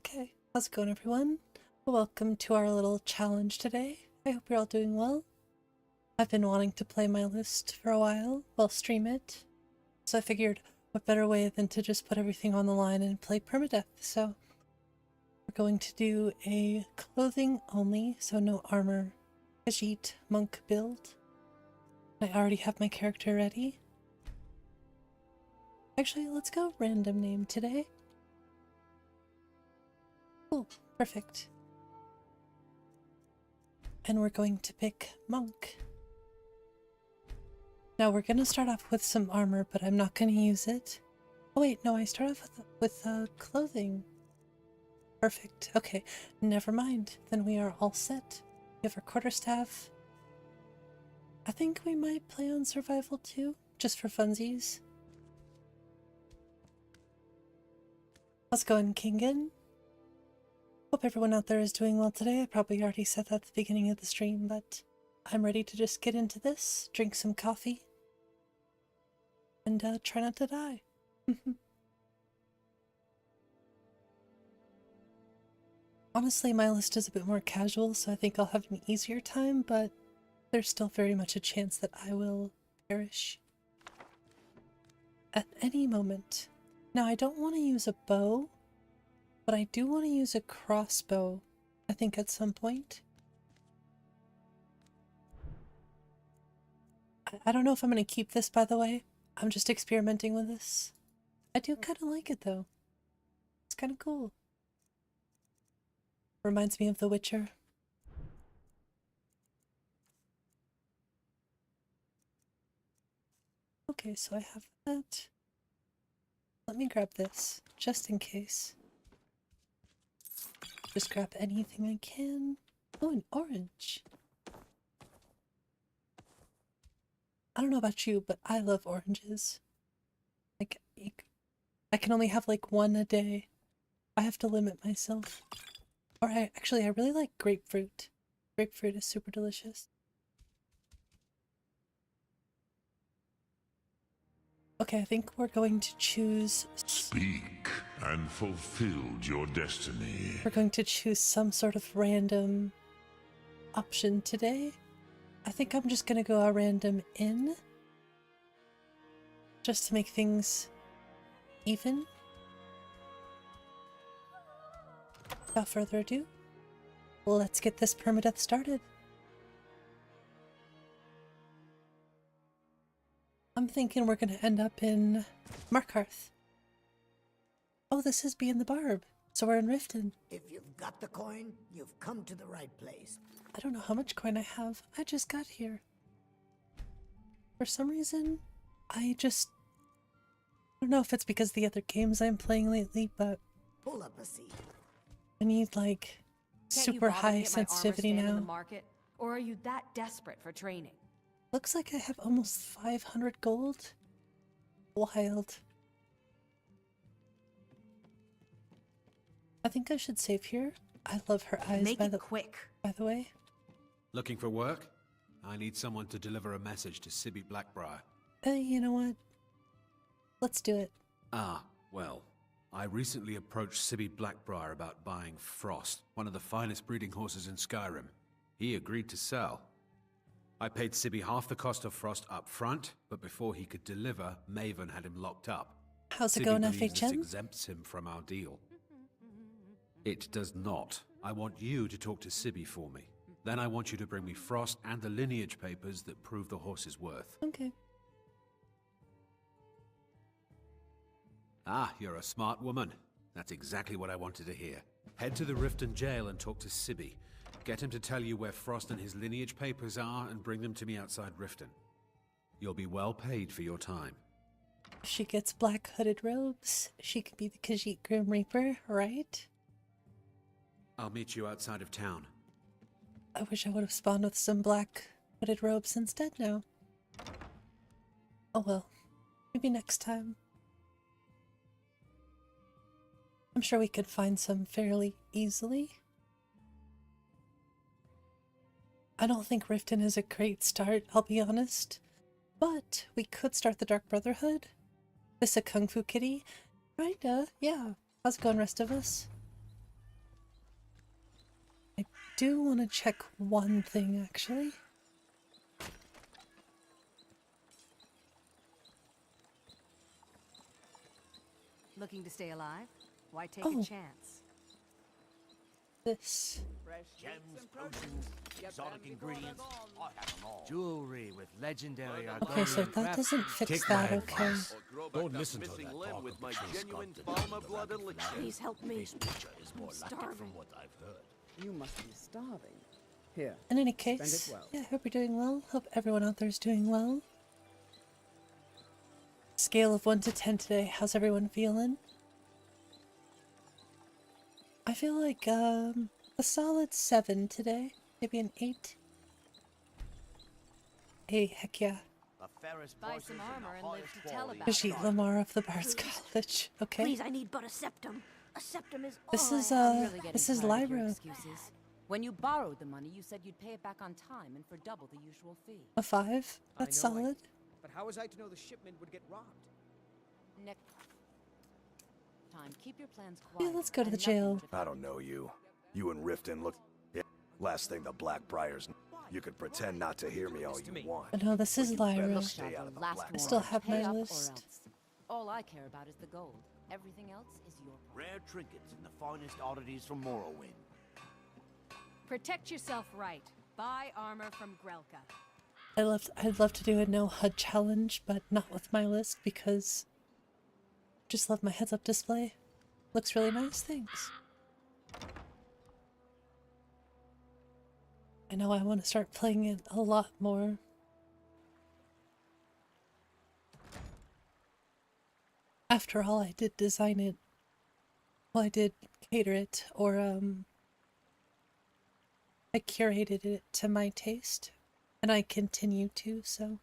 Okay, how's it going, everyone? Welcome to our little challenge today. I hope you're all doing well. I've been wanting to play my list for a while, well, stream it. So I figured what better way than to just put everything on the line and play permadeath. So we're going to do a clothing only, so no armor, Khajiit monk build. I already have my character ready. Actually, let's go random name today. Cool, perfect. And we're going to pick monk. Now we're going to start off with some armor, but I'm not going to use it. Oh wait, no, I start off with clothing. Perfect. Okay, never mind. Then we are all set. We have our quarterstaff. I think we might play on survival too, just for funsies. How's it going, Kingen? Hope everyone out there is doing well today. I probably already said that at the beginning of the stream, but I'm ready to just get into this, drink some coffee, and try not to die. Honestly, my list is a bit more casual, so I think I'll have an easier time, but there's still very much a chance that I will perish at any moment. Now, I don't want to use a bow, but I do want to use a crossbow, I think, at some point. I don't know if I'm going to keep this, by the way. I'm just experimenting with this. I do kind of like it, though. It's kind of cool. Reminds me of The Witcher. Okay, so I have that. Let me grab this, just in case. Just grab anything I can. Oh, an orange. I don't know about you, but I love oranges. Like, I can only have like one a day. I have to limit myself. Or I really like grapefruit. Grapefruit is super delicious. Okay, I think we're going to choose... Speak and fulfilled your destiny. We're going to choose some sort of random option today. I think I'm just gonna go a random in. Just to make things even. Without further ado, let's get this permadeath started. I'm thinking we're gonna end up in Markarth. Oh, this is being the Barb, so we're in Riften. If you've got the coin, you've come to the right place. I don't know how much coin I have. I just got here. For some reason, I don't know if it's because of the other games I'm playing lately, but Pull up a seat. I need like super high sensitivity now. In the market, or are you that desperate for training? Looks like I have almost 500 gold. Wild. I think I should save here. I love her eyes. Make it quick. By the way. Looking for work? I need someone to deliver a message to Sibbi Blackbriar. You know what? Let's do it. Ah, well. I recently approached Sibbi Blackbriar about buying Frost, one of the finest breeding horses in Skyrim. He agreed to sell. I paid Sibbi half the cost of Frost up front, but before he could deliver, Maven had him locked up. How's it Sibbi going, believes this FHM? exempts him from our deal. It does not. I want you to talk to Sibbi for me. Then I want you to bring me Frost and the lineage papers that prove the horse's worth. Okay. Ah, you're a smart woman. That's exactly what I wanted to hear. Head to the Riften jail and talk to Sibbi. Get him to tell you where Frost and his lineage papers are and bring them to me outside Riften. You'll be well paid for your time. If she gets black hooded robes, she could be the Khajiit Grim Reaper, right? I'll meet you outside of town. I wish I would have spawned with some black hooded robes instead now. Oh well. Maybe next time. I'm sure we could find some fairly easily. I don't think Riften is a great start, I'll be honest. But we could start the Dark Brotherhood. This a Kung Fu kitty? Kinda, yeah. How's it going, rest of us? do want to check one thing, actually. Looking to stay alive? Why take Oh. a chance? This. Gems, potions, exotic ingredients. I have them all. Jewelry with legendary Okay, so that doesn't fix that, okay. Don't listen to that talk with my genuine 𝕊𝕦𝕓𝕚𝕓𝕓 elixir. Please help me. This picture is more lucky starving. from what I've heard. You must be starving. Here. In any Spend case, it well. yeah, hope you're doing well. Hope everyone out there is doing well. Scale of 1 to 10 today. How's everyone feeling? I feel like a solid 7 today. Maybe an 8. Hey, heck yeah. The fairest Buy prices some and the armor and live highest to tell quality. about Khajiit Lamar of the Bard's College. Okay. Please, I need but a septum. A septum is This all is I have. I'm really getting this is tired of your Lyra. excuses. When you borrowed the money, you said you'd pay it back on time and for double the usual fee. A 5. That's I know I solid. But how was I to know the shipment would get robbed? Next time, keep your plans Yeah, quiet. let's go to and the nothing jail. to- I don't know you. You and Riften look... Yeah, last thing the Blackbriars... You could pretend not to hear me all you want. But no, this is Lyra. Stay out of the Last black. I still have Pay my up or list. else. All I care about is the gold. Everything else is your problem. Rare trinkets and the finest oddities from Morrowind. Protect yourself right. Buy armor from Grelka. I'd love to do a no HUD challenge, but not with my list because just love my heads up display. Looks really nice, thanks. I know I want to start playing it a lot more. After all, I did design it. Well, I did cater it, or I curated it to my taste, and I continue to, so.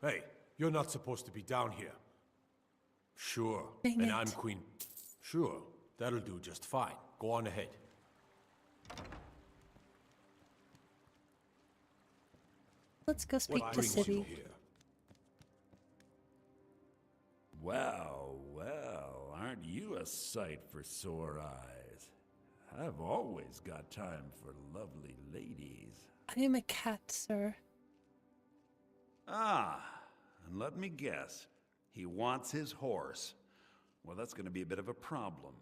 Hey, you're not supposed to be down here. Sure, Dang and it. I'm queen. Sure, that'll do just fine. Go on ahead. Let's go speak What to brings you Sibbi. here? Well, well, aren't you a sight for sore eyes? I've always got time for lovely ladies. I am a cat, sir. Ah, and let me guess. He wants his horse. Well, that's going to be a bit of a problem.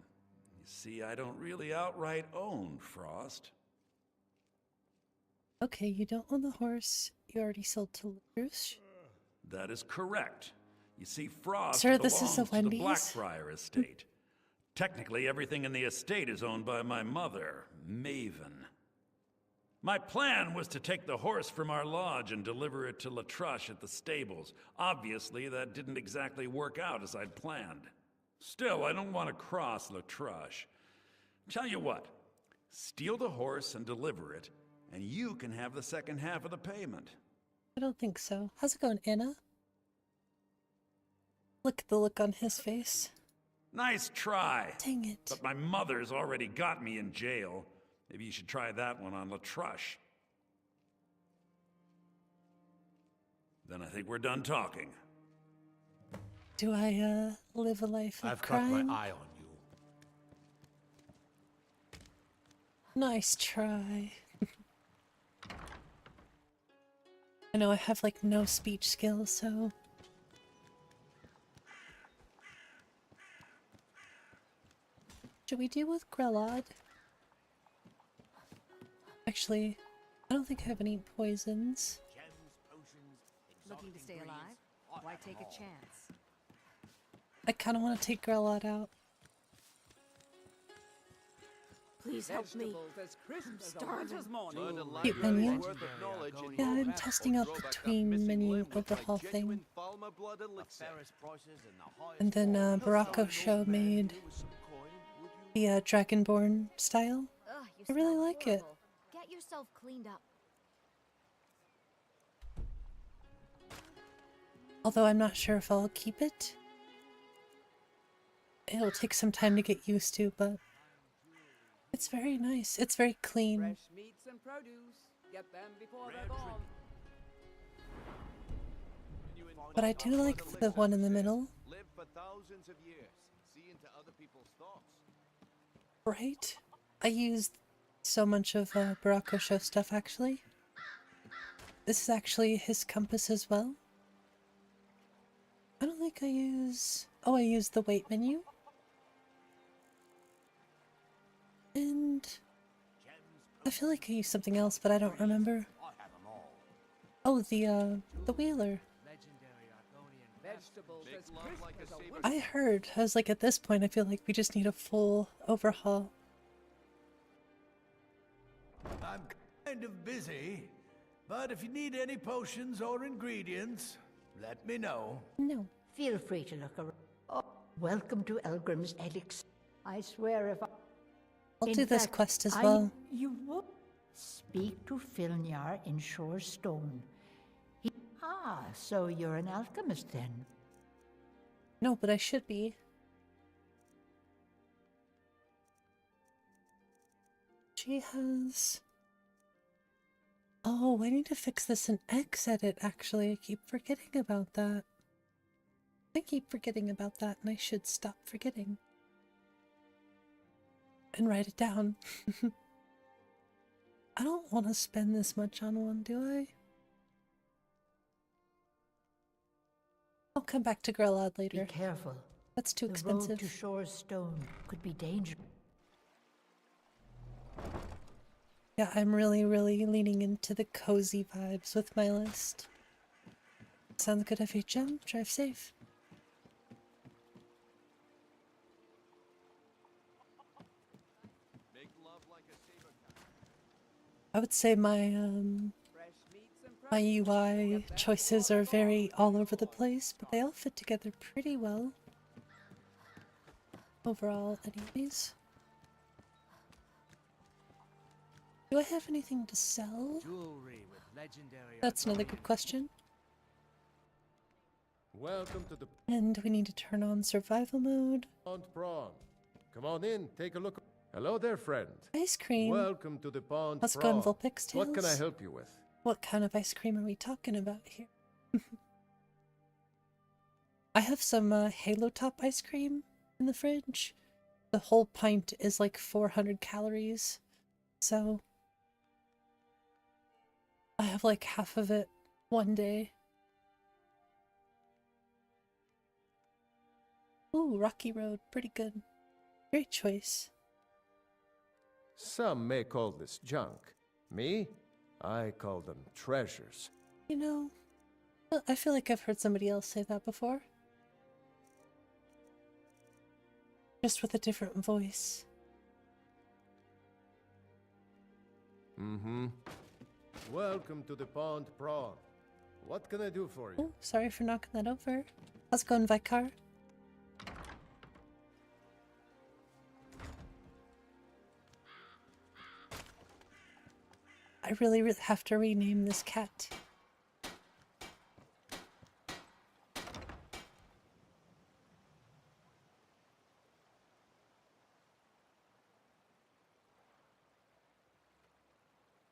You see, I don't really outright own Frost. Okay, you don't own the horse. You already sold to LaRouche. That is correct. You see, Frost Sir, this is belongs a to the Wendy's? Blackbriar estate. Technically, everything in the estate is owned by my mother, Maven. My plan was to take the horse from our lodge and deliver it to 𝕊𝕓𝕗 at the stables. Obviously, that didn't exactly work out as I'd planned. Still, I don't want to cross 𝕊𝕓𝕗. Tell you what, steal the horse and deliver it, and you can have the second half of the payment. I don't think so. How's it going, Anna? Look at the look on his face. Nice try. Dang it. But my mother's already got me in jail. Maybe you should try that one on 𝕊𝕓𝕗. Then I think we're done talking. Do I, live a life of I've crime? got my eye on you. Nice try. I know I have, like, no speech skills, so... Should we deal with Grelod? Actually, I don't think I have any poisons. Looking to stay alive? Why take a chance? I kind of want to take Grelod out. Please help me. As crisp as a starving. winter's morning. Cute menu. Yeah, I'm testing out the tween menu overhaul thing. And then Baracco Show made the Dragonborn style. Ugh, you I really smell like it. horrible. Get yourself cleaned up. Although I'm not sure if I'll keep it. It'll take some time to get used to, but it's very nice. It's very clean. Fresh meats and produce. Get them before they're gone. But I do like the one in the middle. Live for thousands of years. See into other people's thoughts. Right? I used so much of Barako Show stuff, actually. This is actually his compass as well. I don't think I use... Oh, I use the weight menu. And... I feel like I used something else, but I don't remember. Oh, the wheeler. I heard. I was like, at this point, I feel like we just need a full overhaul. I'm kind of busy, but if you need any potions or ingredients, let me know. No. Feel free to look around. Oh, welcome to Elgrim's Elix. I swear if I... I'll do this quest as well. You would speak to Filnyar in Shorestone. So you're an alchemist then? No, but I should be. She has... Oh, I need to fix this in X-Edit, actually. I keep forgetting about that. I keep forgetting about that, and I should stop forgetting. And write it down. I don't want to spend this much on one, do I? I'll come back to Grelad later. Be careful. That's too expensive. The road to Shorestone could be dangerous. Yeah, I'm really leaning into the cozy vibes with my list. Sounds good, FHM. Drive safe. I would say my UI choices are very all over the place, but they all fit together pretty well. Overall, anyways. Do I have anything to sell? Jewelry with legendary. That's another good question. Welcome to the And we need to turn on survival mode. Pond Prawn. Come on in, take a look. Hello there, friend. Ice cream. Welcome to the Pond Let's Prawn. go on Vulpix Tales. What can I help you with? What kind of ice cream are we talking about here? I have some Halo Top ice cream in the fridge. The whole pint is like 400 calories. So I have like half of it one day. Ooh, Rocky Road. Pretty good. Great choice. Some may call this junk. Me? I call them treasures. You know, I feel like I've heard somebody else say that before. Just with a different voice. Mm-hmm. Welcome to the Pond Prawn. What can I do for you? Oh, sorry for knocking that over. How's it going, Vicar? I really have to rename this cat.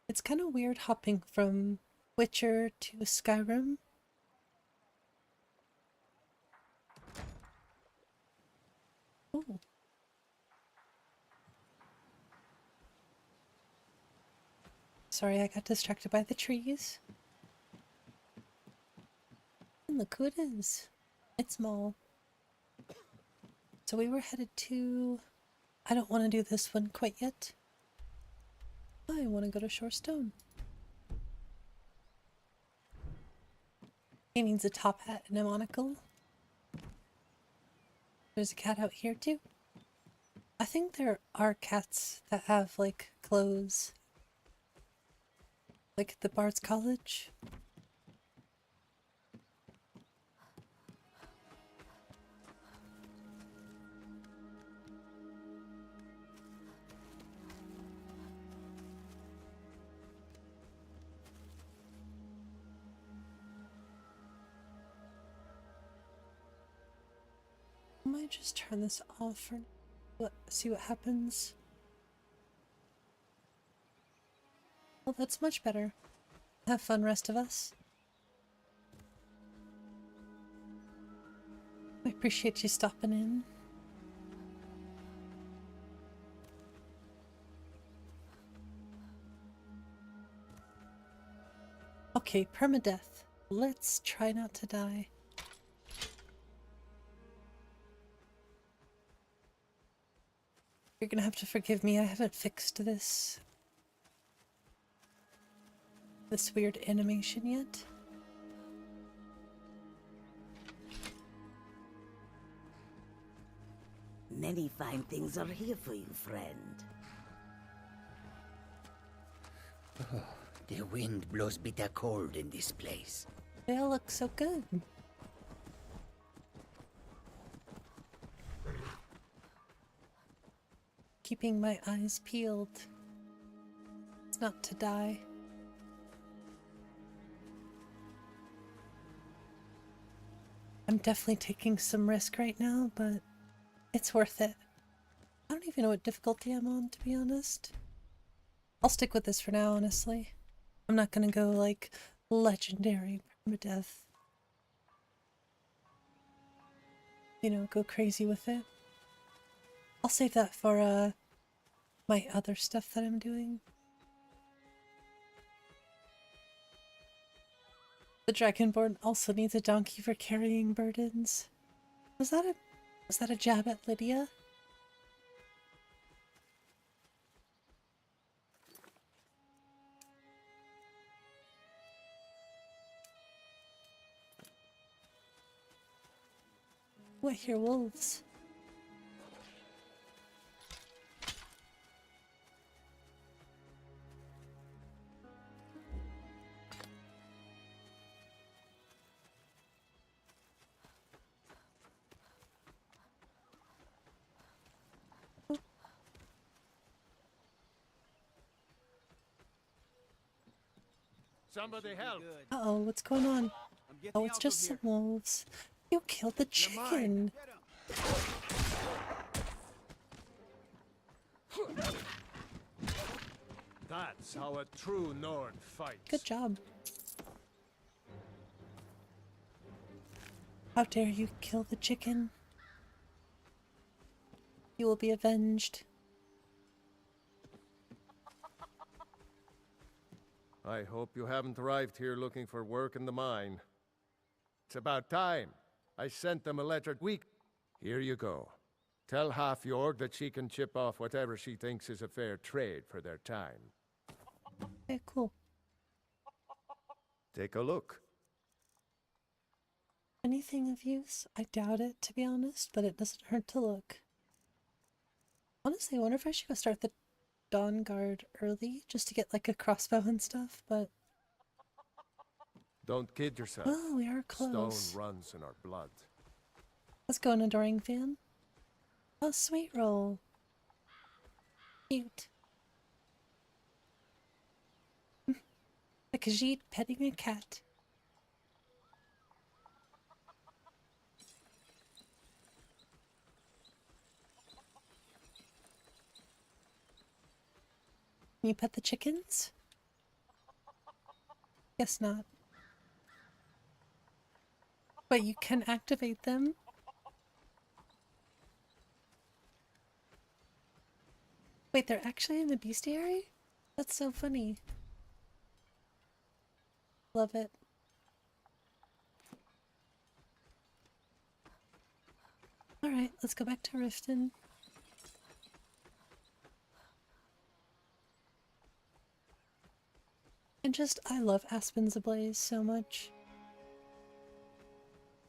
It's kind of weird hopping from Witcher to Skyrim. Ooh. Sorry, I got distracted by the trees. And look who it is. It's Maul. So we were headed to... I don't want to do this one quite yet. I want to go to Shorestone. He needs a top hat and a monocle. There's a cat out here too. I think there are cats that have like clothes. Like at the Bard's College. I might just turn this off for see what happens. Well, that's much better. Have fun, rest of us. I appreciate you stopping in. Okay, permadeath. Let's try not to die. You're gonna have to forgive me, I haven't fixed this weird animation yet. Many fine things are here for you, friend. Oh, the wind blows bitter cold in this place. They all look so good. Keeping my eyes peeled. It's not to die. I'm definitely taking some risk right now, but it's worth it. I don't even know what difficulty I'm on, to be honest. I'll stick with this for now, honestly. I'm not gonna go, like, legendary permadeath. You know, go crazy with it. I'll save that for, my other stuff that I'm doing. The Dragonborn also needs a donkey for carrying burdens. Was that a jab at Lydia? Oh, I hear wolves. Somebody help! Uh-oh, what's going on? Oh, it's just some wolves. You killed the chicken! That's how a true Nord fights. Good job. How dare you kill the chicken? You will be avenged. I hope you haven't arrived here looking for work in the mine. It's about time. I sent them a letter week. Here you go. Tell Half-Jorg that she can chip off whatever she thinks is a fair trade for their time. Okay, cool. Take a look. Anything of use? I doubt it, to be honest, but it doesn't hurt to look. Honestly, I wonder if I should go start the Dawnguard early, just to get like a crossbow and stuff, but... Don't kid yourself. Oh, we are close. Stone runs in our blood. Let's go, an adoring fan. Oh, sweet roll. Cute. A Khajiit petting a cat. Can you pet the chickens? Guess not. But you can activate them. Wait, they're actually in the bestiary? That's so funny. Love it. Alright, let's go back to Riften. And just, I love 𝕊𝕦𝕓𝕤𝕗 so much.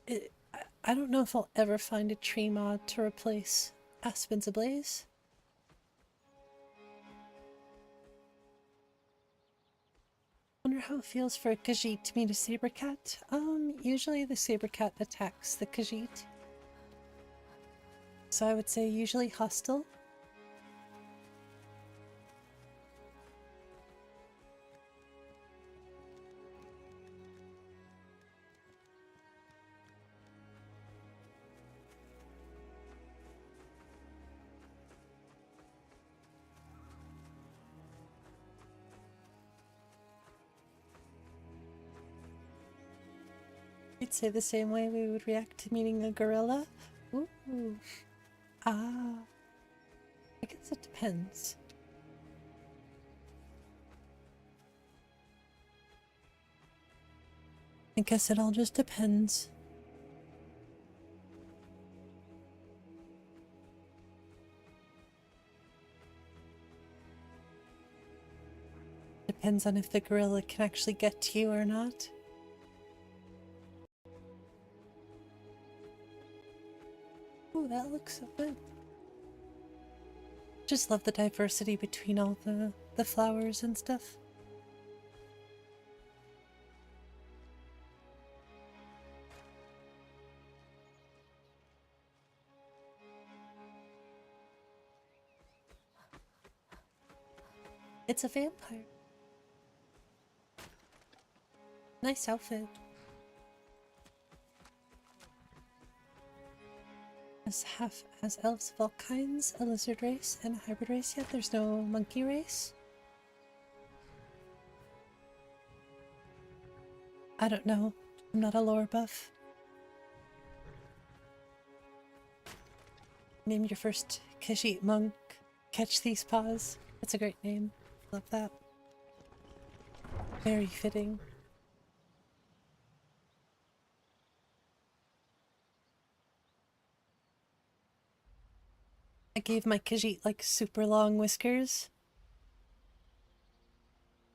I don't know if I'll ever find a tree mod to replace 𝕊𝕦𝕓𝕤𝕗. Wonder how it feels for a Khajiit to meet a saber cat. Usually the saber cat attacks the Khajiit. So I would say usually hostile. I'd say the same way we would react to meeting a gorilla. Ooh. Ah. I guess it depends. I guess it all just depends. Depends on if the gorilla can actually get to you or not. Ooh, that looks so good. Just love the diversity between all the flowers and stuff. It's a vampire. Nice outfit. Has elves of all kinds, a lizard race, and a hybrid race yet? There's no monkey race? I don't know. I'm not a lore buff. Name your first Khajiit monk. Catch these paws. That's a great name. Love that. Very fitting. I gave my Khajiit like super long whiskers.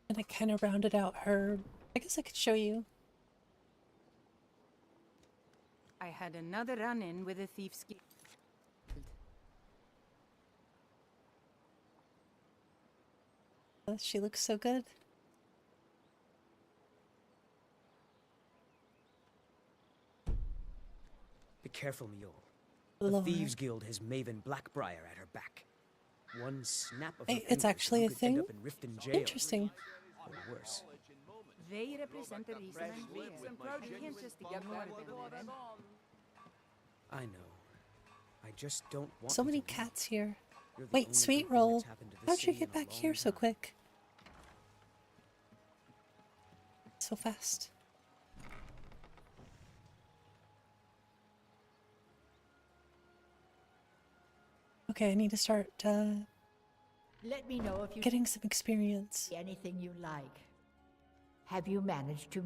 And I kind of rounded out her. I guess I could show you. I had another run-in with a thief's guild. Oh, she looks so good. Be careful, mule. The Thieves Guild has Maven Blackbriar at her back. One snap of her It's actually a fingers, you could end thing? up in Riften jail. Interesting. Or worse. They represent the reason I'm here. You can't just get rid of them. I know. I just don't want So you many to leave. cats here. You're the Wait, only sweet good thing roll. that's happened to this How'd you city get in a back long here so time. quick? So fast. Okay, I need to start Let me know if you getting some experience. see anything you like. Have you managed to...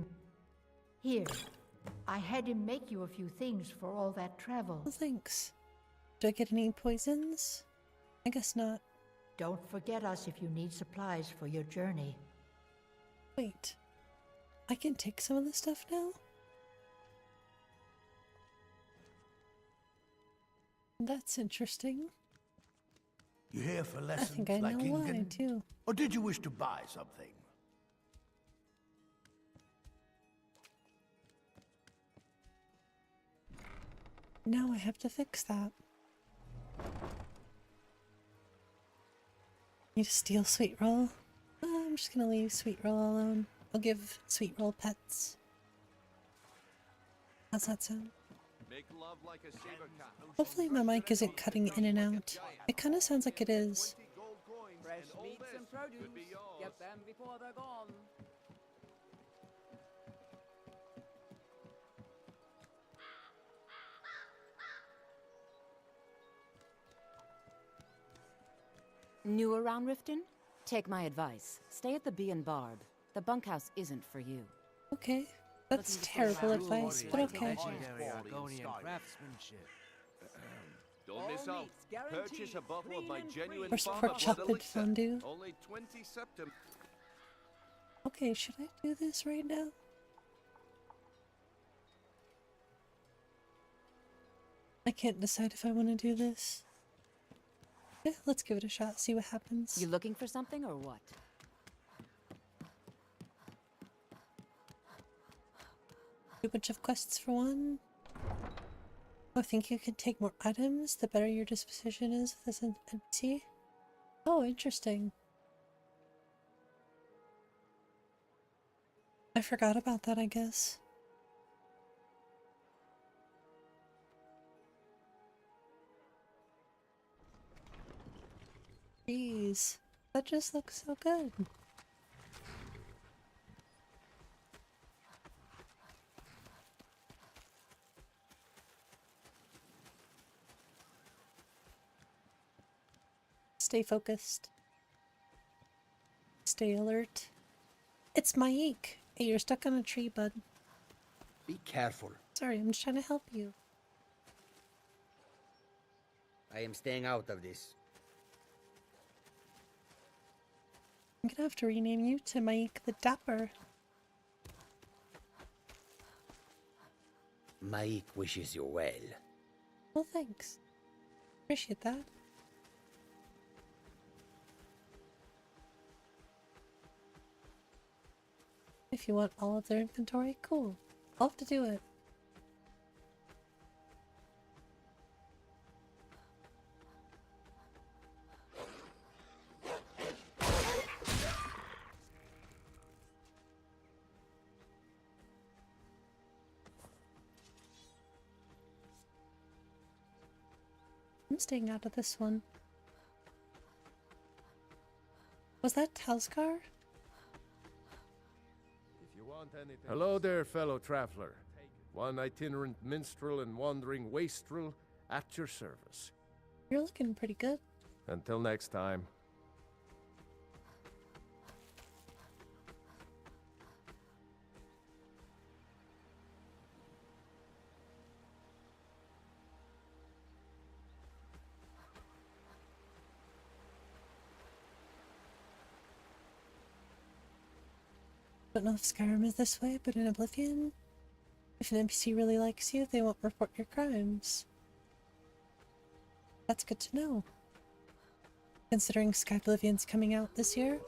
Here, I had him make you a few things for all that travel. Oh, thanks. Do I get any poisons? I guess not. Don't forget us if you need supplies for your journey. Wait. I can take some of this stuff now? That's interesting. You here for I lessons think I like know why, Ingen? too. Or did you wish to buy something? Now I have to fix that. Need to steal Sweet Roll? I'm just gonna leave Sweet Roll alone. I'll give Sweet Roll pets. How's that sound? Make love like a saber cat. Hopefully my mic isn't cutting in and out. It kind of sounds like it is. Fresh meats and produce. Get them before they're gone. New around Riften? Take my advice. Stay at the Bee and Barb. The bunkhouse isn't for you. Okay. That's terrible advice, but okay. Don't miss out. Purchase a bottle of my genuine Where's farmer pork blood chop and elixir. fondue? Only 20 septum. Okay, should I do this right now? I can't decide if I want to do this. Yeah, let's give it a shot, see what happens. You looking for something or what? Do a bunch of quests for one. I think you can take more items the better your disposition is with this NPC. Oh, interesting. I forgot about that, I guess. Jeez, that just looks so good. Stay focused. Stay alert. It's Mike. Hey, you're stuck on a tree, bud. Be careful. Sorry, I'm just trying to help you. I am staying out of this. I'm gonna have to rename you to Mike the Dapper. Mike wishes you well. Well, thanks. Appreciate that. If you want all of their inventory, cool. I'll have to do it. I'm staying out of this one. Was that Talskar? Hello there, fellow traveler. One itinerant minstrel and wandering wastrel at your service. You're looking pretty good. Until next time. Don't know if Skyrim is this way, but in Oblivion, if an NPC really likes you, they won't report your crimes. That's good to know. Considering Skyblivion's coming out this year.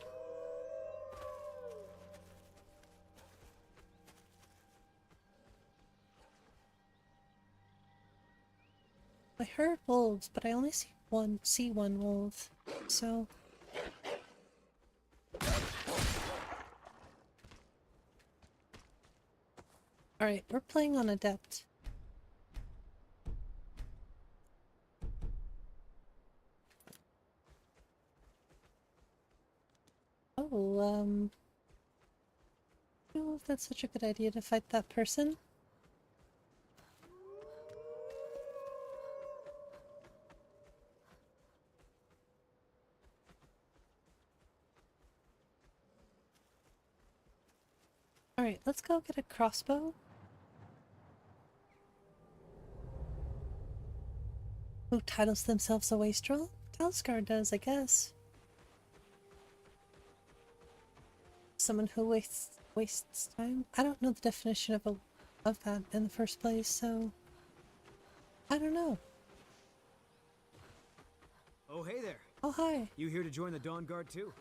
I heard wolves, but I only see one wolf, so... Alright, we're playing on Adept. Oh, I don't know if that's such a good idea to fight that person. Alright, let's go get a crossbow. Who titles themselves a wastrel? Talskar does, I guess. Someone who wastes time? I don't know the definition of that in the first place, so... I don't know. Oh, hey there. Oh, hi. You here to join the Dawnguard too?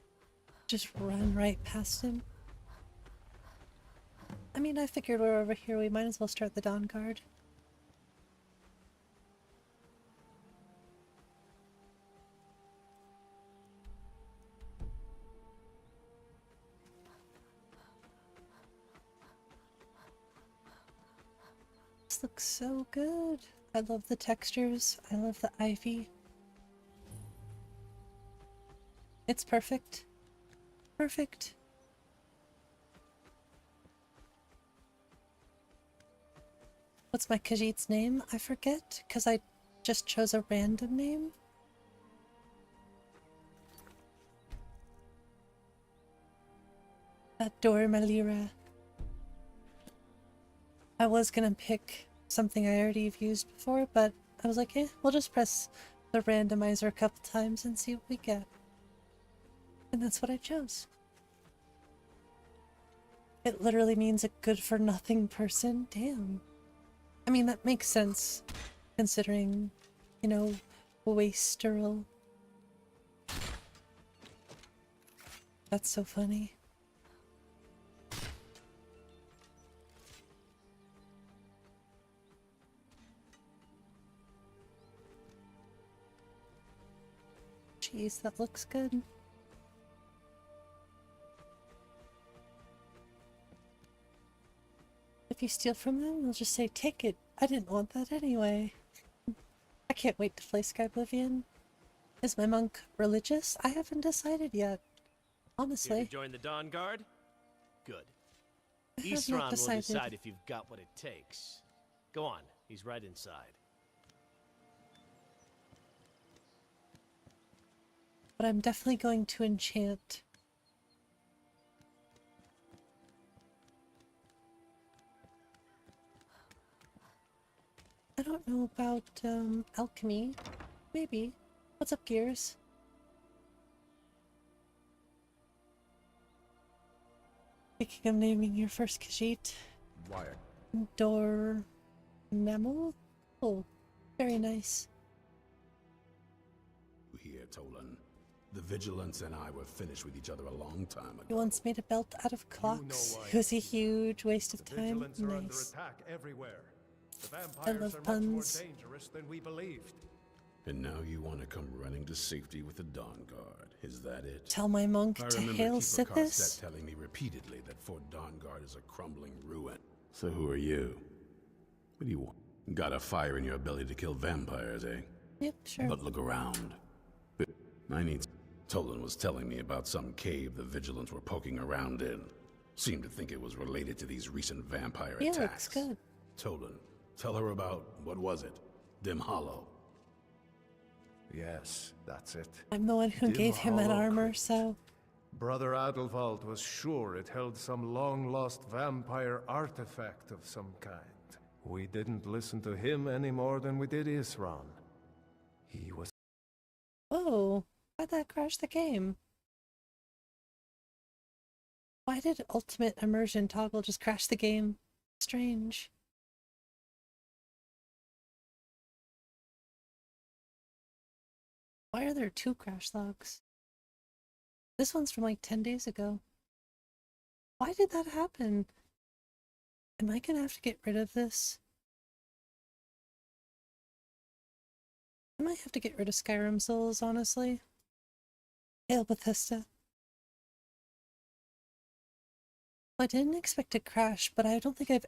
Just run right past him. I mean, I figured we're over here, we might as well start the Dawnguard. This looks so good. I love the textures. I love the ivy. It's perfect. Perfect. What's my Khajiit's name? I forget, because I just chose a random name. 𝕊𝕦𝕓𝕬𝕓𝕬𝕓𝕬𝕬𝕬𝕬𝕬𝕬𝕬𝕬𝕬𝕬𝕬𝕬𝕬𝕬𝕬𝕬𝕬 I was gonna pick something I already have used before, but I was like, eh, we'll just press the randomizer a couple times and see what we get. And that's what I chose. It literally means a good-for-nothing person. Damn. I mean, that makes sense, considering, you know, wastrel. That's so funny. Jeez, that looks good. If you steal from them, they'll just say, take it. I didn't want that anyway. I can't wait to play Skyblivion. Is my monk religious? I haven't decided yet. Honestly. Here to join the Dawnguard? Good. I have not Isran will decided. decide if you've got what it takes. Go on, he's right inside. But I'm definitely going to enchant. I don't know about alchemy. Maybe. What's up, Gears? Thinking of naming your first Khajiit. Wire. 𝕊𝕦𝕓𝕤𝕚𝕝? Oh, very nice. Here, Tolan. The Vigilance and I were finished with each other a long time ago. He once made a belt out of clocks. It was a huge waste of time. Vigilance are under Nice. attack everywhere. The I vampires love are puns. much more dangerous than we believed. And now you want to come running to safety with the Dawnguard. Is that it? Tell my monk I to remember hail Keeper Sithis. Karset telling me repeatedly that Fort Dawnguard is a crumbling ruin. So who are you? What do you want? Got a fire in your belly to kill vampires, eh? Yep, sure. But look around. I need... Tolan was telling me about some cave the Vigilants were poking around in. Seemed to think it was related to these recent vampire Yeah, attacks. looks good. Tolan, tell her about, what was it? Dim Hollow. Yes, that's it. I'm the one who Dim gave him that Hollow armor, so... Brother Adelwald was sure it held some long-lost vampire artifact of some kind. We didn't listen to him any more than we did Isran. He was... Oh, why'd that crash the game? Why did ultimate immersion toggle just crash the game? Strange. Why are there 2 crash logs? This one's from like 10 days ago. Why did that happen? Am I gonna have to get rid of this? I might have to get rid of Skyrim souls, honestly. Hail Bethesda. I didn't expect to crash, but I don't think I've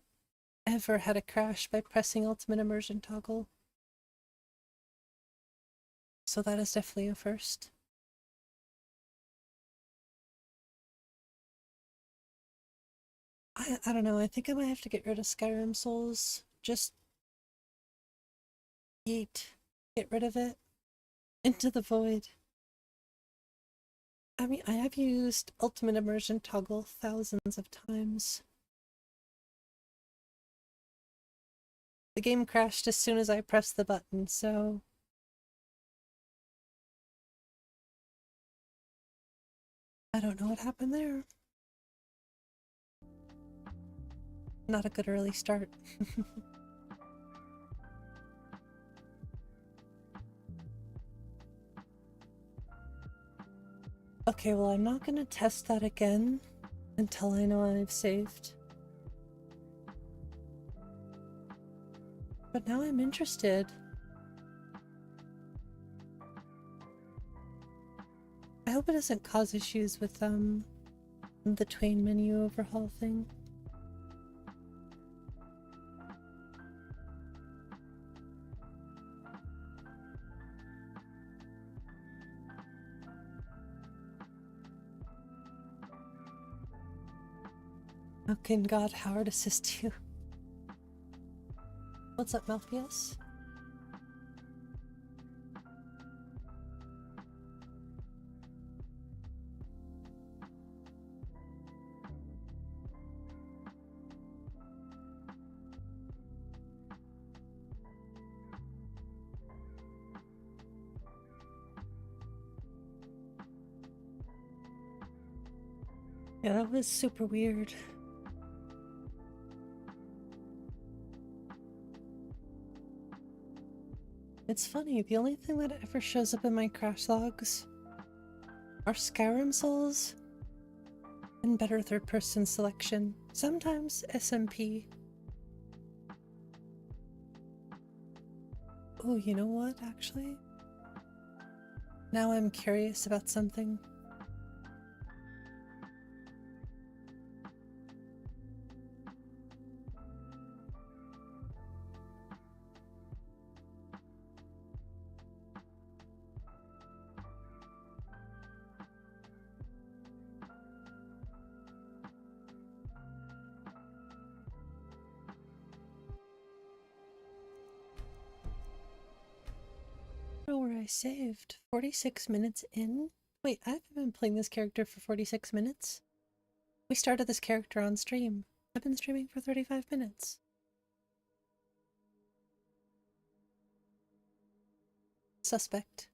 ever had a crash by pressing ultimate immersion toggle. So that is definitely a first. I don't know, I think I might have to get rid of Skyrim souls. Just yeet. Get rid of it. Into the void. I mean, I have used ultimate immersion toggle thousands of times. The game crashed as soon as I pressed the button, so... I don't know what happened there. Not a good early start. Okay, well, I'm not gonna test that again until I know I've saved. But now I'm interested. I hope it doesn't cause issues with the Twain menu overhaul thing. How can God Howard assist you? What's up, Malpheus? Yeah, that was super weird. It's funny, the only thing that ever shows up in my crash logs are Skyrim souls and better third-person selection. Sometimes SMP. Oh, you know what, actually? Now I'm curious about something. Where I saved 46 minutes in. Wait, I haven't been playing this character for 46 minutes. We started this character on stream. I've been streaming for 35 minutes. suspect.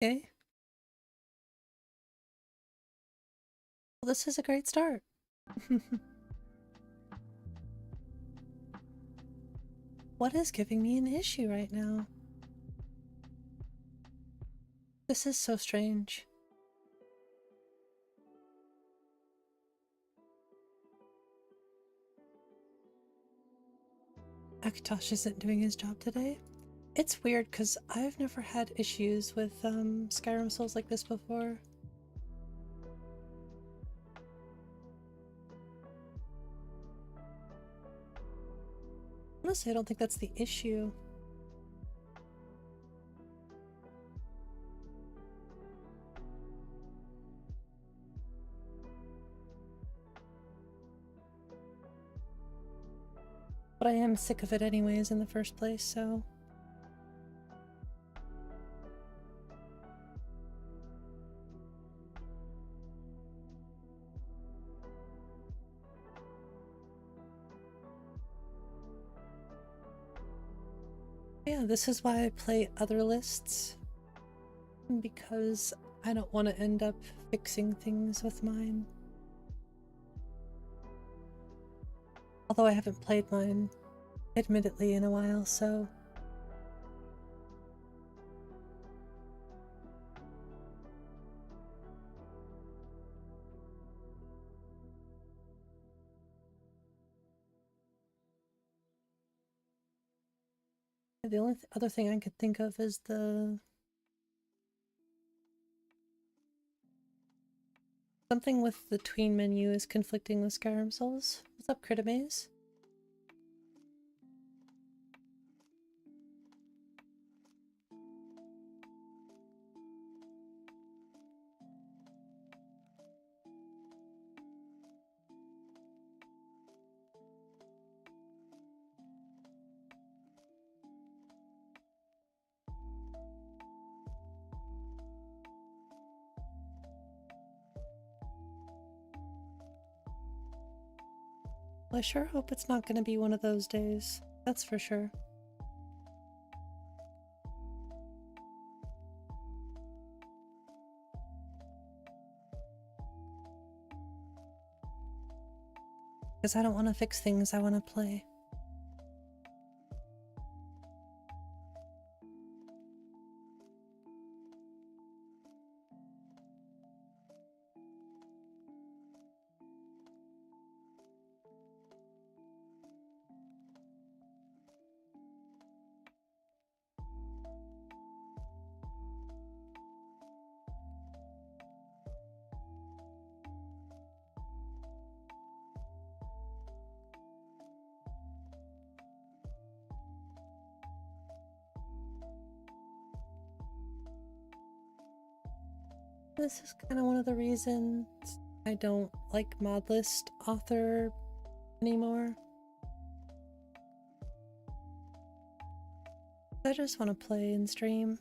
Okay. Well, this is a great start. What is giving me an issue right now? This is so strange. Akatosh isn't doing his job today. It's weird because I've never had issues with Skyrim Souls like this before. Honestly, I don't think that's the issue. But I am sick of it anyways in the first place, so... Yeah, this is why I play other lists. Because I don't want to end up fixing things with mine. Although I haven't played mine, admittedly, in a while, so... The only other thing I could think of is the... Something with the tween menu is conflicting with Skyrim Souls. What's up, 𝕊𝕦𝕓𝕐𝕗? Well, I sure hope it's not going to be one of those days. That's for sure. Because I don't want to fix things, I want to play. This is kind of one of the reasons I don't like mod list author anymore. I just want to play and stream.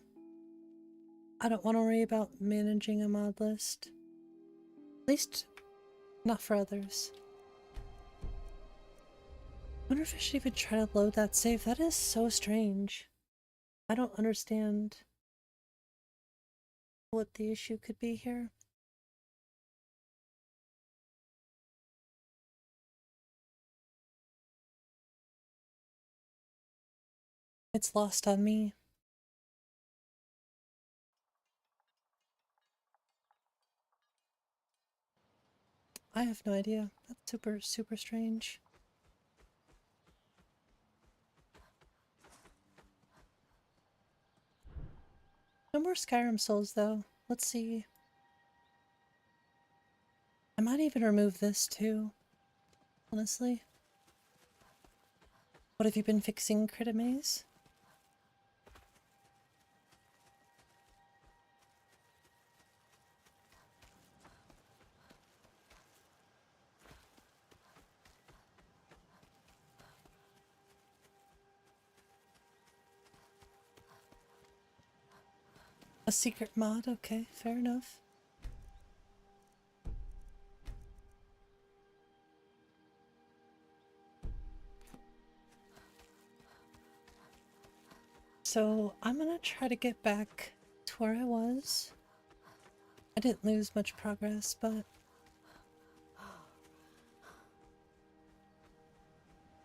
I don't want to worry about managing a mod list. At least, not for others. I wonder if I should even try to load that save. That is so strange. I don't understand what the issue could be here. It's lost on me. I have no idea. That's super, super strange. No more Skyrim Souls, though. Let's see. I might even remove this, too. Honestly. What have you been fixing, 𝕊𝕦𝕓𝕐𝕗? A secret mod? Okay, fair enough. So I'm gonna try to get back to where I was. I didn't lose much progress, but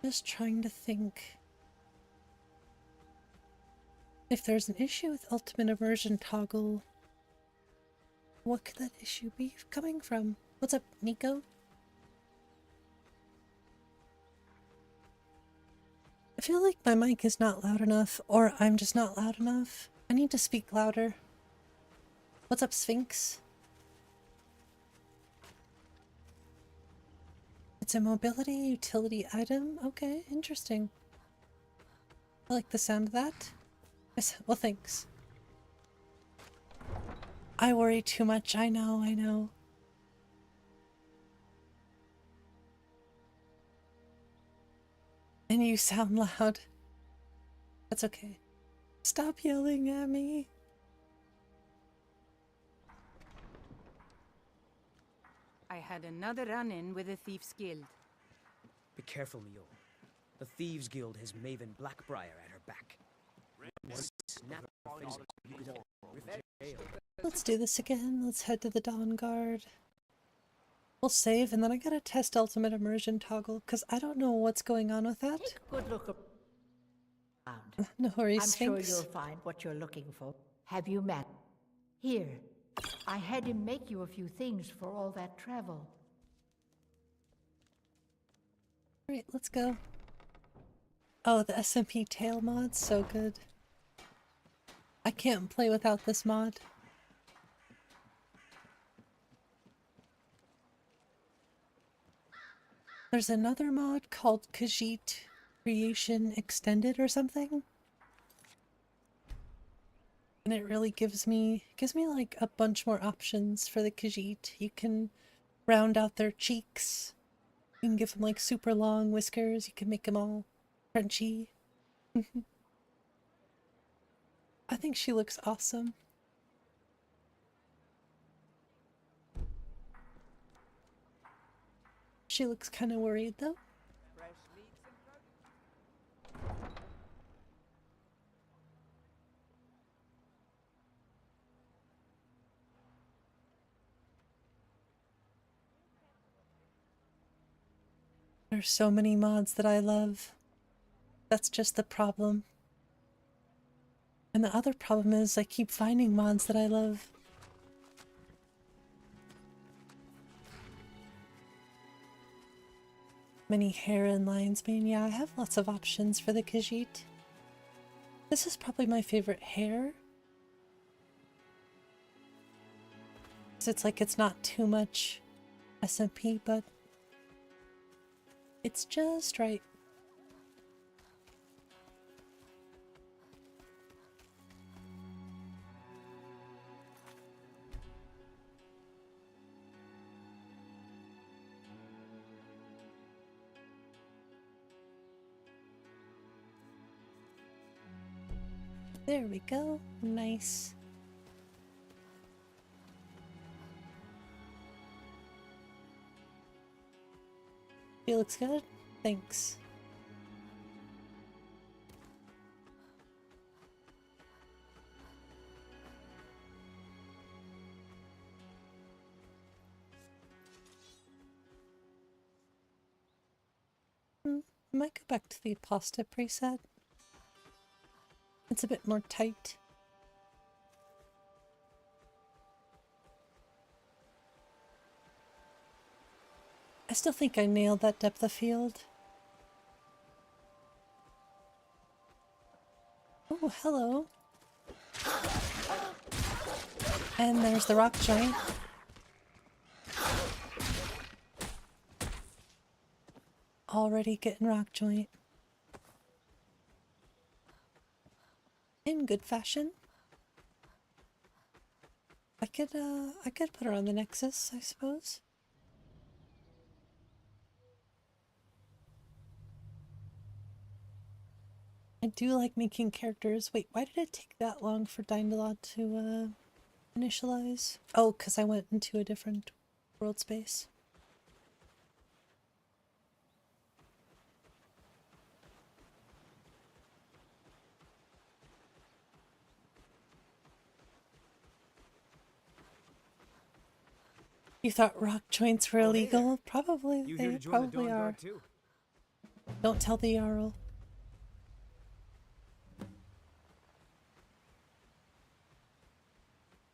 just trying to think if there's an issue with ultimate immersion toggle. What could that issue be coming from? What's up, Nico? I feel like my mic is not loud enough, or I'm just not loud enough. I need to speak louder. What's up, Sphinx? It's a mobility utility item? Okay, interesting. I like the sound of that. Yes, well, thanks. I worry too much, I know, I know. And you sound loud. That's okay. Stop yelling at me. I had another run-in with the Thieves Guild. Be careful, 𝕊𝕣𝕗. The Thieves Guild has Maven Blackbriar at her back. Let's do this again. Let's head to the Dawnguard. We'll save, and then I gotta test ultimate immersion toggle, because I don't know what's going on with that. Take a good look around. No worries, I'm Sphinx. sure you'll find what you're looking for. Have you met? Here, I had him make you a few things for all that travel. Alright, let's go. Oh, the SMP tail mod's so good. I can't play without this mod. There's another mod called Khajiit Creation Extended or something. And it really gives me like a bunch more options for the Khajiit. You can round out their cheeks. You can give them like super long whiskers. You can make them all crunchy. I think she looks awesome. She looks kind of worried though. There's so many mods that I love. That's just the problem. And the other problem is I keep finding mods that I love. Many hair and lines. I mean, yeah, I have lots of options for the Khajiit. This is probably my favorite hair. So it's like it's not too much SMP, but it's just right. There we go. Nice. He looks good. Thanks. I might go back to the pasta preset. It's a bit more tight. I still think I nailed that depth of field. Oh, hello. And there's the rock joint. Already getting rock joint. In good fashion. I could put her on the Nexus, I suppose. I I do like making characters. Wait, why did it take that long for Dawnguard to initialize? Oh, because I went into a different world space. You thought rock joints were illegal? Probably. They probably are. Too? Don't tell the Jarl.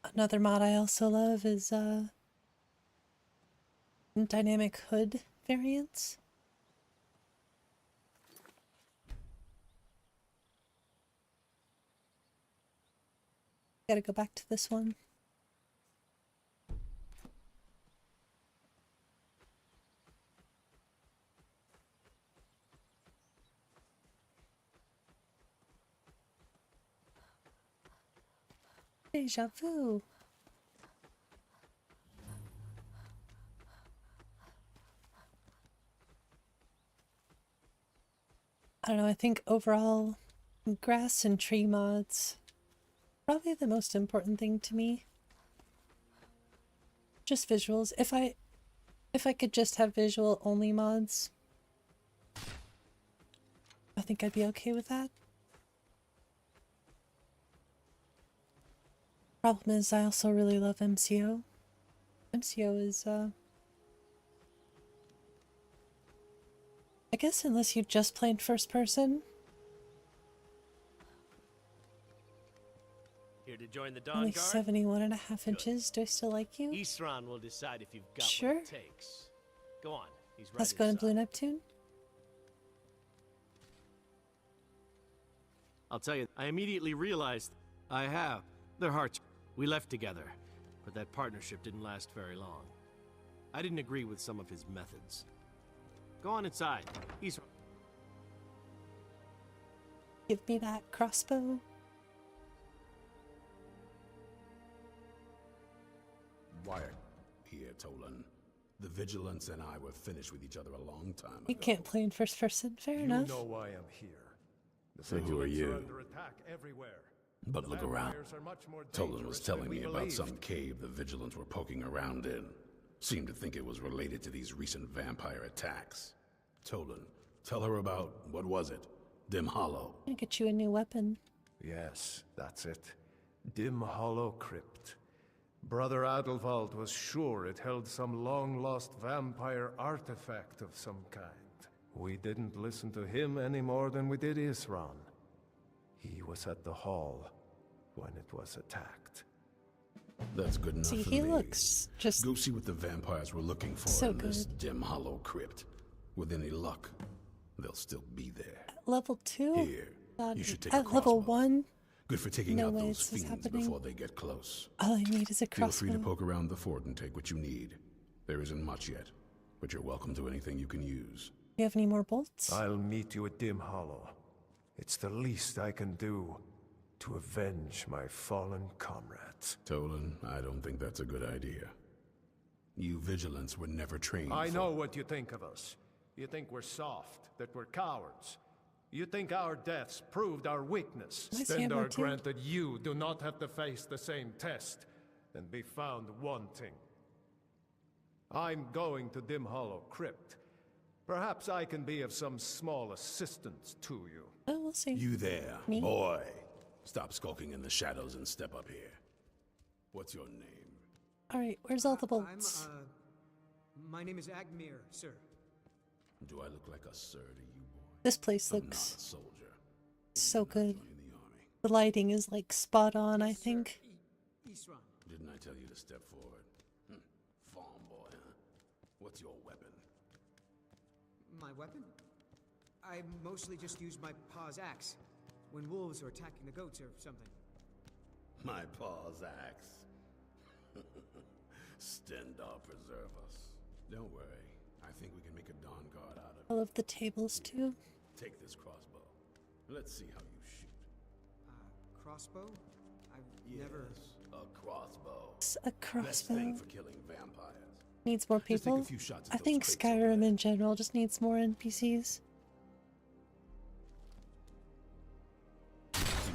Another mod I also love is dynamic hood variants. Gotta go back to this one. Deja vu. I don't know, I think overall grass and tree mods probably the most important thing to me. Just visuals. If I could just have visual only mods, I think I'd be okay with that. Problem is, I also really love MCO. MCO is, I guess unless you just played first person. Here to join the Only Dawnguard? 71.5 inches. Do I still like you? Isran will decide if you've got Sure. what it takes. Go on, he's ready. Let's go to 𝕊𝕦𝕓𝕚𝕚𝕟𝕣. I'll tell you, I immediately realized their hearts. We left together, but that partnership didn't last very long. I didn't agree with some of his methods. Go on inside. He's... Give me that crossbow. Why? Here, Tolan. The Vigilance and I were finished with each other a long time ago. You can't play in first person. Fair enough. You know why I'm here. The So who are Vigilants you? under attack everywhere. But The look around. vampires are much more Tolan was dangerous telling than we me about believed. some cave the Vigilants were poking around in. Seemed to think it was related to these recent vampire attacks. Tolan, tell her about, what was it? Dim Hollow. I'm gonna get you a new weapon. Yes, that's it. Dim Hollow Crypt. Brother Adelwald was sure it held some long-lost vampire artifact of some kind. We didn't listen to him any more than we did Isran. He was at the hall when it was attacked. That's good enough See, for he me. looks just Go see what the vampires were looking for so in this good. Dim Hollow Crypt. With any luck, they'll still be there. Level 2? Here, God, you should take at a level crossbow. 1? Good for taking No out way those this is fiends happening. before they get close. All I need is a Feel crossbow. free to poke around the fort and take what you need. There isn't much yet, but you're welcome to anything you can use. Do you have any more bolts? I'll meet you at Dim Hollow. It's the least I can do to avenge my fallen comrades. Tolan, I don't think that's a good idea. You Vigilants were never trained I for- know what you think of us. You think we're soft, that we're cowards. You think our deaths proved our weakness. Nice Then hammer, are too. granted you do not have to face the same test and be found wanting. I'm going to Dim Hollow Crypt. Perhaps I can be of some small assistance to you. Oh, we'll see. You there, Me? boy. Stop skulking in the shadows and step up here. What's your name? Alright, where's all the bolts? My name is Agmir, sir. Do I look like a sir to you, boy? This place I'm not looks a soldier. so good. Join the army. The lighting is like spot on, I think. Isran. Didn't I tell you to step forward? Farm boy, huh? What's your weapon? My weapon? I mostly just use my paw's axe when wolves are attacking the goats or something. My paw's axe. Stendar preserve us. Don't worry. I think we can make a Dawnguard out of I it. love the tables too. Take this crossbow. Let's see how you shoot. Crossbow? I've Yes, never... a crossbow. It's a Best thing crossbow. for killing vampires. Needs more Just take a people. few shots at I those think crates over Skyrim in general just needs more NPCs.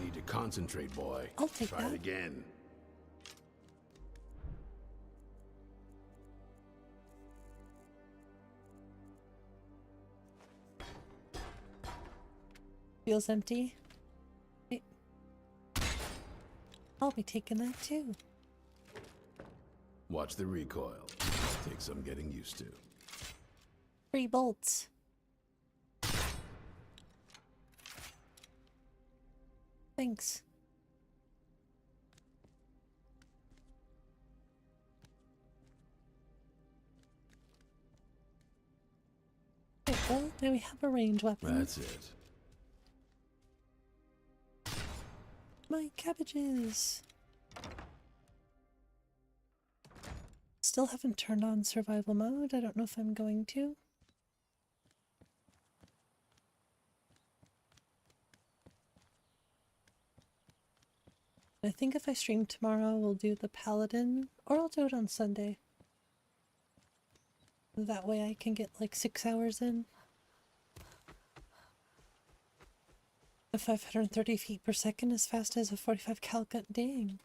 need to concentrate, boy. I'll take Try that. it again. Feels empty. Wait. I'll be taking that too. Watch the recoil. Take some getting used to. 3 bolts. Thanks. Okay, well, now we have a range weapon. That's it. My cabbages. Still haven't turned on survival mode. I don't know if I'm going to. I think if I stream tomorrow, we'll do the Paladin, or I'll do it on Sunday. That way I can get like 6 hours in. The 530 feet per second as fast as a 45 cal gun. Dang.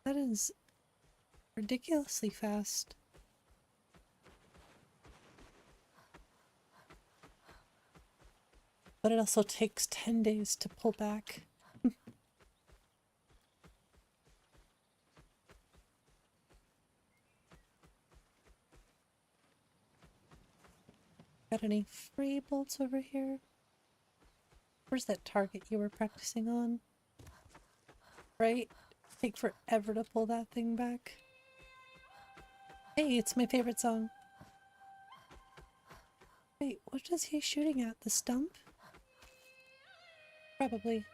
That is ridiculously fast. But it also takes 10 days to pull back. Got any free bolts over here? Where's that target you were practicing on? Right? Take forever to pull that thing back. Hey, it's my favorite song. Wait, what is he shooting at? The stump? Probably.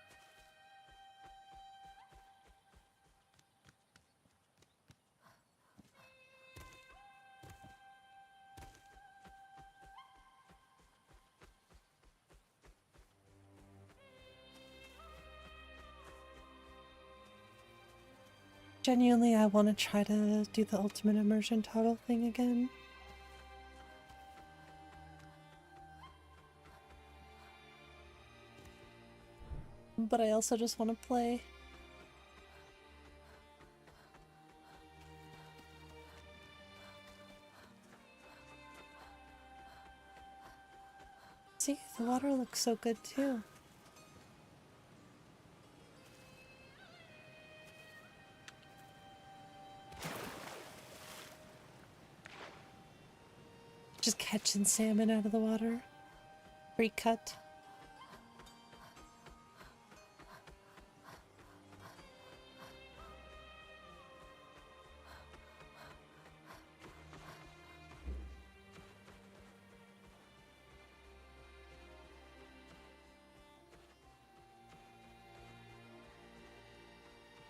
Genuinely, I want to try to do the ultimate immersion toggle thing again. But I also just want to play. See, the water looks so good too. Just catching salmon out of the water. Pre-cut.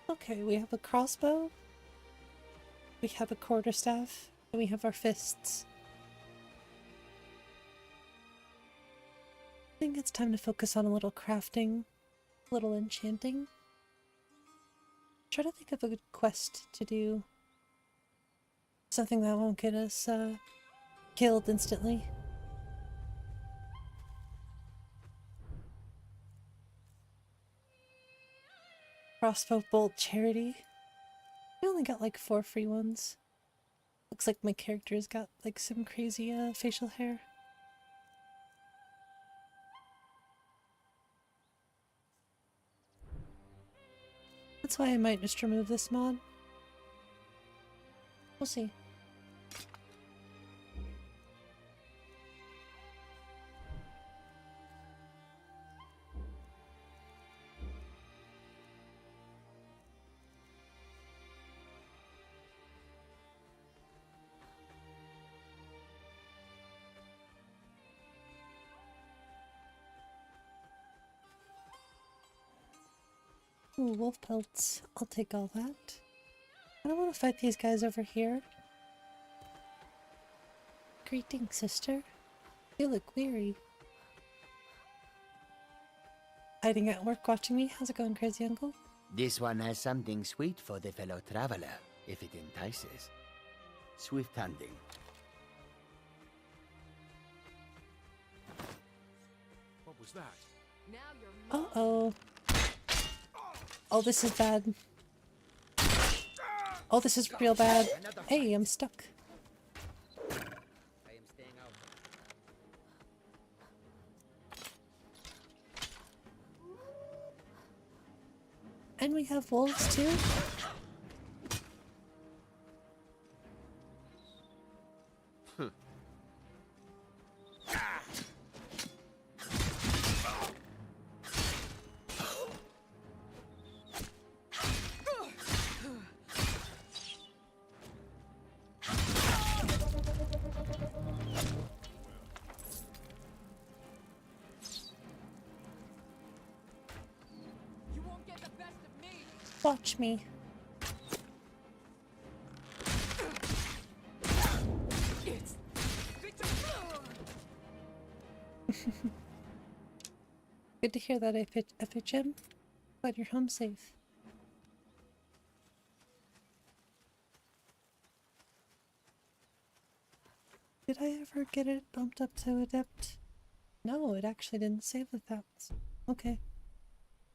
Okay, we have a crossbow. We have a quarterstaff. And we have our fists. I think it's time to focus on a little crafting, a little enchanting. Try to think of a good quest to do. Something that won't get us killed instantly. Crossbow bolt charity. We only got like 4 free ones. Looks like my character's got like some crazy facial hair. That's why I might just remove this mod. We'll see. Ooh, wolf pelts. I'll take all that. I don't want to fight these guys over here. Greetings, sister. You look weary. Hiding at work watching me? How's it going, crazy uncle? This one has something sweet for the fellow traveler, if it entices. Swift hunting. What was that? Uh-oh. Oh, this is bad. Oh, this is real bad. Hey, I'm stuck. And we have wolves too? Watch me. Good to hear that, FHM. Glad you're home safe. Did I ever get it bumped up to Adept? No, it actually didn't save the thoughts. Okay.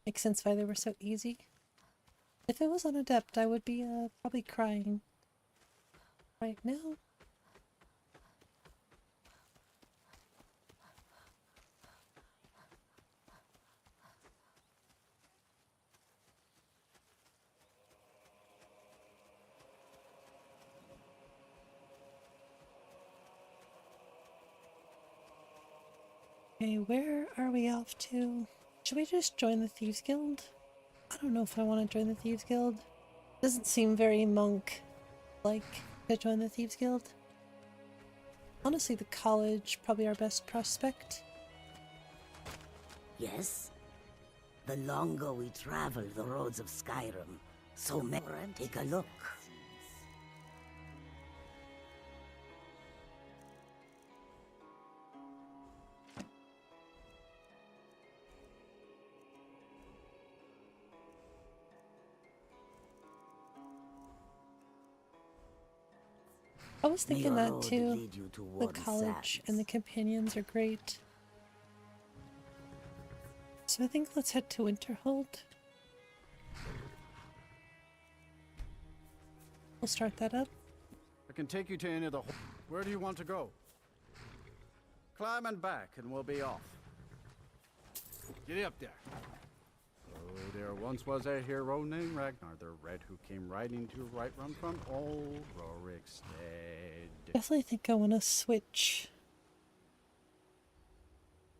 Makes sense why they were so easy. If it was on Adept, I would be probably crying right now. Okay, where are we off to? Should we just join the Thieves Guild? I don't know if I want to join the Thieves Guild. Doesn't seem very monk-like to join the Thieves Guild. Honestly, the college, probably our best prospect. Yes? The longer we travel the roads of Skyrim, so many. Take a look. I was thinking that too. The college and the companions are great. So I think let's head to Winterhold. We'll start that up. I can take you to any of the... Where do you want to go? Climb and back and we'll be off. Get up there. Oh, there once was a hero named Ragnar the Red who came riding to right run from old Rorikstead. Definitely think I want to switch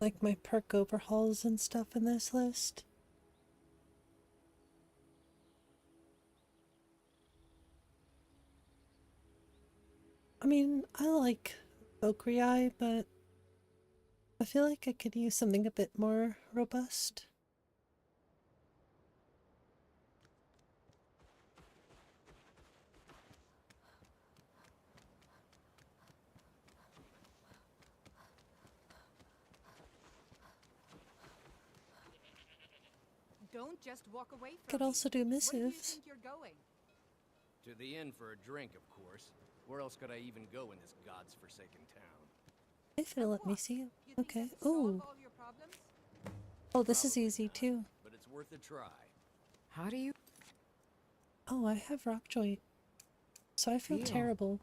like my perk overhauls and stuff in this list. I mean, I like 𝕊𝕦𝕓𝕐, but I feel like I could use something a bit more robust. Don't just walk away from Could also do missives. Where do you think you're going? To the inn for a drink, of course. Where else could I even go in this god's forsaken town? If it'll let me see it. Okay. Ooh. Oh, this is easy too. But it's worth a try. How do you... Oh, I have rock joint. So I feel terrible.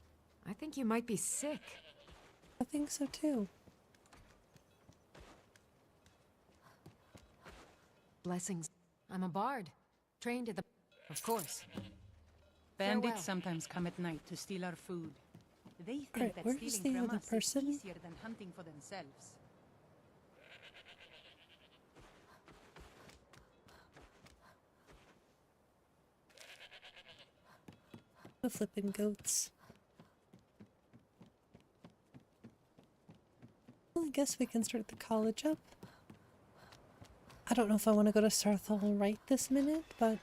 I think you might be sick. I think so too. Blessings. I'm a bard. Trained at the... Of course. Bandits sometimes come at night to steal our food. They think that stealing from us is easier than hunting for themselves. The flippin' goats. Well, I guess we can start the college up. I don't know if I want to go to Sarthal right this minute, but...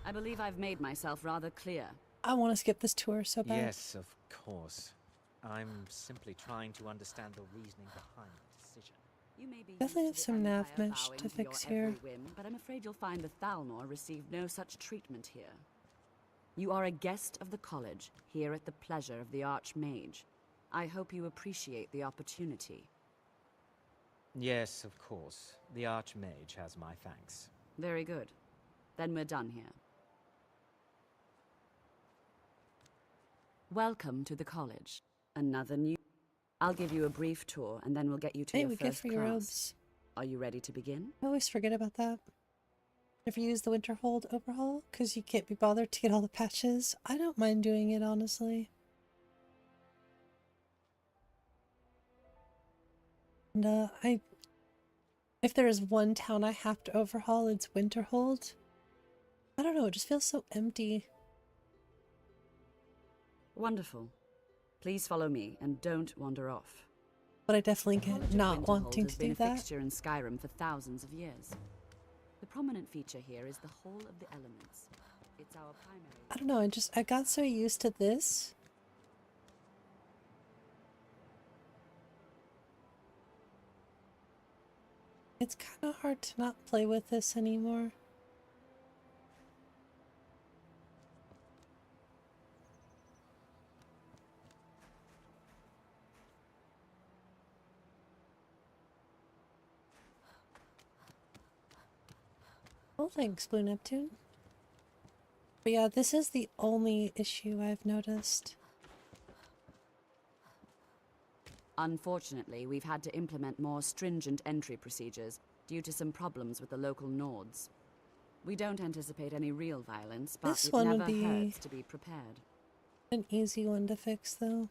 I believe I've made myself rather clear. I want to skip this tour so bad. Yes, of course. I'm simply trying to understand the reasoning behind the decision. You may be Definitely have some nav mesh to fix here. But I'm afraid you'll find the Thalmor received no such treatment here. You are a guest of the college, here at the pleasure of the Archmage. I hope you appreciate the opportunity. Yes, of course. The Archmage has my thanks. Very good. Then we're done here. Welcome to the college. Another new... I'll give you a brief tour, and then we'll get you to your first free class. robes. Are you ready to begin? I always forget about that. Ever use the Winterhold overhaul? Because you can't be bothered to get all the patches. I don't mind doing it, honestly. And, if there is one town I have to overhaul, it's Winterhold. I don't know, it just feels so empty. Wonderful. Please follow me, and don't wander off. But I definitely get not wanting to do that. It's been a fixture in Skyrim for thousands of years. The prominent feature here is the Hall of the Elements. It's our primary... I don't know, I got so used to this. It's kind of hard to not play with this anymore. Well, thanks, 𝕊𝕦𝕓𝕤𝕚𝕟. But yeah, this is the only issue I've noticed. Unfortunately, we've had to implement more stringent entry procedures due to some problems with the local Nords. We don't anticipate any real violence, but This it one never would be hurts to be prepared. an easy one to fix, though.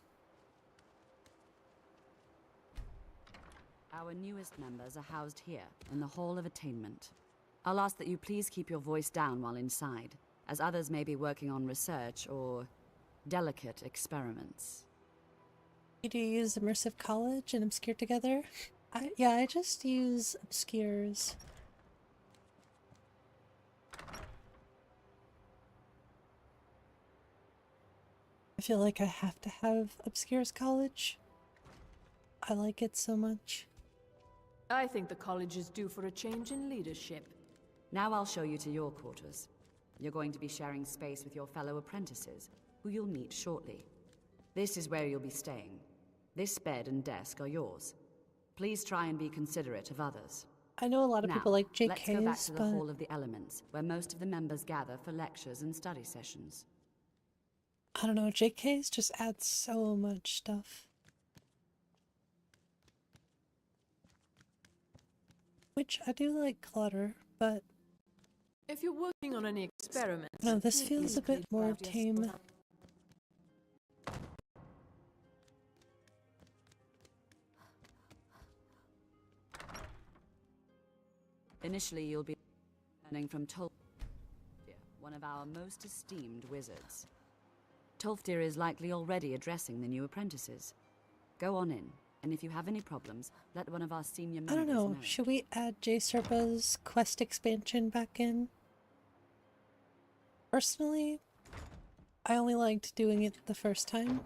Our newest members are housed here, in the Hall of Attainment. I'll ask that you please keep your voice down while inside, as others may be working on research or delicate experiments. Do you use Immersive College and Obscure together? I just use Obscures. I feel like I have to have Obscures College. I like it so much. I think the college is due for a change in leadership. Now I'll show you to your quarters. You're going to be sharing space with your fellow apprentices, who you'll meet shortly. This is where you'll be staying. This bed and desk are yours. Please try and be considerate of others. I know a lot of people like JKs, let's go back to the but... Hall of the Elements, where most of the members gather for lectures and study sessions. I don't know, JKs just add so much stuff. Which, I do like clutter, but... If you're working on any experiments... No, this feels a bit more tame. Initially, you'll be learning from Tolfdir, one of our most esteemed wizards. Tolfdir is likely already addressing the new apprentices. Go on in, and if you have any problems, let one of our senior members I don't know, should we add J-Serpa's quest expansion back in? Personally, I only liked doing it the first time.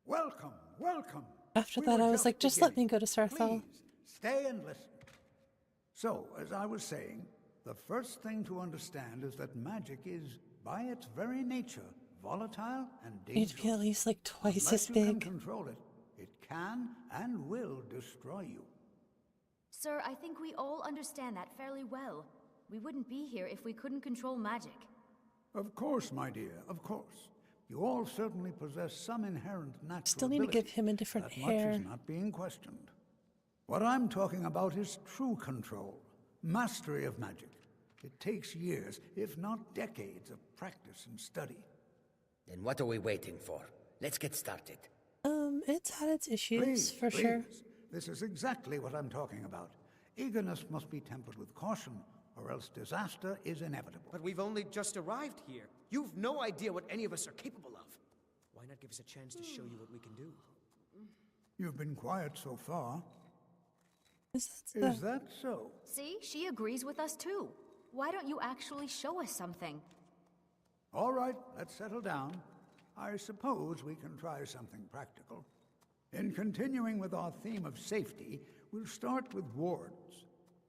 Welcome, welcome. After that, I was like, just let me go to Sarthal. Please, stay and listen. So, as I was saying, the first thing to understand is that magic is, by its very nature, volatile and dangerous. It'd be at least like twice Unless as you big. can control it, it can and will destroy you. Sir, I think we all understand that fairly well. We wouldn't be here if we couldn't control magic. Of course, my dear, of course. You all certainly possess some inherent natural Still need to give him a different hair. Much is not being questioned. What I'm talking about is true control, mastery of magic. It takes years, if not decades, of practice and study. Then what are we waiting for? Let's get started. It's had its issues, Please, for please. sure. This is exactly what I'm talking about. Eagerness must be tempered with caution, or else disaster is inevitable. But we've only just arrived here. You've no idea what any of us are capable of. Why not give us a chance to show you what we can do? You've been quiet so far. Is that so? See, she agrees with us too. Why don't you actually show us something? All right, let's settle down. I suppose we can try something practical. In continuing with our theme of safety, we'll start with wards.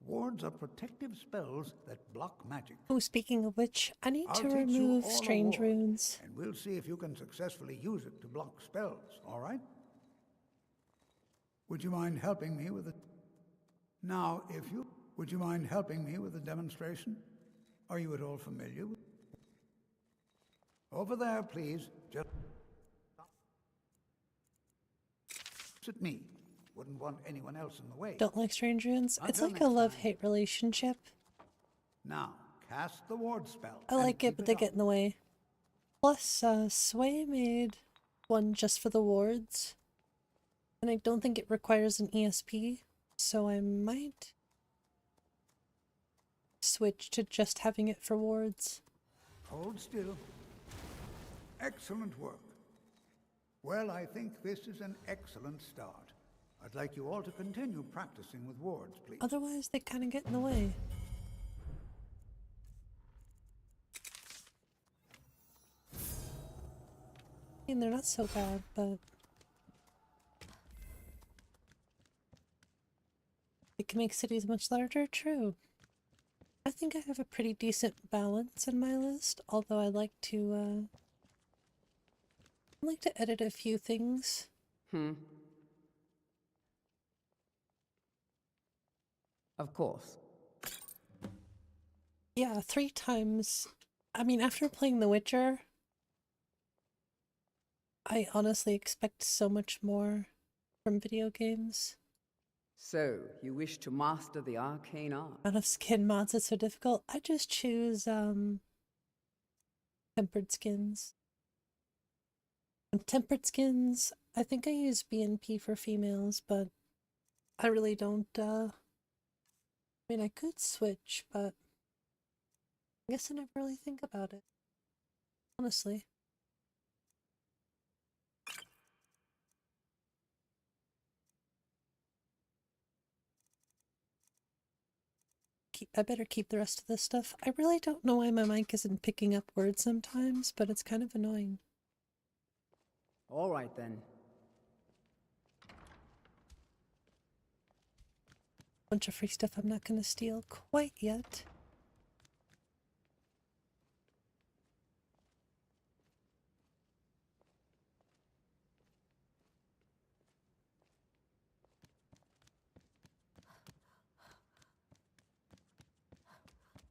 Wards are protective spells that block magic. Oh, speaking of which, I need I'll to teach you remove all a strange ward, runes. and we'll see if you can successfully use it to block spells, all right? Would you mind helping me with it? Now, would you mind helping me with the demonstration? Are you at all familiar with... Over there, please. Just at me. Wouldn't want anyone else in the way. Don't like strange runes? It's Until like a next love-hate relationship. Now, cast the ward spell. I like it, but they get in the way. Plus, Sway made one just for the wards. And I don't think it requires an ESP, so I might switch to just having it for wards. Hold still. Excellent work. Well, I think this is an excellent start. I'd like you all to continue practicing with wards, please. Otherwise, they kind of get in the way. I mean, they're not so bad, but... it can make cities much larger, true. I think I have a pretty decent balance in my list, although I like to edit a few things. Of course. Yeah, 3 times. I mean, after playing The Witcher, I honestly expect so much more from video games. So, you wish to master the arcane art? Out of skin mods, it's so difficult. I just choose tempered skins. And tempered skins, I think I use BNP for females, but I really don't. I mean, I could switch, but I guess I never really think about it. Honestly. I better keep the rest of this stuff. I really don't know why my mic isn't picking up words sometimes, but it's kind of annoying. All right then. Bunch of free stuff I'm not gonna steal quite yet.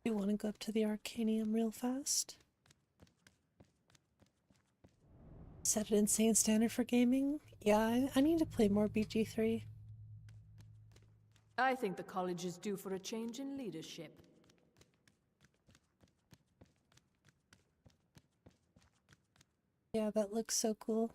You want to go up to the Arcanium real fast? Set an insane standard for gaming? Yeah, I need to play more BG3. I think the college is due for a change in leadership. Yeah, that looks so cool.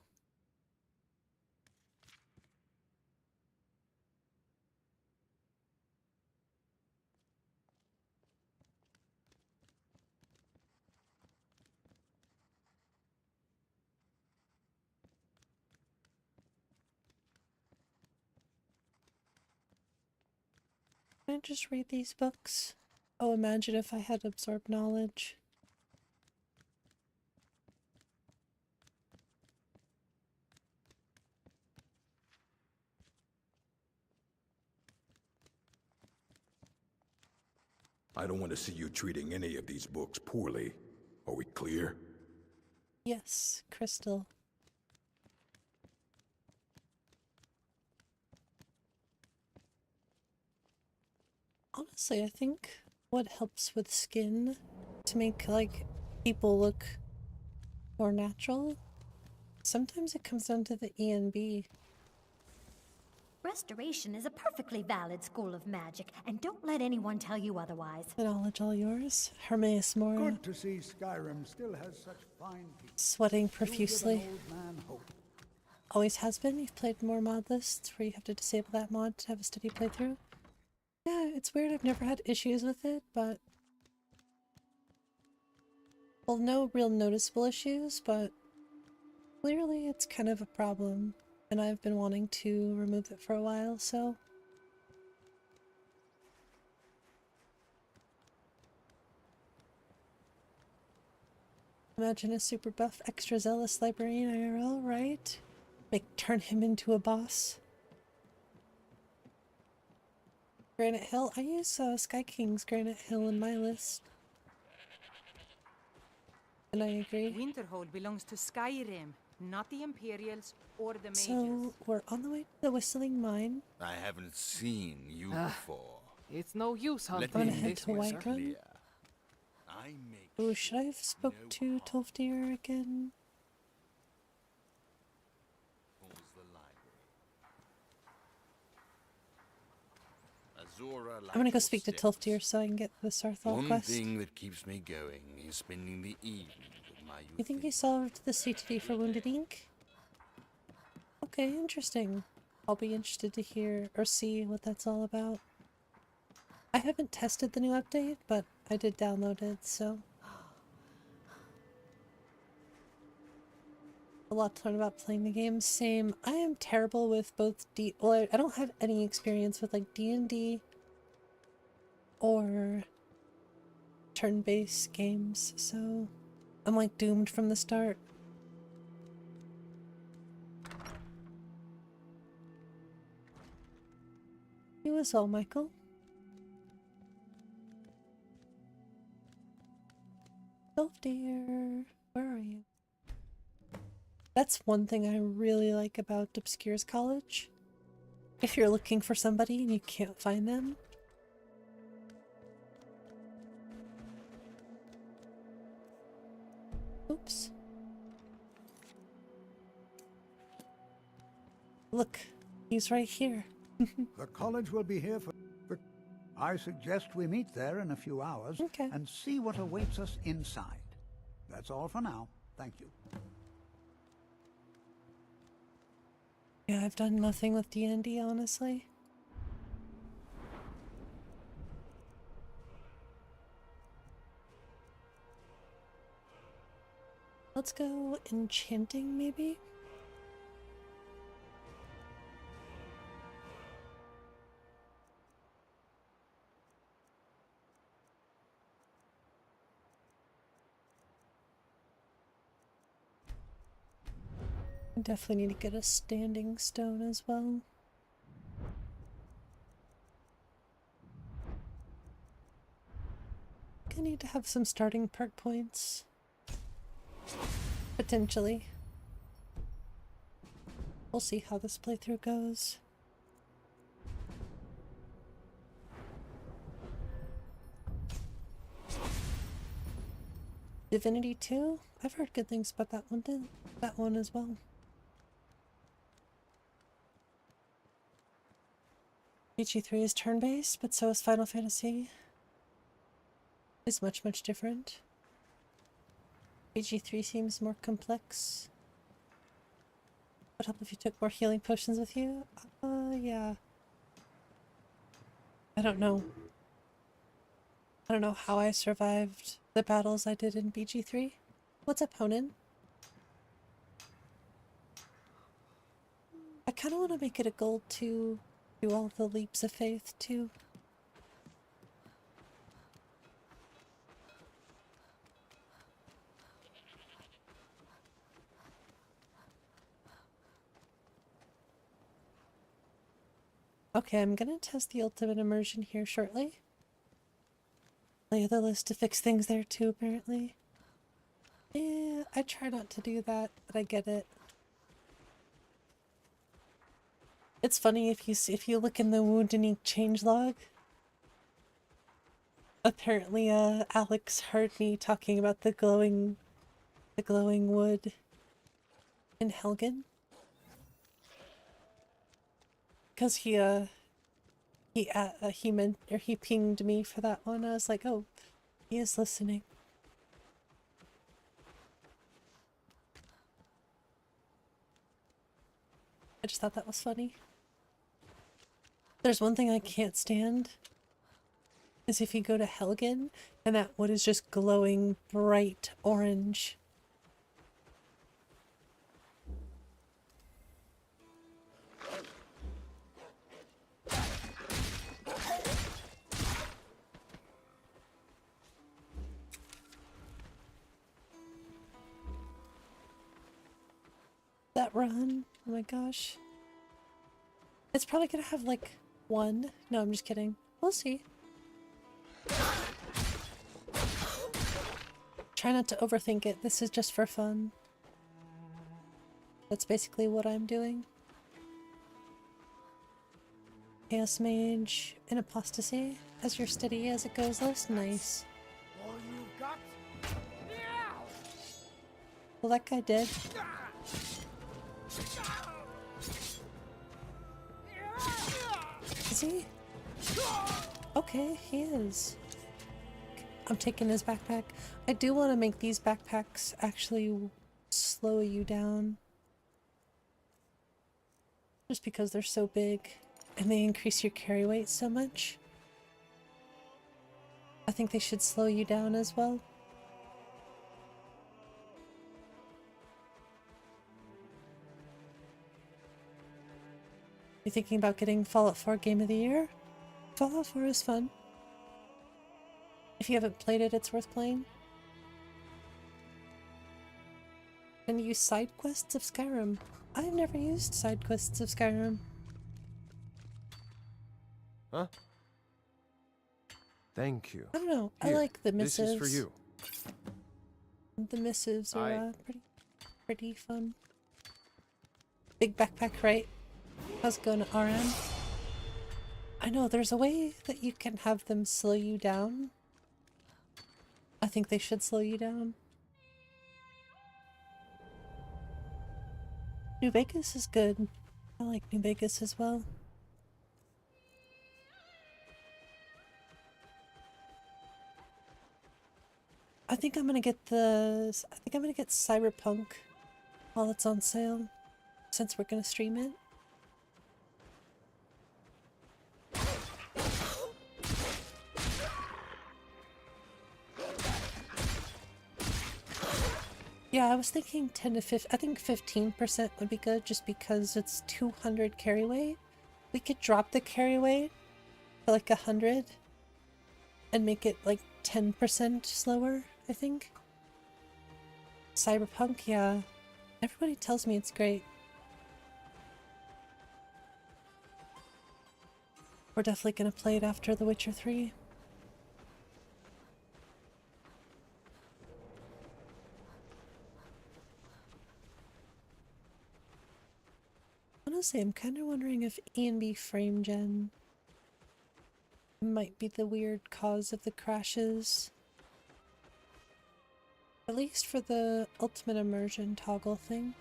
Can I just read these books? Oh, imagine if I had absorbed knowledge. I don't want to see you treating any of these books poorly. Are we clear? Yes, Crystal. Honestly, I think what helps with skin to make, like, people look more natural, sometimes it comes down to the ENB. Restoration is a perfectly valid school of magic, and don't let anyone tell you otherwise. The knowledge all yours. 𝕊𝕦𝕓𝕤𝕗. Good to see Skyrim still has such fine people. Sweating profusely. You give an old man hope. Always has been. You've played more mod lists where you have to disable that mod to have a steady playthrough. Yeah, it's weird. I've never had issues with it, but... well, no real noticeable issues, but clearly it's kind of a problem. And I've been wanting to remove it for a while, so... imagine a super buff, extra zealous librarian IRL, right? Turn him into a boss. Granite Hill. I use Sky King's Granite Hill in my list. And I agree. Winterhold belongs to SKYRIM, not the Imperials or the Mages. So, we're on the way to the Whistling Mine. I haven't seen you before. It's no use hunting. I'm gonna head to Whiterun. Oh, should I have spoke to 𝕊𝕤𝕚𝕓𝕤𝕚 again? I'm gonna go speak to 𝕊𝕤𝕚𝕚 so I can get the Sarthal quest. One thing that keeps me going is spending the evening with my youth. You think you solved the CTD for Wounded Ink? Okay, interesting. I'll be interested to hear or see what that's all about. I haven't tested the new update, but I did download it, so... A lot to learn about playing the game. Same. I am terrible with both well, I don't have any experience with like D&D or turn-based games, so I'm like doomed from the start. You as well, Michael. 𝕊𝕤𝕚𝕚, where are you? That's one thing I really like about Obscure's College. If you're looking for somebody and you can't find them, oops. Look, he's right here. The college will be here for... I suggest we meet there in a few hours and see what awaits us inside. That's all for now. Thank you. Yeah, I've done nothing with D&D, honestly. Let's go enchanting, maybe? Definitely need to get a standing stone as well. I need to have some starting perk points. Potentially. We'll see how this playthrough goes. Divinity 2? I've heard good things about that one as well. BG3 is turn-based, but so is Final Fantasy. It's much, much different. BG3 seems more complex. Would help if you took more healing potions with you? Yeah. I don't know. I don't know how I survived the battles I did in BG3. What's up, Honan? I kind of want to make it a goal to do all the leaps of faith, too. Okay, I'm gonna test the ultimate immersion here shortly. Lay the list to fix things there, too, apparently. Yeah, I try not to do that, but I get it. It's funny if you look in the Wounded Ink changelog. Apparently, Alex heard me talking about the glowing wood in Helgen. Because he pinged me for that one. I was like, oh, he is listening. I just thought that was funny. There's one thing I can't stand, is if you go to Helgen and that wood is just glowing bright orange. That run, oh my gosh. It's probably gonna have like one. No, I'm just kidding. We'll see. Try not to overthink it. This is just for fun. That's basically what I'm doing. Chaos Mage in Apostasy. As you're steady as it goes less. Nice. All you've got? Well, that guy did. Is he? Okay, he is. I'm taking his backpack. I do want to make these backpacks actually slow you down. Just because they're so big and they increase your carry weight so much. I think they should slow you down as well. You thinking about getting Fallout 4 Game of the Year? Fallout 4 is fun. If you haven't played it, it's worth playing. And use side quests of Skyrim. I've never used side quests of Skyrim. Huh? Thank you. I don't know. Here, I like the missives. This is for you. The missives are pretty fun. Big backpack, right? How's it going, RM? I know, there's a way that you can have them slow you down. I think they should slow you down. New Vegas is good. I like New Vegas as well. I think I'm gonna get Cyberpunk while it's on sale, since we're gonna stream it. Yeah, I was thinking 10 to 15, I think 15% would be good just because it's 200 carry weight. We could drop the carry weight to like 100 and make it like 10% slower, I think. Cyberpunk, yeah. Everybody tells me it's great. We're definitely gonna play it after The Witcher 3. Honestly, I'm kind of wondering if E&B frame gen might be the weird cause of the crashes. At least for the ultimate immersion toggle thing.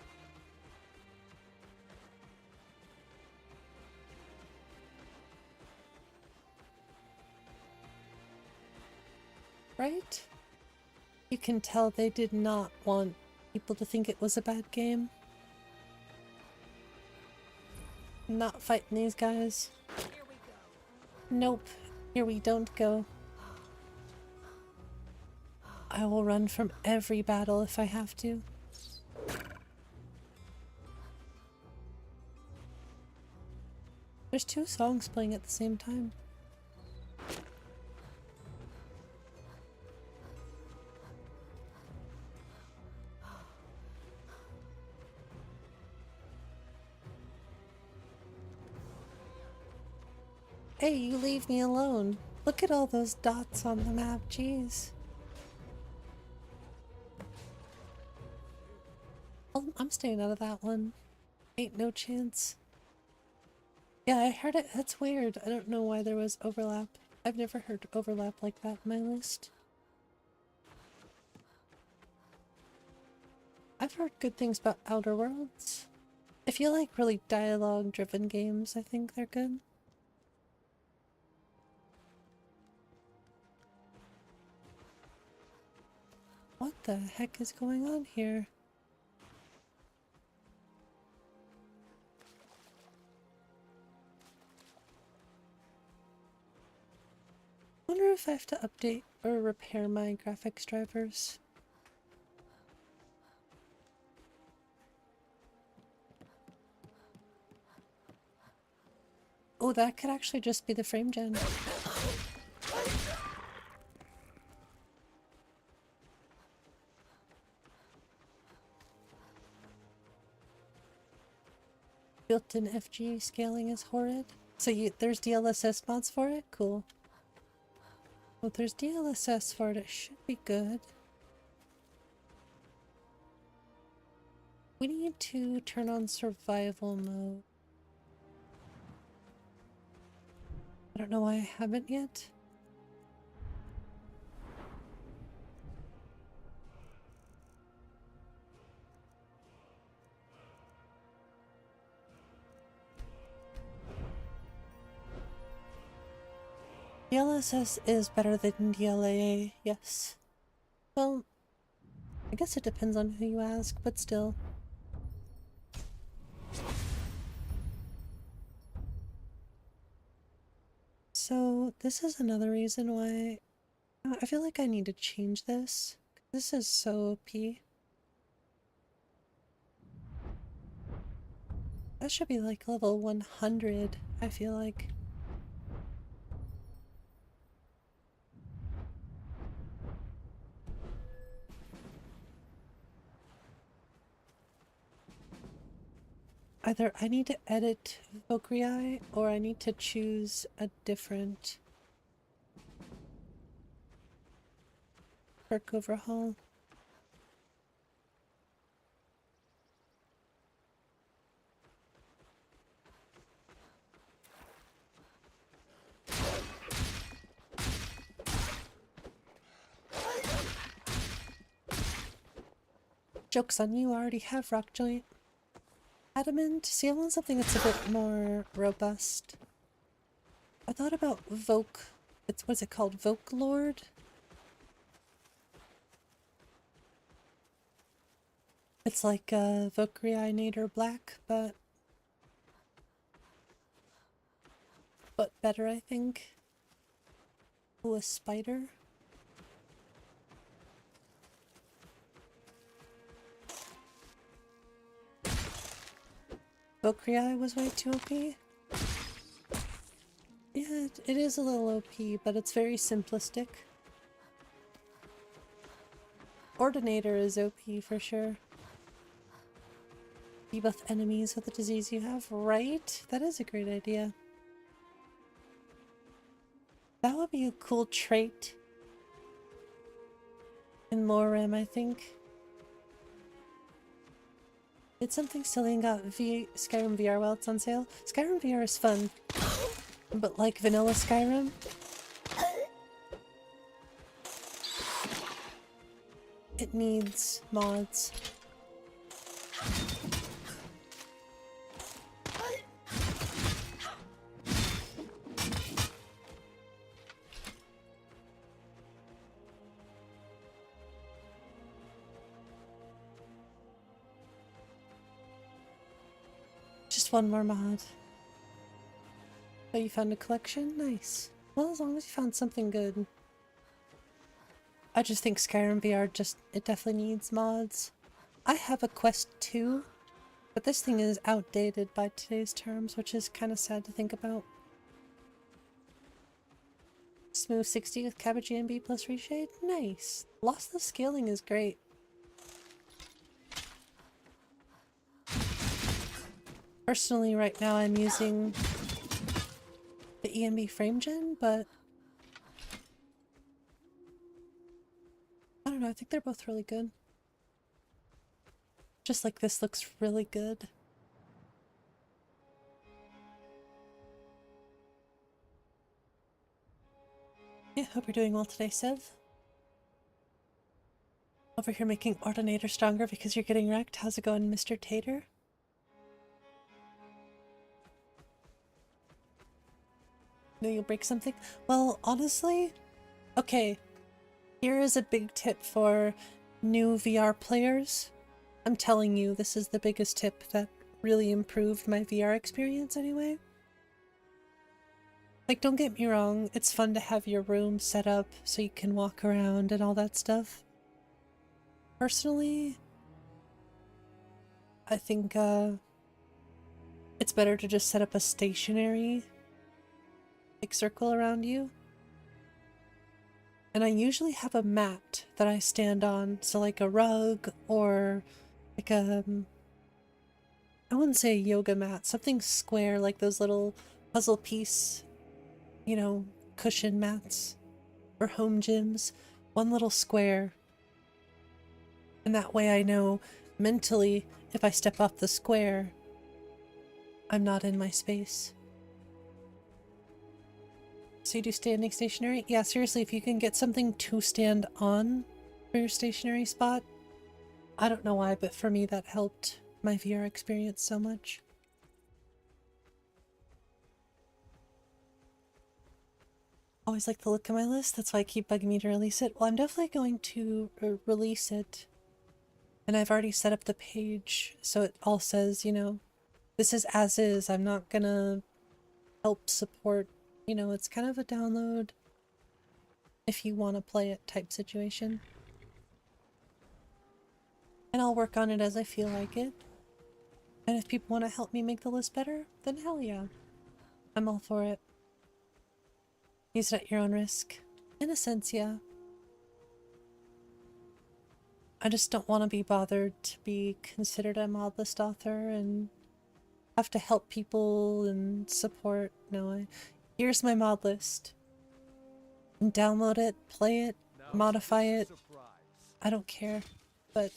Right? You can tell they did not want people to think it was a bad game. Not fighting these guys. Here we go. Nope. Here we don't go. I will run from every battle if I have to. There's 2 songs playing at the same time. Hey, you leave me alone. Look at all those dots on the map, jeez. Oh, I'm staying out of that one. Ain't no chance. Yeah, I heard it. That's weird. I don't know why there was overlap. I've never heard overlap like that in my list. I've heard good things about Outer Worlds. If you like really dialogue-driven games, I think they're good. What the heck is going on here? I wonder if I have to update or repair my graphics drivers. Oh, that could actually just be the frame gen. Built-in FG scaling is horrid. So there's DLSS mods for it? Cool. Well, if there's DLSS for it, it should be good. We need to turn on survival mode. I don't know why I haven't yet. DLSS is better than DLAA, yes. Well, I guess it depends on who you ask, but still. So this is another reason why I feel like I need to change this. This is so OP. That should be like level 100, I feel like. Either I need to edit 𝕊𝕦𝕓𝕐 or I need to choose a different perk overhaul. Joke's on you, I already have Rock Giant. Adamant? See, I want something that's a bit more robust. I thought about what's it called? 𝕊𝕦𝕓𝕐𝕗? It's like 𝕊𝕦𝕓𝕐𝕗 Black, but better, I think. Ooh, a spider. 𝕊𝕦𝕓𝕐𝕗 was way too OP. Yeah, it is a little OP, but it's very simplistic. Ordinator is OP for sure. Debuff enemies with the disease you have, right? That is a great idea. That would be a cool trait in 𝕊𝕬𝕓𝕐, I think. It's something silly and got Skyrim VR while it's on sale. Skyrim VR is fun, but like vanilla Skyrim, it needs mods. One more mod. Oh, you found a collection? Nice. Well, as long as you found something good. I just think Skyrim VR it definitely needs mods. I have a Quest 2, but this thing is outdated by today's terms, which is kind of sad to think about. Smooth 60 with Cabbage GMB plus Reshade? Nice. Lossless scaling is great. Personally, right now I'm using the EMB frame gen, but I don't know, I think they're both really good. Just like this looks really good. Yeah, hope you're doing well today, Sev. Over here making Ordinator stronger because you're getting wrecked. How's it going, Mr. Tater? No, you'll break something? Well, honestly, okay, here is a big tip for new VR players. I'm telling you, this is the biggest tip that really improved my VR experience anyway. Like, don't get me wrong, it's fun to have your room set up so you can walk around and all that stuff. Personally, I think it's better to just set up a stationary circle around you. And I usually have a mat that I stand on, so like a rug or like I wouldn't say a yoga mat, something square like those little puzzle piece, you know, cushion mats or home gyms, one little square. And that way I know mentally if I step off the square, I'm not in my space. So you do standing stationary? Yeah, seriously, if you can get something to stand on for your stationary spot, I don't know why, but for me that helped my VR experience so much. Always like the look of my list, that's why I keep bugging me to release it. Well, I'm definitely going to release it. And I've already set up the page, so it all says, you know, this is as is. I'm not gonna help support, you know, it's kind of a download if you want to play it type situation. And I'll work on it as I feel like it. And if people want to help me make the list better, then hell yeah. I'm all for it. Use it at your own risk. In a sense, yeah. I just don't want to be bothered to be considered a mod list author and have to help people and support. No, here's my mod list. And download it, play it, modify it. I don't care, but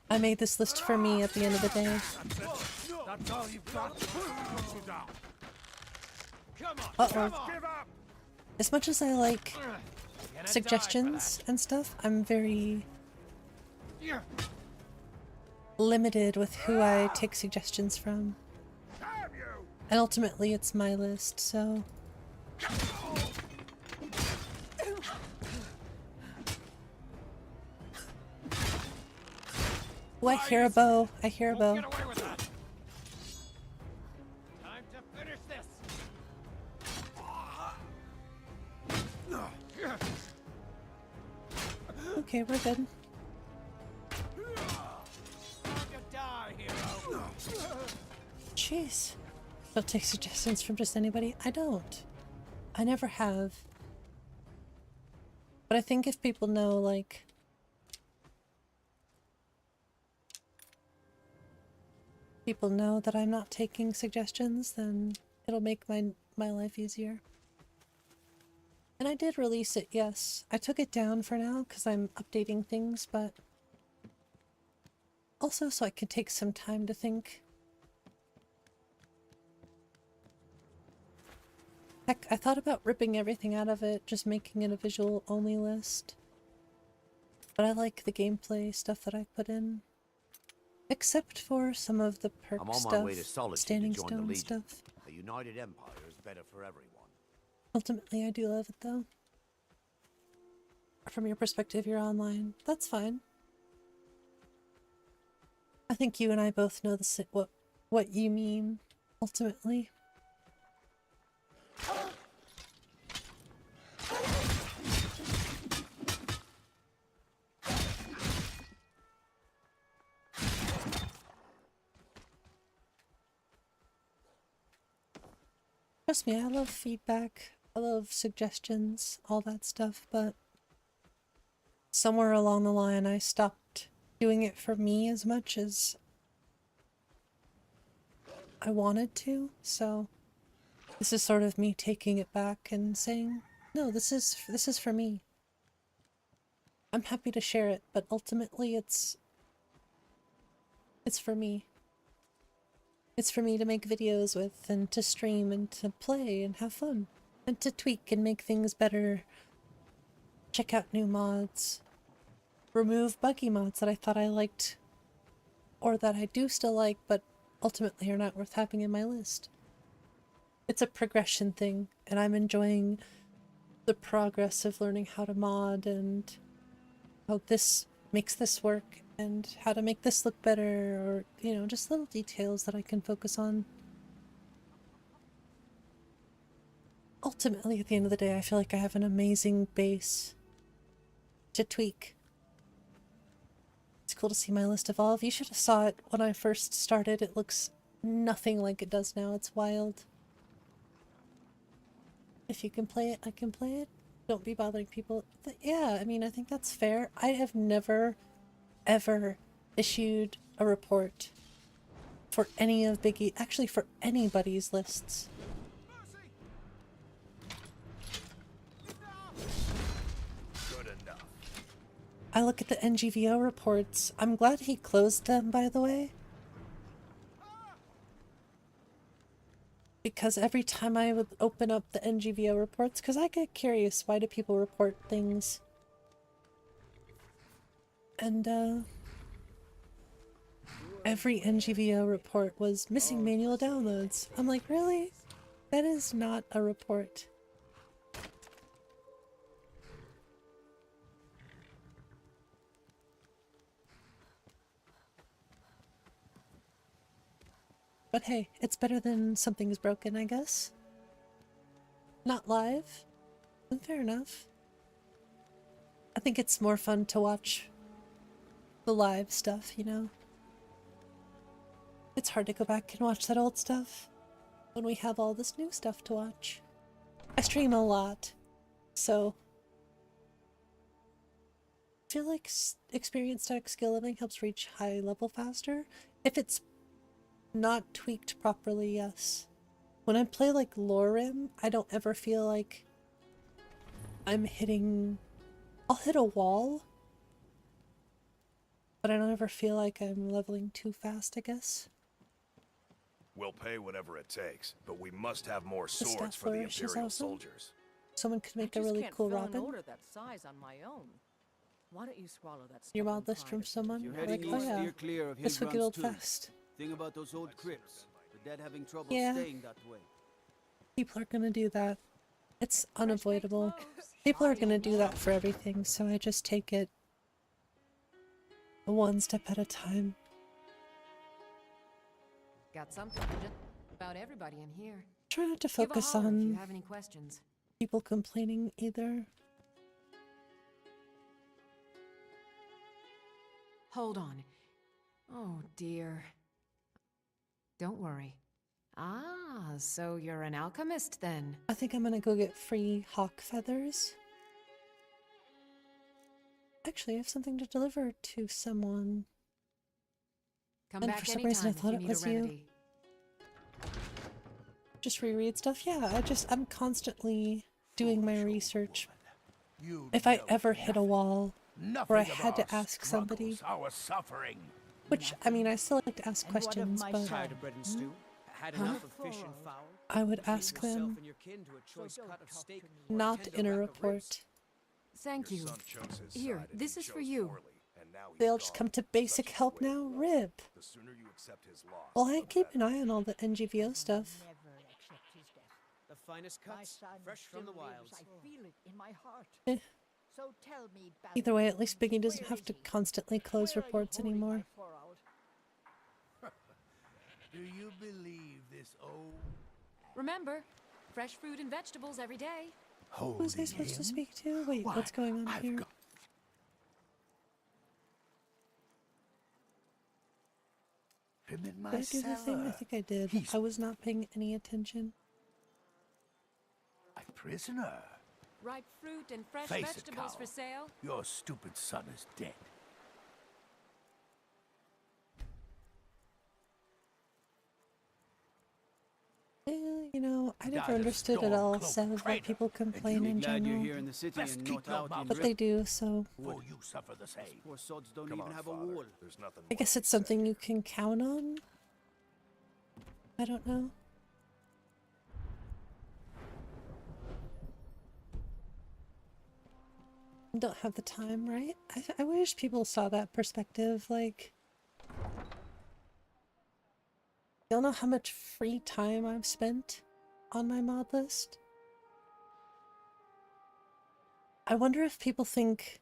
I made this list for me at the end of the day. That's all you've got. Uh-oh. As much as I like suggestions and stuff, I'm very limited with who I take suggestions from. And ultimately it's my list, so... Oh, I hear a bow. I hear a bow. Okay, we're good. Jeez. Don't take suggestions from just anybody. I don't. I never have. But I think if people know, like... people know that I'm not taking suggestions, then it'll make my life easier. And I did release it, yes. I took it down for now because I'm updating things, but also so I could take some time to think. Heck, I thought about ripping everything out of it, just making it a visual-only list. But I like the gameplay stuff that I put in. Except for some of the perk I'm on stuff, my way to Solitude Standing to join the Stone Legion. stuff. A united empire is better for everyone. Ultimately, I do love it though. From your perspective, you're online. That's fine. I think you and I both know what you mean, ultimately. Trust me, I love feedback. I love suggestions, all that stuff, but somewhere along the line I stopped doing it for me as much as I wanted to, so this is sort of me taking it back and saying, no, this is for me. I'm happy to share it, but ultimately it's for me. It's for me to make videos with, and to stream, and to play, and have fun. And to tweak and make things better. Check out new mods. Remove buggy mods that I thought I liked. Or that I do still like, but ultimately are not worth having in my list. It's a progression thing, and I'm enjoying the progress of learning how to mod, and how this makes this work, and how to make this look better, or, you know, just little details that I can focus on. Ultimately, at the end of the day, I feel like I have an amazing base to tweak. It's cool to see my list evolve. You should have saw it when I first started. It looks nothing like it does now. It's wild. If you can play it, I can play it. Don't be bothering people. But yeah, I mean, I think that's fair. I have never, ever issued a report for any of actually for anybody's lists. Good enough. I look at the NGVO reports. I'm glad he closed them, by the way. Because every time I would open up the NGVO reports, because I get curious, why do people report things? And, every NGVO report was missing manual downloads. I'm like, really? That is not a report. But hey, it's better than something's broken, I guess. Not live. And fair enough. I think it's more fun to watch the live stuff, you know? It's hard to go back and watch that old stuff when we have all this new stuff to watch. I stream a lot, so I feel like experienced static skill living helps reach high level faster. If it's not tweaked properly, yes. When I play like SKYRIM, I don't ever feel like I'm hitting... I'll hit a wall, but I don't ever feel like I'm leveling too fast, I guess. We'll pay whatever it takes, but we must have more The swords staff for the flourish is Imperial awesome. soldiers. Someone could make a really cool Robin. Order that size on my own. Why don't you swallow that Your stubborn mod list pride from of someone. yours? You're like, oh yeah, clear of this would get old too. fast. Thing about those old crypts. The dead having trouble Yeah. staying that way. People are gonna do that. It's unavoidable. People are gonna do that for everything, so I just take it one step at a time. Got something for just about everybody in here. Try not to Give a focus holler if you on have any questions. people complaining either. Hold on. Oh dear. Don't worry. Ah, so you're an alchemist then? I think I'm gonna go get free hawk feathers. Actually, I have something to deliver to someone. Come And back for some reason I anytime if thought you it need was a you. remedy. Just reread stuff? Yeah, I'm constantly doing my research. If I ever hit a wall, or I had to ask somebody, Our suffering. which, I mean, I still like to ask questions, but Tired of bread and stew? Had Huh? enough of fish and fowl? I would Treat ask yourself them and your kin to a choice cut of steak or not tender in a rack of report. ribs. Thank you. Here, this is for you. They all just come to basic help now? Rip. Well, I keep an eye on all the NGVO stuff. The finest cuts, fresh from the wilds. I feel it in my heart. Eh. So tell me, Either way, at least Biggie doesn't have to constantly close reports anymore. Do you believe this old... Remember, fresh fruit and vegetables every day. Who was I supposed to speak to? Wait, what's going on here? Did I do the thing? I think I did. I was not paying any attention. A prisoner? Ripe fruit and fresh Face it, vegetables Cal. for sale. Your stupid son is dead. You know, I never understood it all, so why people complain in Glad you're here general. in the city Best and keep not your out mouth in But they do, so Or you suffer the same. Poor sods don't Come even on, have Father. a wall. There's nothing I guess it's something you can count on. I don't know. Don't have the time, right? I wish people saw that perspective, like... Y'all know how much free time I've spent on my mod list? I wonder if people think,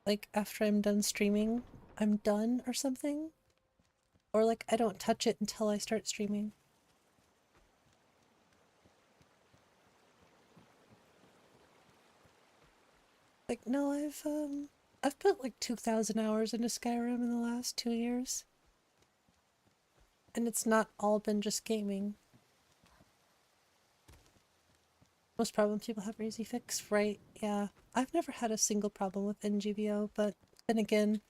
like, after I'm done streaming, I'm done or something? Or, like, I don't touch it until I start streaming. Like, no, I've put like 2,000 hours into Skyrim in the last 2 years. And it's not all been just gaming. Most problems people have are easy fix, right? Yeah. I've never had a single problem with NGVO, but then again,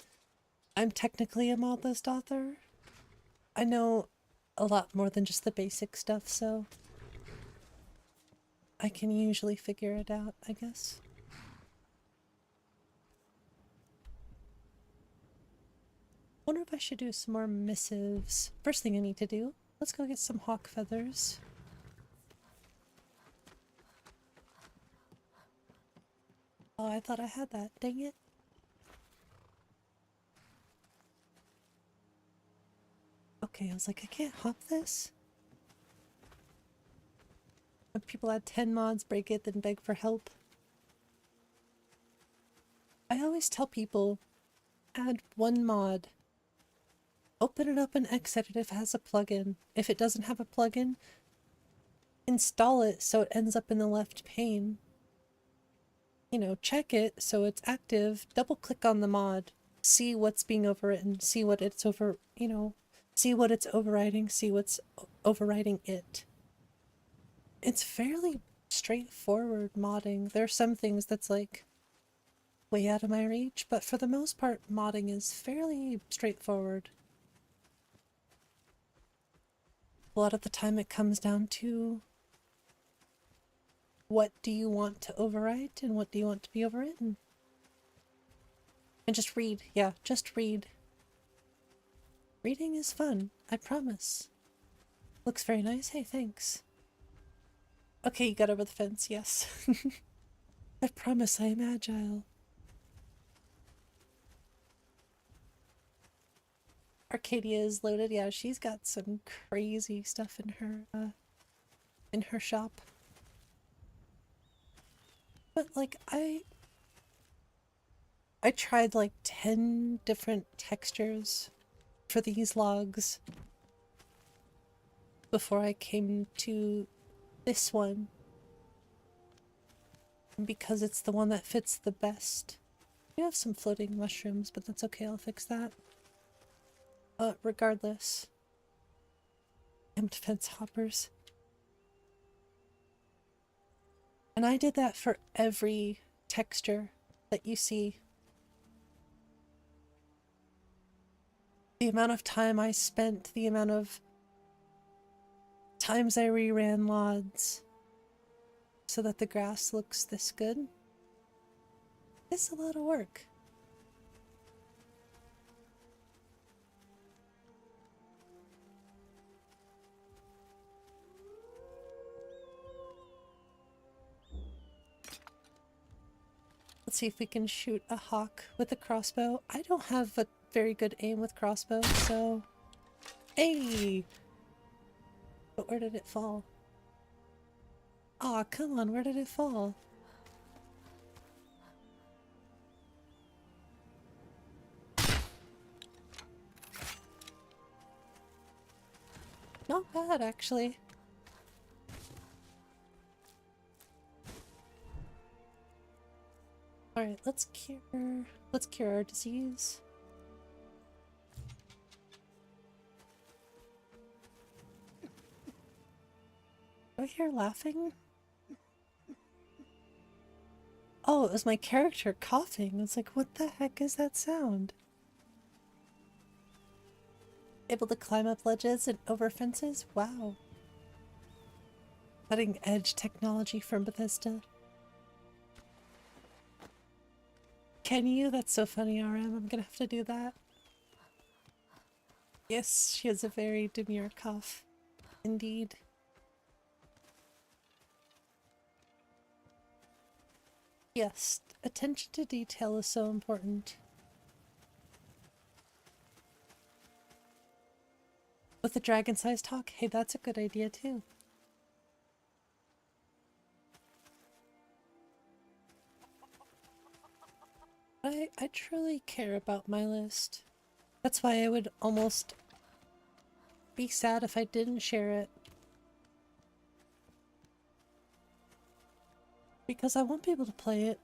I'm technically a mod list author. I know a lot more than just the basic stuff, so I can usually figure it out, I guess. Wonder if I should do some more missives. First thing I need to do, let's go get some hawk feathers. Oh, I thought I had that. Dang it. Okay, I was like, I can't hop this. When people add 10 mods, break it, then beg for help. I always tell people, add one mod. Open it up and exit it if it has a plugin. If it doesn't have a plugin, install it so it ends up in the left pane. You know, check it so it's active, double click on the mod, see what's being overwritten, see what it's over, you know, see what it's overriding, see what's overriding it. It's fairly straightforward modding. There are some things that's like way out of my reach, but for the most part, modding is fairly straightforward. A lot of the time it comes down to what do you want to overwrite and what do you want to be overwritten. And just read. Yeah, just read. Reading is fun, I promise. Looks very nice. Hey, thanks. Okay, you got over the fence, yes. I promise I am agile. Arcadia is loaded. Yeah, she's got some crazy stuff in her shop. But like I tried like 10 different textures for these logs before I came to this one. And because it's the one that fits the best. We have some floating mushrooms, but that's okay, I'll fix that. Regardless. Fence hoppers. And I did that for every texture that you see. The amount of time I spent, the amount of times I reran LODs so that the grass looks this good. It's a lot of work. Let's see if we can shoot a hawk with a crossbow. I don't have a very good aim with crossbow, so... Hey! But where did it fall? Aw, come on, where did it fall? Not bad, actually. Alright, let's cure our disease. Do I hear laughing? Oh, it was my character coughing. It's like, what the heck is that sound? Able to climb up ledges and over fences? Wow. Cutting edge technology from Bethesda. Can you? That's so funny, RM. I'm gonna have to do that. Yes, she has a very demure cough. Indeed. Yes, attention to detail is so important. With the dragon-sized hawk, hey, that's a good idea too. I truly care about my list. That's why I would almost be sad if I didn't share it. Because I want people to play it.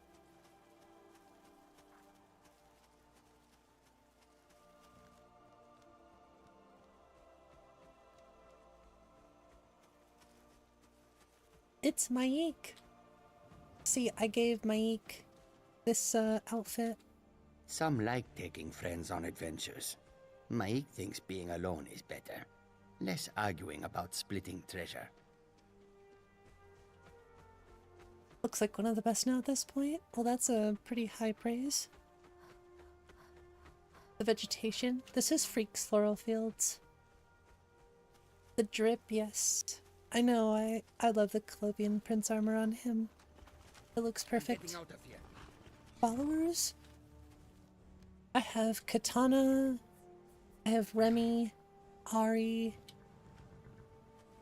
It's Maik. See, I gave Maik this outfit. Some like taking friends on adventures. Maik thinks being alone is better. Less arguing about splitting treasure. Looks like one of the best now at this point. Well, that's a pretty high praise. The vegetation. This is Freak's floral fields. The drip, yes. I know, I love the Colovian Prince armor on him. It looks perfect. Followers? I have Katana. I have Remy. Ari.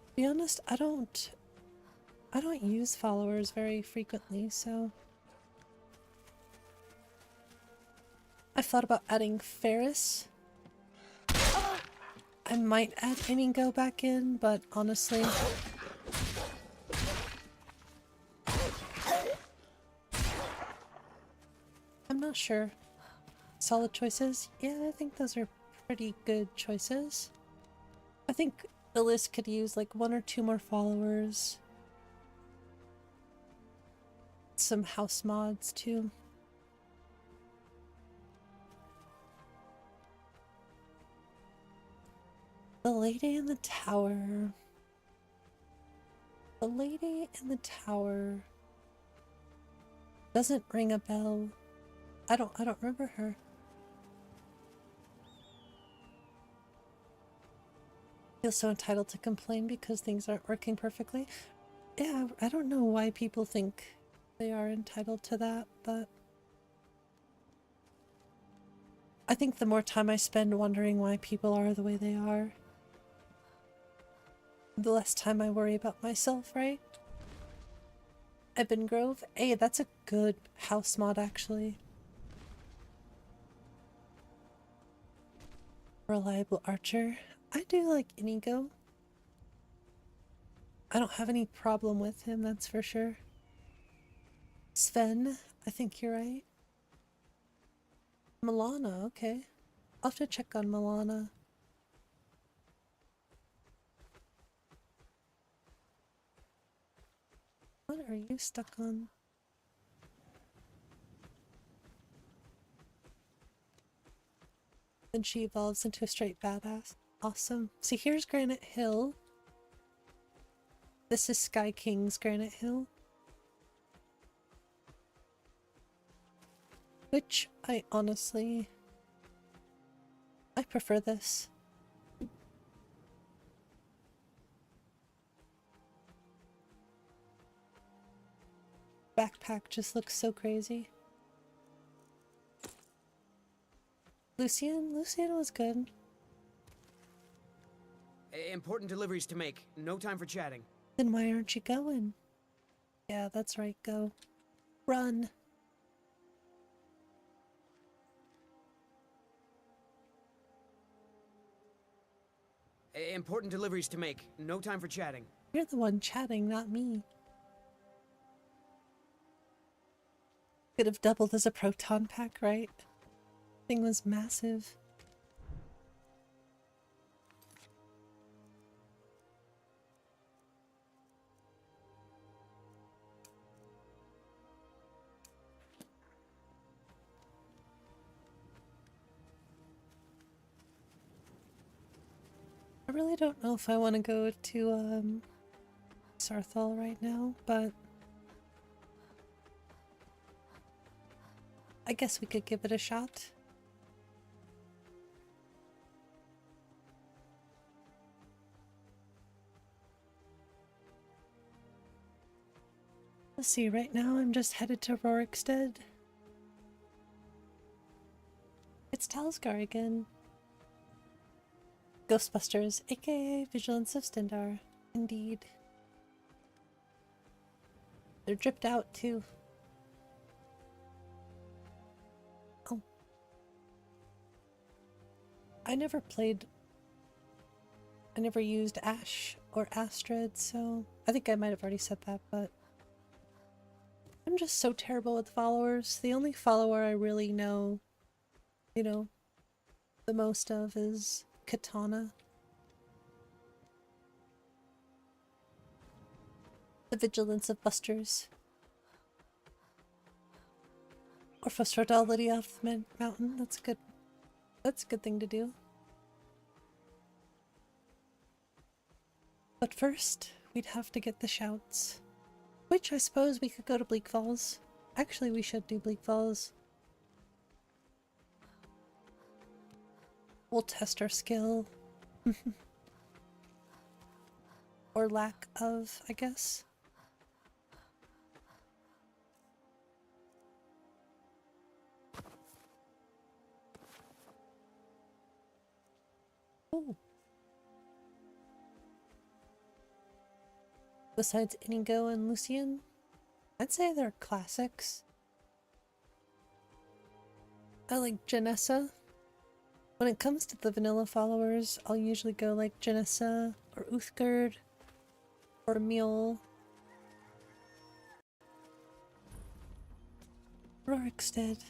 To be honest, I don't use followers very frequently, so I've thought about adding Ferris. I might add Inigo back in, but honestly, I'm not sure. Solid choices? Yeah, I think those are pretty good choices. I think the list could use like 1 or 2 more followers. Some house mods too. The lady in the tower. The lady in the tower doesn't ring a bell. I don't remember her. Feel so entitled to complain because things aren't working perfectly. Yeah, I don't know why people think they are entitled to that, but I think the more time I spend wondering why people are the way they are, the less time I worry about myself, right? Ebon Grove? Hey, that's a good house mod, actually. Reliable archer. I do like Inigo. I don't have any problem with him, that's for sure. Sven, I think you're right. Milana, okay. I'll have to check on Milana. What are you stuck on? Then she evolves into a straight badass. Awesome. See, here's Granite Hill. This is Sky King's Granite Hill. Which I honestly... I prefer this. Backpack just looks so crazy. Lucian was good. Important deliveries to make. No time for chatting. Then why aren't you going? Yeah, that's right, go. Run. Important deliveries to make. No time for chatting. You're the one chatting, not me. Could have doubled as a proton pack, right? Thing was massive. I really don't know if I want to go to Sarthal right now, but I guess we could give it a shot. Let's see, right now I'm just headed to Rorikstead. It's Talsgar again. Ghostbusters, aka Vigilance of Stendarr. Indeed. They're dripped out too. Oh. I never used Ash or Astrid, so I think I might have already said that, but I'm just so terrible with followers. The only follower I really know, the most of is Katana. The Vigilance of Busters. Or Phosphordality off the mountain. That's a good thing to do. But first, we'd have to get the shouts. Which I suppose we could go to Bleak Falls. Actually, we should do Bleak Falls. We'll test our skill. Or lack of, I guess. Ooh. Besides Inigo and Lucian, I'd say they're classics. I like Janessa. When it comes to the vanilla followers, I'll usually go like Janessa or Uthgard or Mule. Rorikstead.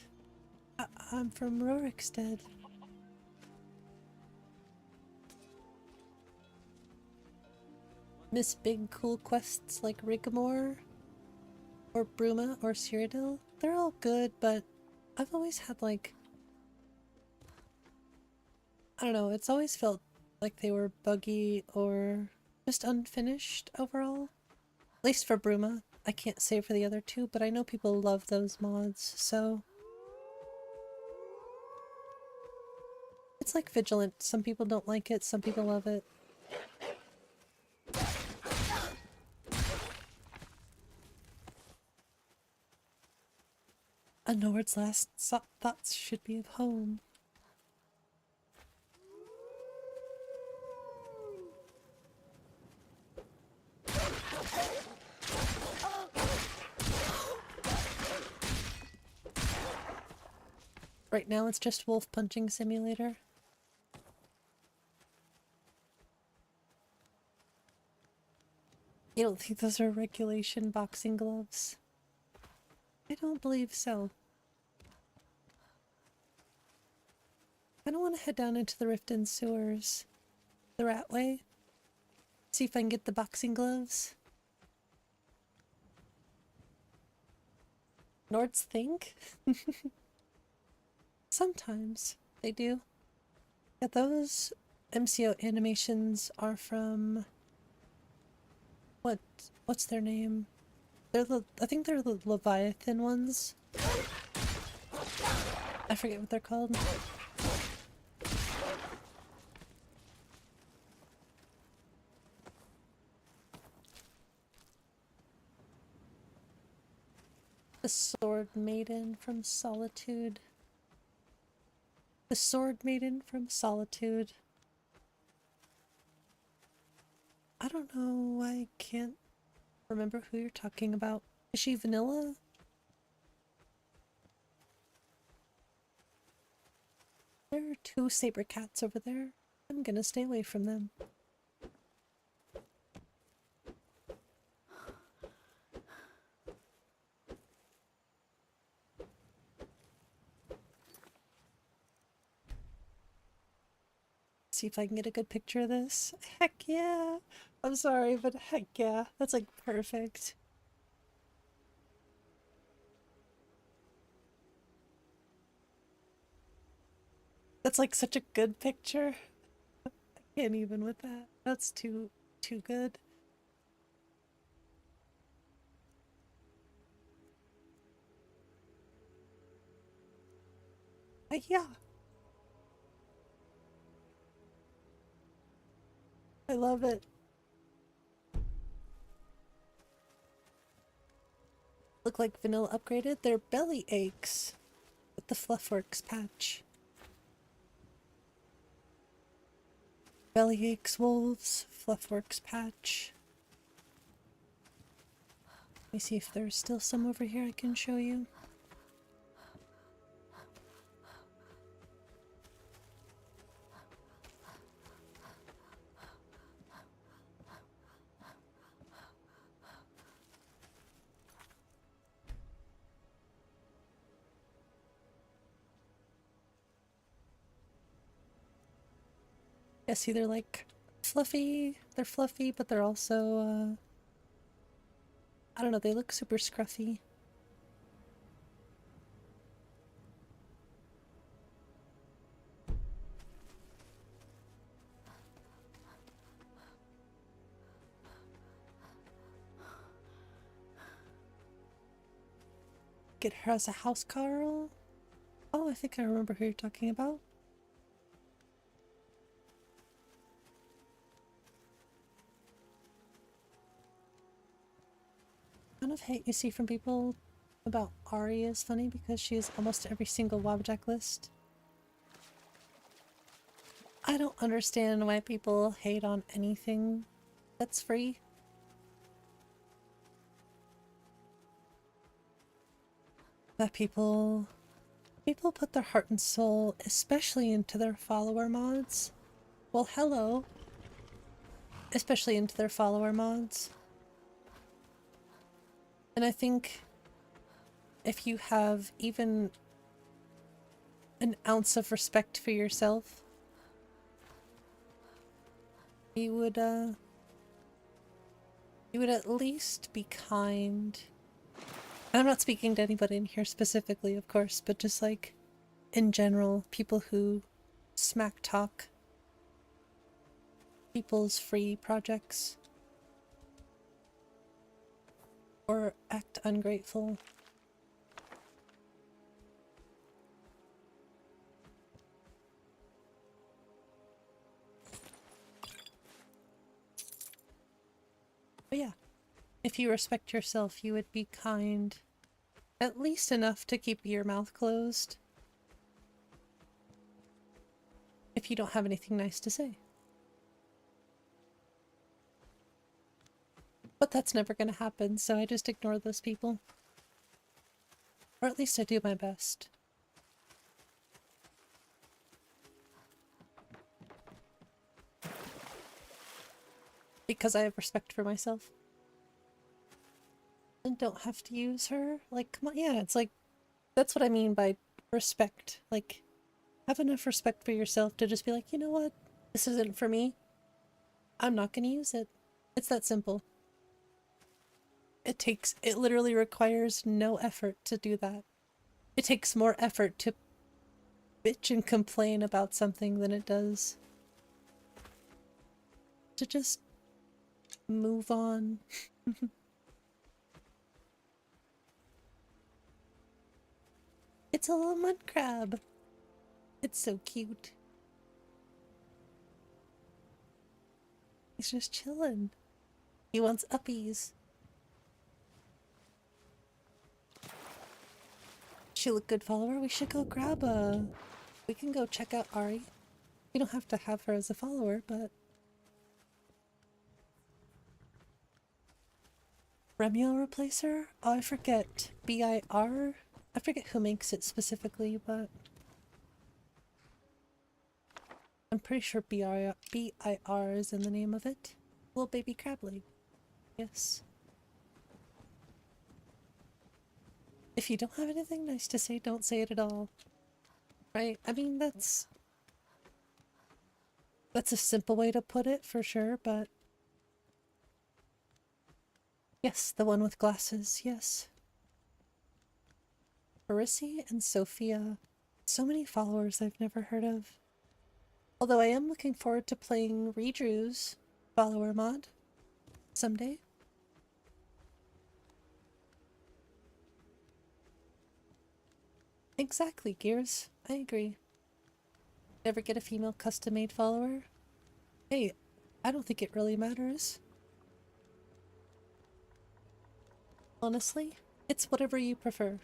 I'm from Rorikstead. Miss big cool quests like Rigamore or Bruma or Cyrodiil. They're all good, but I've always had like, I don't know, it's always felt like they were buggy or just unfinished overall. At least for Bruma. I can't say for the other two, but I know people love those mods, so... It's like Vigilant. Some people don't like it, some people love it. A Nord's last thoughts should be of home. Right now it's just Wolf Punching Simulator. You don't think those are regulation boxing gloves? I don't believe so. I don't want to head down into the Riften sewers. The Ratway. See if I can get the boxing gloves. Nords think? Sometimes they do. Yeah, those MCO animations are from... What's their name? I think they're the Leviathan ones. I forget what they're called. The Sword Maiden from Solitude. The Sword Maiden from Solitude. I don't know, I can't remember who you're talking about. Is she vanilla? There are two saber cats over there. I'm gonna stay away from them. See if I can get a good picture of this. Heck yeah! I'm sorry, but heck yeah. That's like perfect. That's like such a good picture. I can't even with that. That's too good. Yeah. I love it. Look like vanilla upgraded. Their belly aches with the Fluffworks patch. Belly aches wolves, Fluffworks patch. Let me see if there's still some over here I can show you. Yeah, see, they're like fluffy. They're fluffy, but they're also, I don't know, they look super scruffy. get her as a housecarl. Oh, I think I remember who you're talking about. Kind of hate you see from people about Ari is funny because she's almost every single Wabjack list. I don't understand why people hate on anything that's free. That people put their heart and soul, especially into their follower mods. Well, hello. Especially into their follower mods. And I think if you have even an ounce of respect for yourself, you would at least be kind. And I'm not speaking to anybody in here specifically, of course, but just like in general, people who smack talk people's free projects or act ungrateful. But yeah, if you respect yourself, you would be kind, at least enough to keep your mouth closed if you don't have anything nice to say. But that's never going to happen, so I just ignore those people. Or at least I do my best. Because I have respect for myself. And don't have to use her. Like, come on, yeah, it's like, that's what I mean by respect. Like, have enough respect for yourself to just be like, you know what? This isn't for me. I'm not gonna use it. It's that simple. It literally requires no effort to do that. It takes more effort to bitch and complain about something than it does to just move on. It's a little mud crab. It's so cute. He's just chilling. He wants uppies. She look good, follower. We should go grab a... We can go check out Ari. We don't have to have her as a follower, but... Remiel replacer? Oh, I forget. B-I-R? I forget who makes it specifically, but... I'm pretty sure B-I-R is in the name of it. Little baby crab leg. Yes. If you don't have anything nice to say, don't say it at all. Right? I mean, that's a simple way to put it, for sure, but... Yes, the one with glasses, yes. Marissy and Sophia. So many followers I've never heard of. Although I am looking forward to playing 𝕊𝕤𝕗𝕚𝕓𝕤𝕗 follower mod someday. Exactly, Gears. I agree. Never get a female custom-made follower? Hey, I don't think it really matters. Honestly, it's whatever you prefer.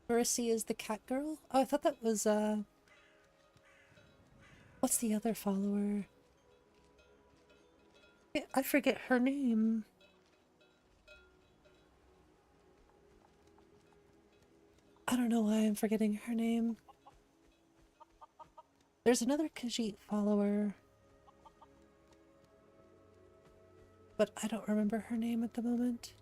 Marissy is the cat girl? Oh, I thought that was, what's the other follower? I forget her name. I don't know why I'm forgetting her name. There's another Khajiit follower, but I don't remember her name at the moment.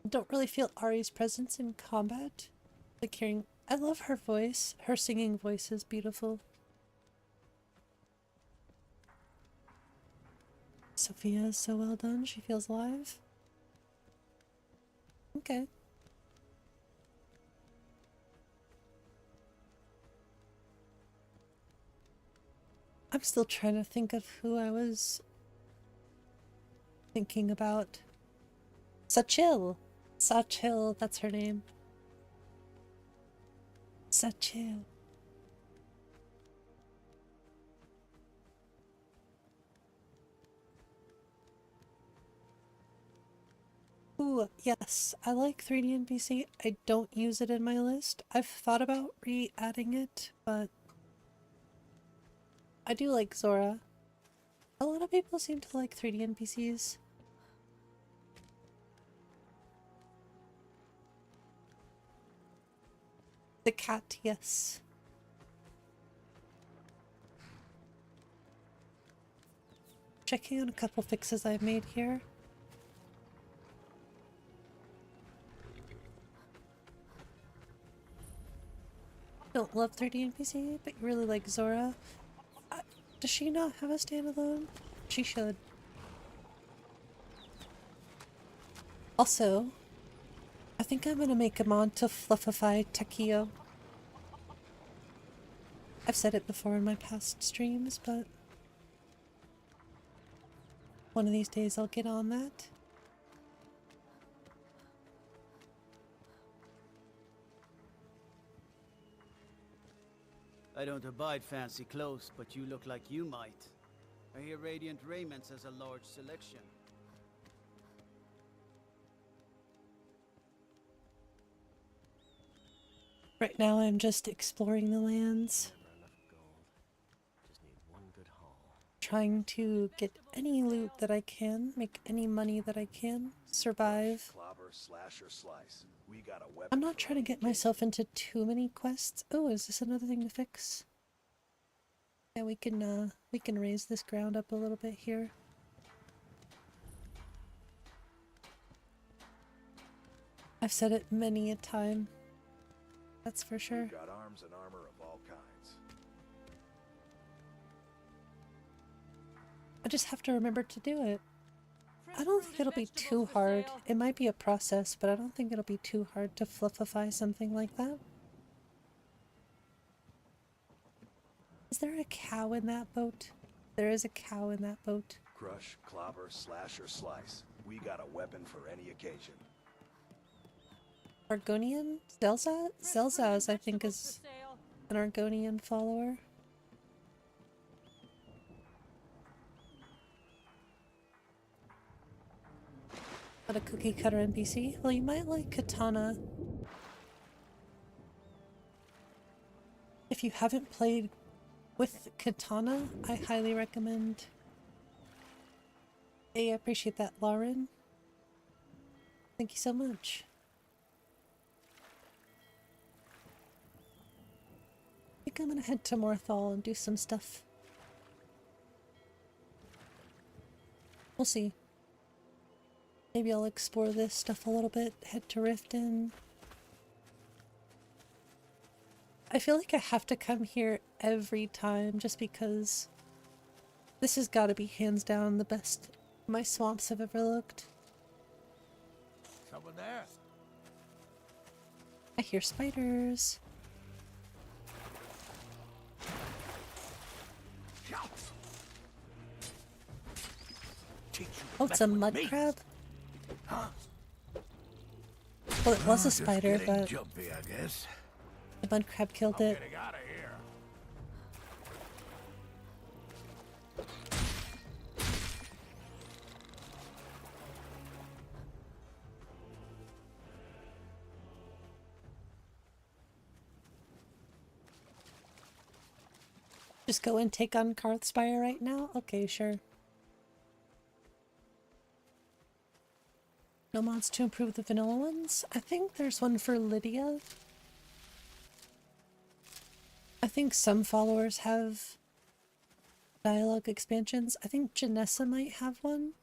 I don't really feel Ari's presence in combat. Like hearing, I love her voice. Her singing voice is beautiful. Sophia is so well done. She feels alive. Okay. I'm still trying to think of who I was thinking about Sachil. Sachil, that's her name. Sachil. Ooh, yes, I like 3D NPC. I don't use it in my list. I've thought about re-adding it, but I do like Zora. A lot of people seem to like 3D NPCs. The cat, yes. Checking on a couple fixes I've made here. Don't love 3D NPC, but you really like Zora. Does she not have a standalone? She should. Also, I think I'm gonna make a mod to fluffify 𝕃𝕚𝕖. I've said it before in my past streams, but one of these days I'll get on that. I don't abide fancy clothes, but you look like you might. I hear Radiant Raiments has a large selection. Right now I'm just exploring the lands. Trying to get any loot that I can, make any money that I can, survive. I'm not trying to get myself into too many quests. Oh, is this another thing to fix? Yeah, we can raise this ground up a little bit here. I've said it many a time. That's for sure. We've got arms and armor of all kinds. I just have to remember to do it. I don't think it'll be too hard. It might be a process, but I don't think it'll be too hard to fluffify something like that. Is there a cow in that boat? There is a cow in that boat. Crush, clobber, slash, or slice. We got a weapon for any occasion. Argonian? Zelza? Zelza's, I think, is an Argonian follower. Not a cookie cutter NPC? Well, you might like Katana. If you haven't played with Katana, I highly recommend. Hey, I appreciate that, Lauren. Thank you so much. I think I'm gonna head to Morthal and do some stuff. We'll see. Maybe I'll explore this stuff a little bit, head to Riften. I feel like I have to come here every time just because this has got to be hands down the best my swamps have ever looked. Someone there? I hear spiders. Oh, it's a mud crab? Well, it was a spider, but jumpy, I guess. the mud crab killed it. Getting out of here. Just go and take on Karthspire right now? Okay, sure. No mods to improve the vanilla ones? I think there's one for Lydia. I think some followers have dialogue expansions. I think Janessa might have one.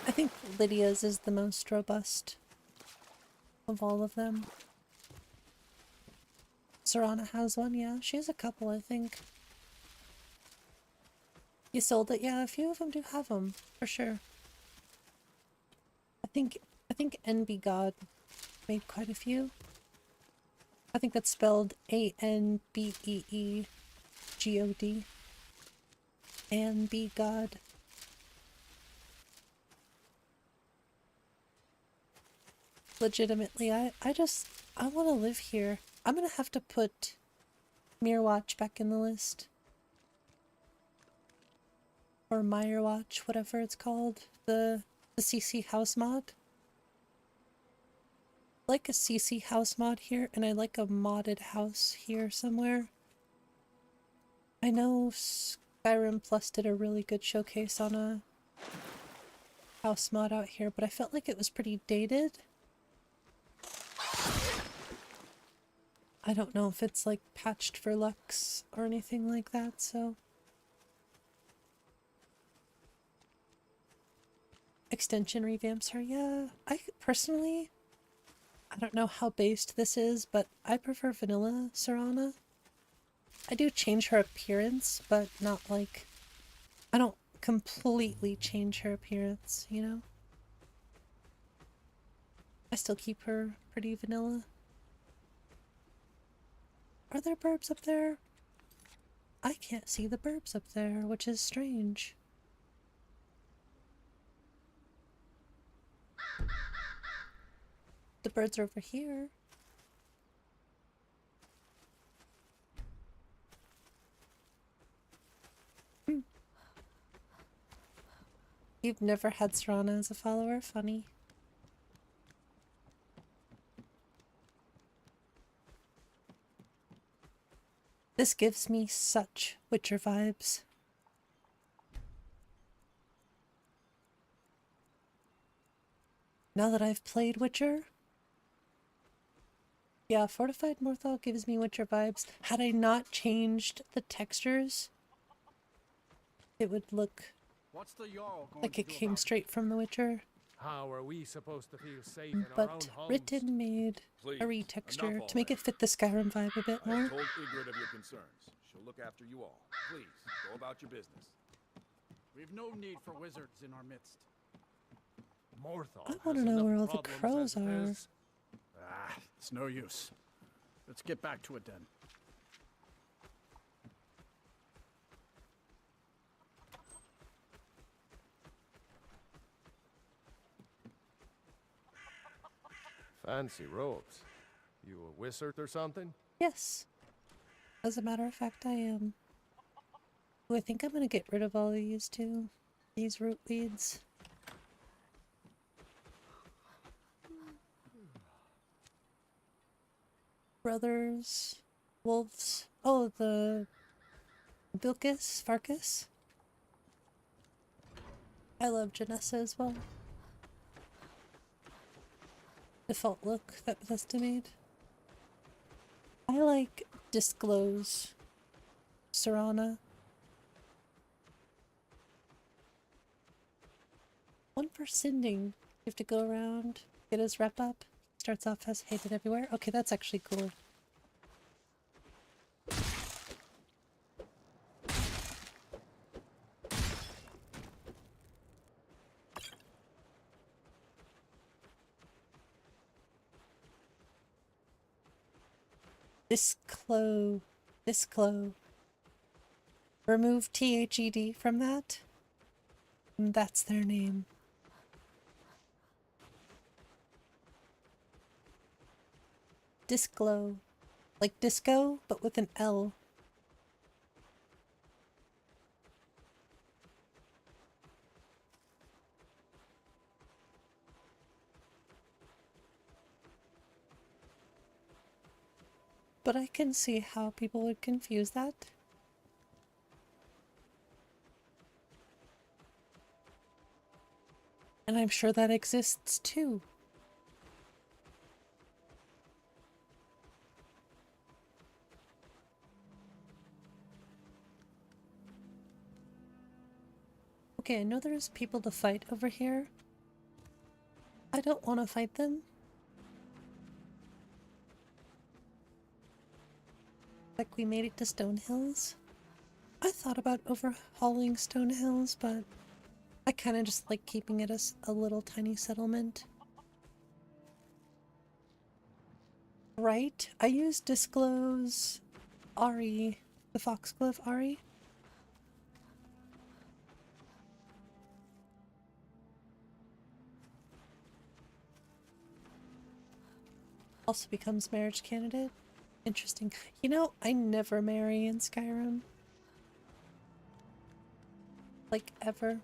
I think Lydia's is the most robust of all of them. Serana has one, yeah. She has a couple, I think. You sold it? Yeah, a few of them do have them, for sure. I think NB God made quite a few. I think that's spelled ANBEEGOD. NB God. Legitimately, I want to live here. I'm gonna have to put Mirror Watch back in the list. Or Meyer Watch, whatever it's called. The CC house mod. I like a CC house mod here, and I like a modded house here somewhere. I know Skyrim Plus did a really good showcase on a house mod out here, but I felt like it was pretty dated. I don't know if it's like patched for Lux or anything like that, so. Extension revamps her, yeah. I personally, I don't know how based this is, but I prefer vanilla Serana. I do change her appearance, but not like, I don't completely change her appearance, you know? I still keep her pretty vanilla. Are there burbs up there? I can't see the burbs up there, which is strange. The birds are over here. You've never had Serana as a follower? Funny. This gives me such Witcher vibes. Now that I've played Witcher, yeah, Fortified Morthal gives me Witcher vibes. Had I not changed the textures, it would look like it came straight from The Witcher. How are we supposed to feel safe in our own But homes? Riften made a retexture to make it fit the Skyrim vibe a bit I more. have told Ygritte of your concerns. She'll look after you all. Please, go about your business. We've no need for wizards in our midst. Morthal I want to know where all the crows are. Ah, it's no use. Let's get back to it then. Fancy robes. You a wizard or something? Yes. As a matter of fact, I am. Ooh, I think I'm gonna get rid of all these too. These root weeds. Brothers. Wolves. Oh, the Bilkis? Farkas? I love Janessa as well. Default look that Bethesda made. I like Disclose Serana. One for Sinding. You have to go around, get his rep up. Starts off as hated everywhere. Okay, that's actually cool. Disclo. Remove THED from that. And that's their name. Disclo. Like disco, but with an L. But I can see how people would confuse that. And I'm sure that exists too. Okay, I know there's people to fight over here. I don't want to fight them. Like we made it to Stone Hills. I thought about overhauling Stone Hills, but I kind of just like keeping it as a little tiny settlement. Right? I used Disclose Ari, the Foxglove Ari. Also becomes marriage candidate. Interesting. You know, I never marry in Skyrim. Like, ever.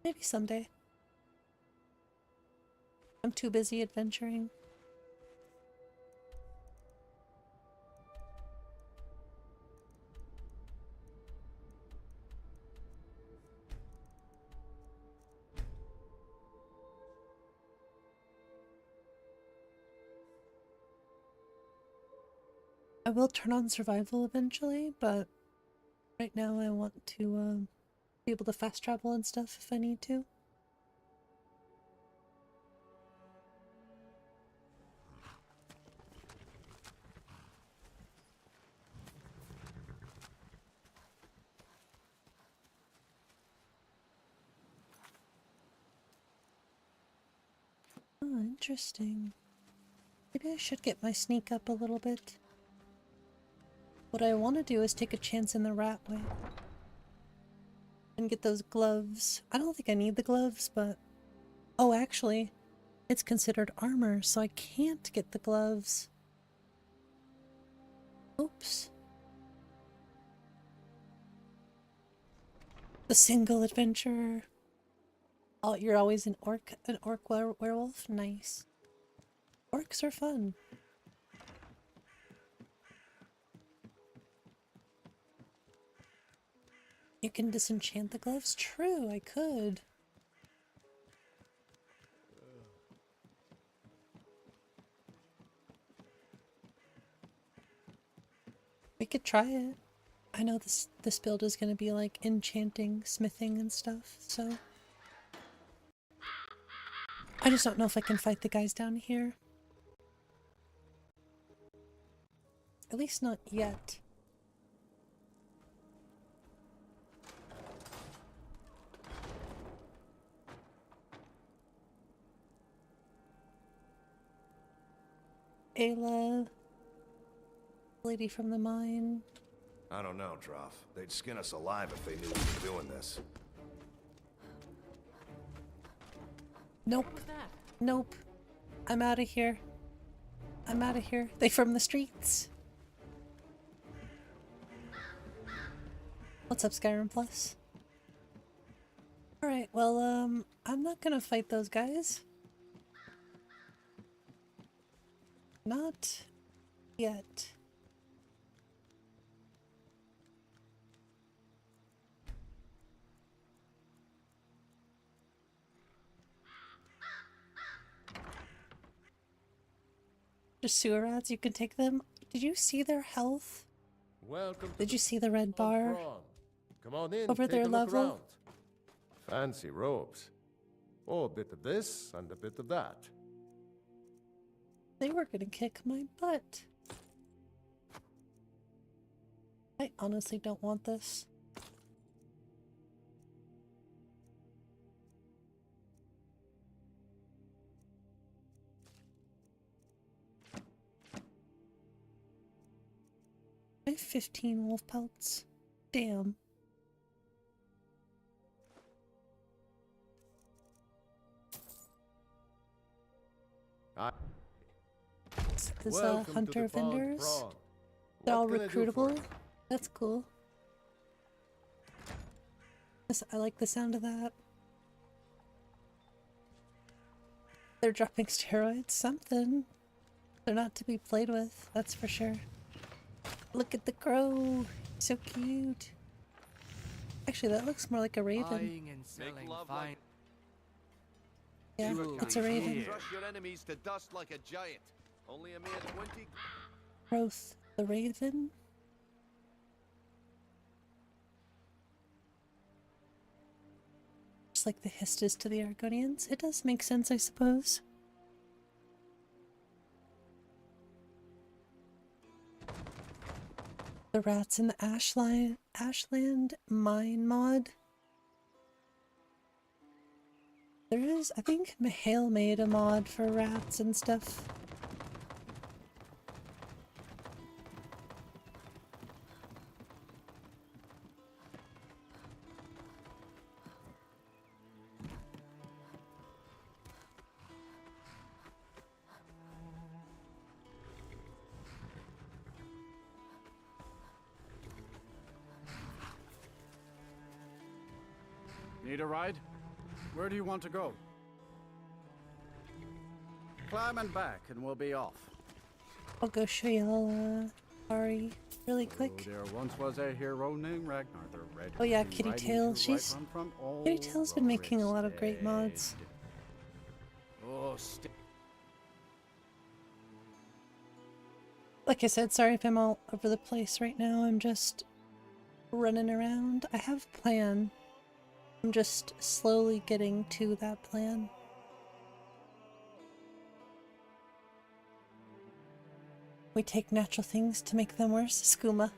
Maybe someday. I'm too busy adventuring. I will turn on survival eventually, but right now I want to be able to fast travel and stuff if I need to. Oh, interesting. Maybe I should get my sneak up a little bit. What I want to do is take a chance in the rat way. And get those gloves. I don't think I need the gloves, but... Oh, actually, it's considered armor, so I can't get the gloves. Oops. The single adventurer. Oh, you're always an orc werewolf? Nice. Orcs are fun. You can disenchant the gloves? True, I could. We could try it. I know this build is going to be like enchanting, smithing and stuff, so... I just don't know if I can fight the guys down here. At least not yet. Ayla, lady from the mine. I don't know, Droff. They'd skin us alive if they knew we were doing this. Nope. Nope. I'm out of here. I'm out of here. They from the streets. What's up, Skyrim Plus? Alright, well, I'm not gonna fight those guys. Not yet. Just sewer rats, you can take them. Did you see their health? Welcome. Did you see the red bar? Come on in, over take their a look level? around. Fancy robes. Oh, a bit of this and a bit of that. They were gonna kick my butt. I honestly don't want this. I have 15 wolf pelts. Damn. There's hunter vendors. They're all recruitable. That's cool. I like the sound of that. They're dropping steroids. Something. They're not to be played with, that's for sure. Look at the crow. So cute. Actually, that looks more like a raven. Yeah, it's a raven. Crush your enemies to dust like a giant. Only a mere 20. Growth the raven. Just like the hist is to the Argonians. It does make sense, I suppose. The rats in the Ashland mine mod. There is, I think Mihail made a mod for rats and stuff. Need a ride? Where do you want to go? Climb and back, and we'll be off. I'll go show y'all Ari really quick. There once was a hero named Ragnar the Red. Oh yeah, Kitty Tail. Kitty Tail's been making a lot of great mods. Oh, like I said, sorry if I'm all over the place right now. I'm just running around. I have a plan. I'm just slowly getting to that plan. We take natural things to make them worse. Skooma.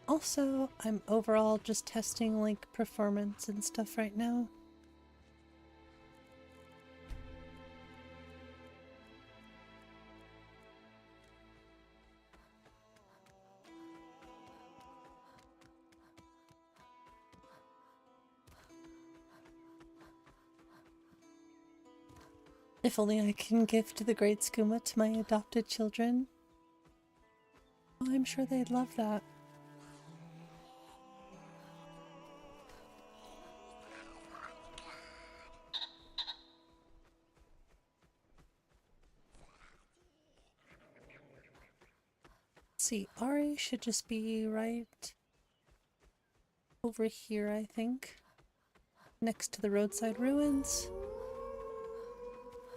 Also, I'm overall just testing like performance and stuff right now. If only I can gift the great skooma to my adopted children. Oh, I'm sure they'd love that. Let's see, Ari should just be right over here, I think. Next to the roadside ruins.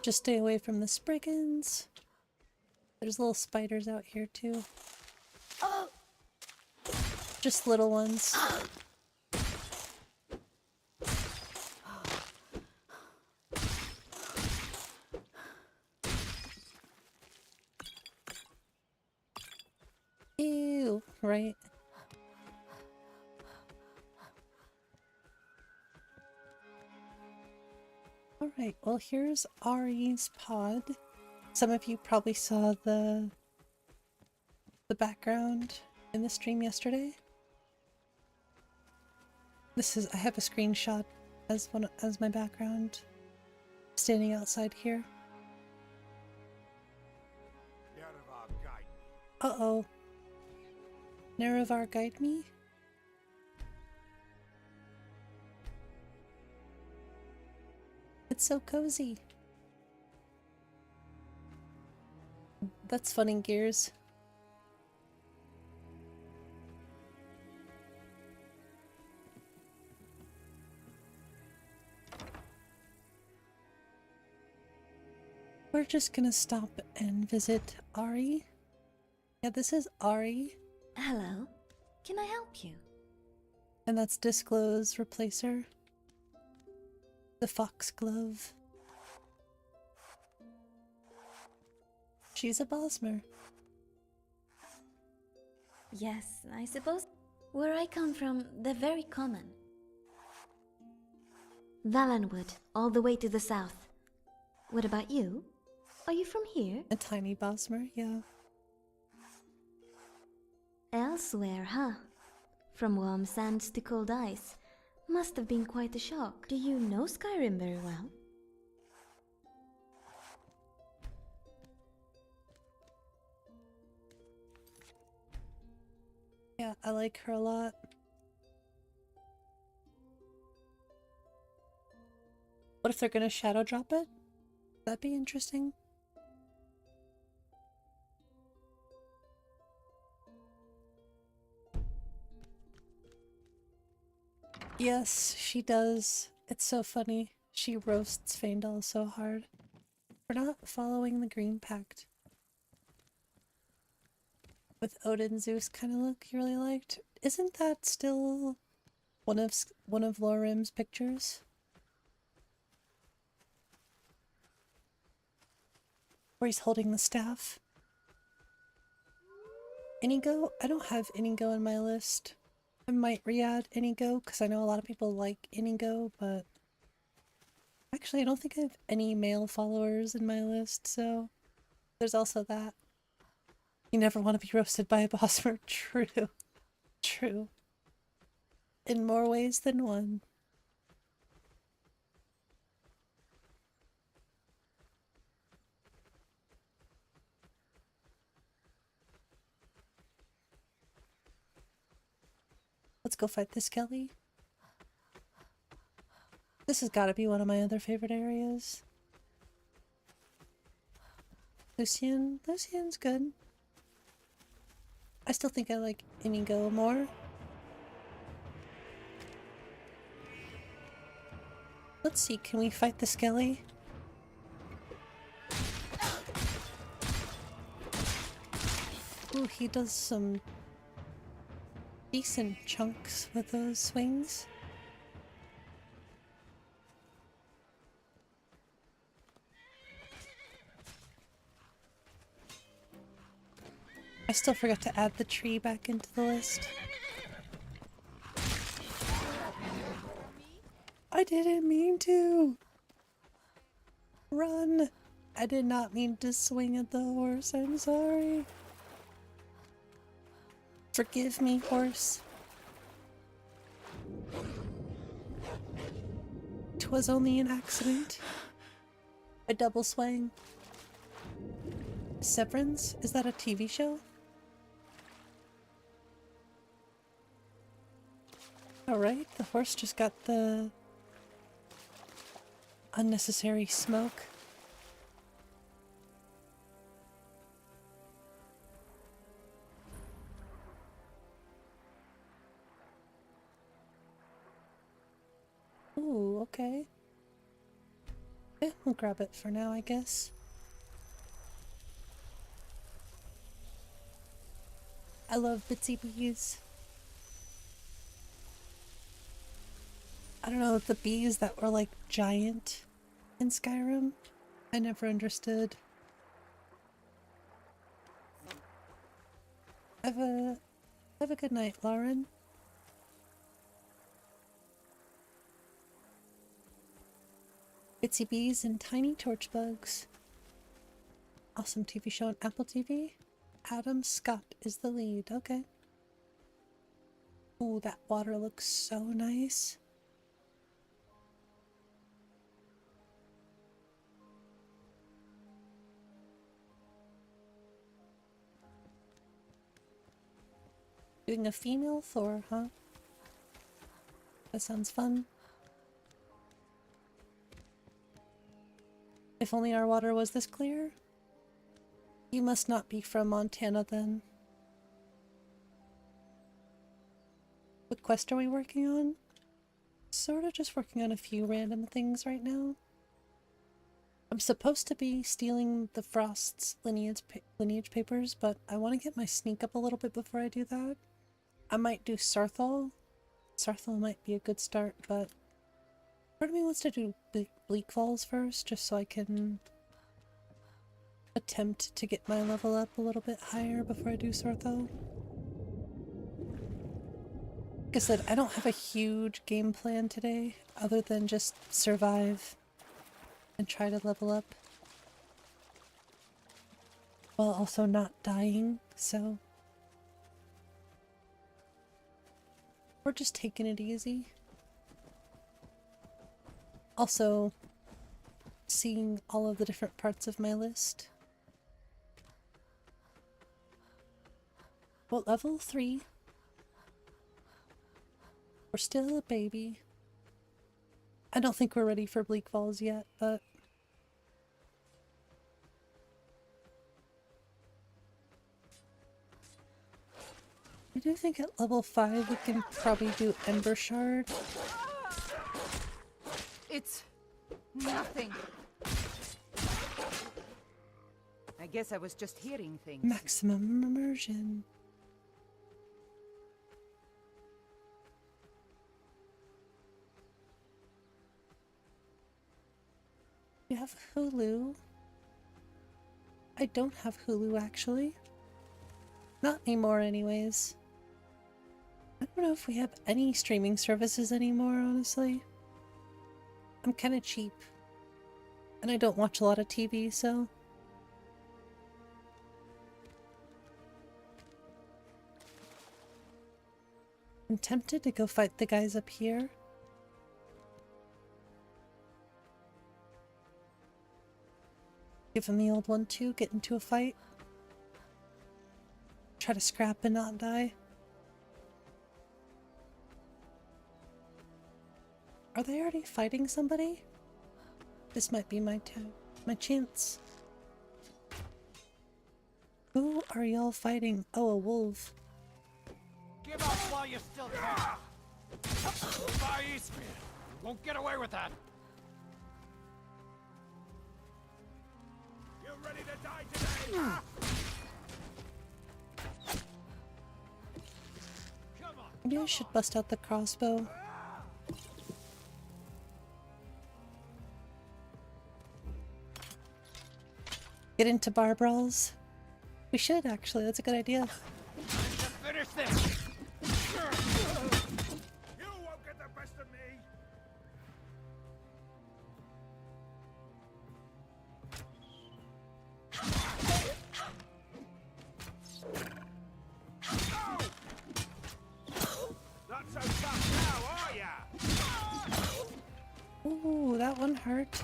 Just stay away from the spriggans. There's little spiders out here too. Oh. Just little ones. Ew, right? Alright, well here's Ari's pod. Some of you probably saw the background in the stream yesterday. I have a screenshot as my background. Standing outside here. Uh-oh. Nerevar, guide me? It's so cozy. That's fun in Gears. We're just gonna stop and visit Ari. Yeah, this is Ari. Hello. Can I help you? And that's Disclose Replacer. The Foxglove. She's a Bosmer. Yes, I suppose. Where I come from, they're very common. Valenwood, all the way to the south. What about you? Are you from here? A tiny Bosmer, yeah. Elsewhere, huh? From warm sands to cold ice. Must have been quite a shock. Do you know Skyrim very well? Yeah, I like her a lot. What if they're gonna shadow drop it? That'd be interesting. Yes, she does. It's so funny. She roasts Faendal so hard for not following the Green Pact. With Odin Zeus kind of look you really liked. Isn't that still one of 𝕊𝕦𝕓𝕤𝕚𝕓𝕖's pictures? Where he's holding the staff. Inigo? I don't have Inigo in my list. I might re-add Inigo because I know a lot of people like Inigo, but actually I don't think I have any male followers in my list, so there's also that. You never want to be roasted by a Bosmer. True. True. In more ways than one. Let's go fight this Kelly. This has got to be one of my other favorite areas. Lucian's good. I still think I like Inigo more. Let's see, can we fight the Skelly? Ooh, he does some decent chunks with those swings. I still forgot to add the tree back into the list. I didn't mean to! Run! I did not mean to swing at the horse, I'm sorry. Forgive me, horse. 'Twas only an accident. A double swing. Severance? Is that a TV show? Alright, the horse just got the unnecessary smoke. Ooh, okay. Yeah, we'll grab it for now, I guess. I love bitsy bees. I don't know, the bees that were like giant in Skyrim, I never understood. Have a good night, Lauren. Bitsy bees and tiny torch bugs. Awesome TV show on Apple TV. Adam Scott is the lead. Okay. Ooh, that water looks so nice. Doing a female Thor, huh? That sounds fun. If only our water was this clear. You must not be from Montana then. What quest are we working on? Sort of just working on a few random things right now. I'm supposed to be stealing the Frost's lineage papers, but I want to get my sneak up a little bit before I do that. I might do Sarthal. Sarthal might be a good start, but part of me wants to do Bleak Falls first, just so I can attempt to get my level up a little bit higher before I do Sarthal. Like I said, I don't have a huge game plan today, other than just survive and try to level up while also not dying, so we're just taking it easy. Also, seeing all of the different parts of my list. Well, level 3. We're still a baby. I don't think we're ready for Bleak Falls yet, but I do think at level 5 we can probably do Ember Shard. It's nothing. I guess I was just hearing things. Maximum immersion. You have Hulu. I don't have Hulu actually. Not anymore anyways. I don't know if we have any streaming services anymore, honestly. I'm kind of cheap. And I don't watch a lot of TV, so I'm tempted to go fight the guys up here. Give him the old 1-2, get into a fight. Try to scrap and not die. Are they already fighting somebody? This might be my chance. Who are y'all fighting? Oh, a wolf. Give up while you still can. Far east, man. You won't get away with that. You ready to die today? Huh? Maybe I should bust out the crossbow. Get into bar brawls. We should actually, that's a good idea. Finish this. You won't get the best of me. Not so tough now, are ya? Ooh, that one hurt.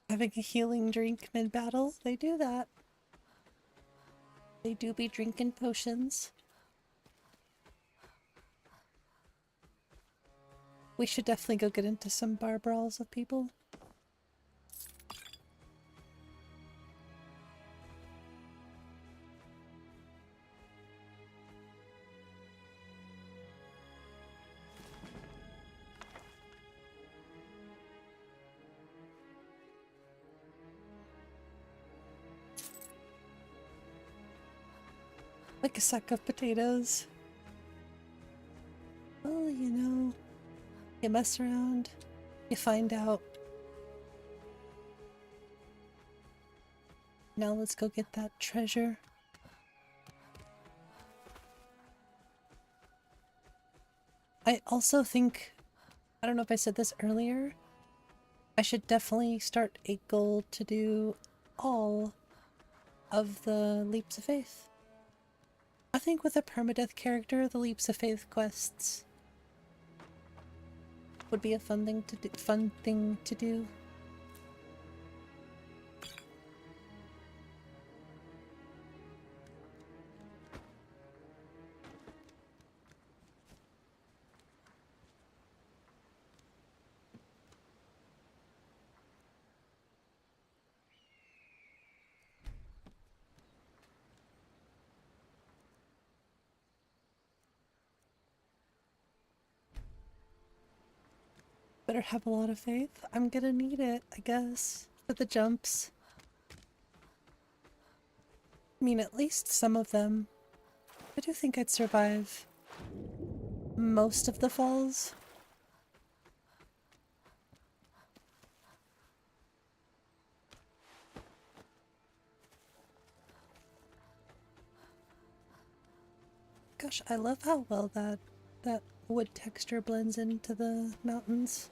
Having a healing drink mid-battle, they do that. They do be drinking potions. We should definitely go get into some bar brawls with people. Like a sack of potatoes. Well, you know, you mess around, you find out. Now let's go get that treasure. I also think, I don't know if I said this earlier, I should definitely start a goal to do all of the Leaps of Faith. I think with a permadeath character, the Leaps of Faith quests would be a fun thing to do. Better have a lot of faith. I'm gonna need it, I guess, for the jumps. I mean, at least some of them. I do think I'd survive most of the falls. Gosh, I love how well that wood texture blends into the mountains.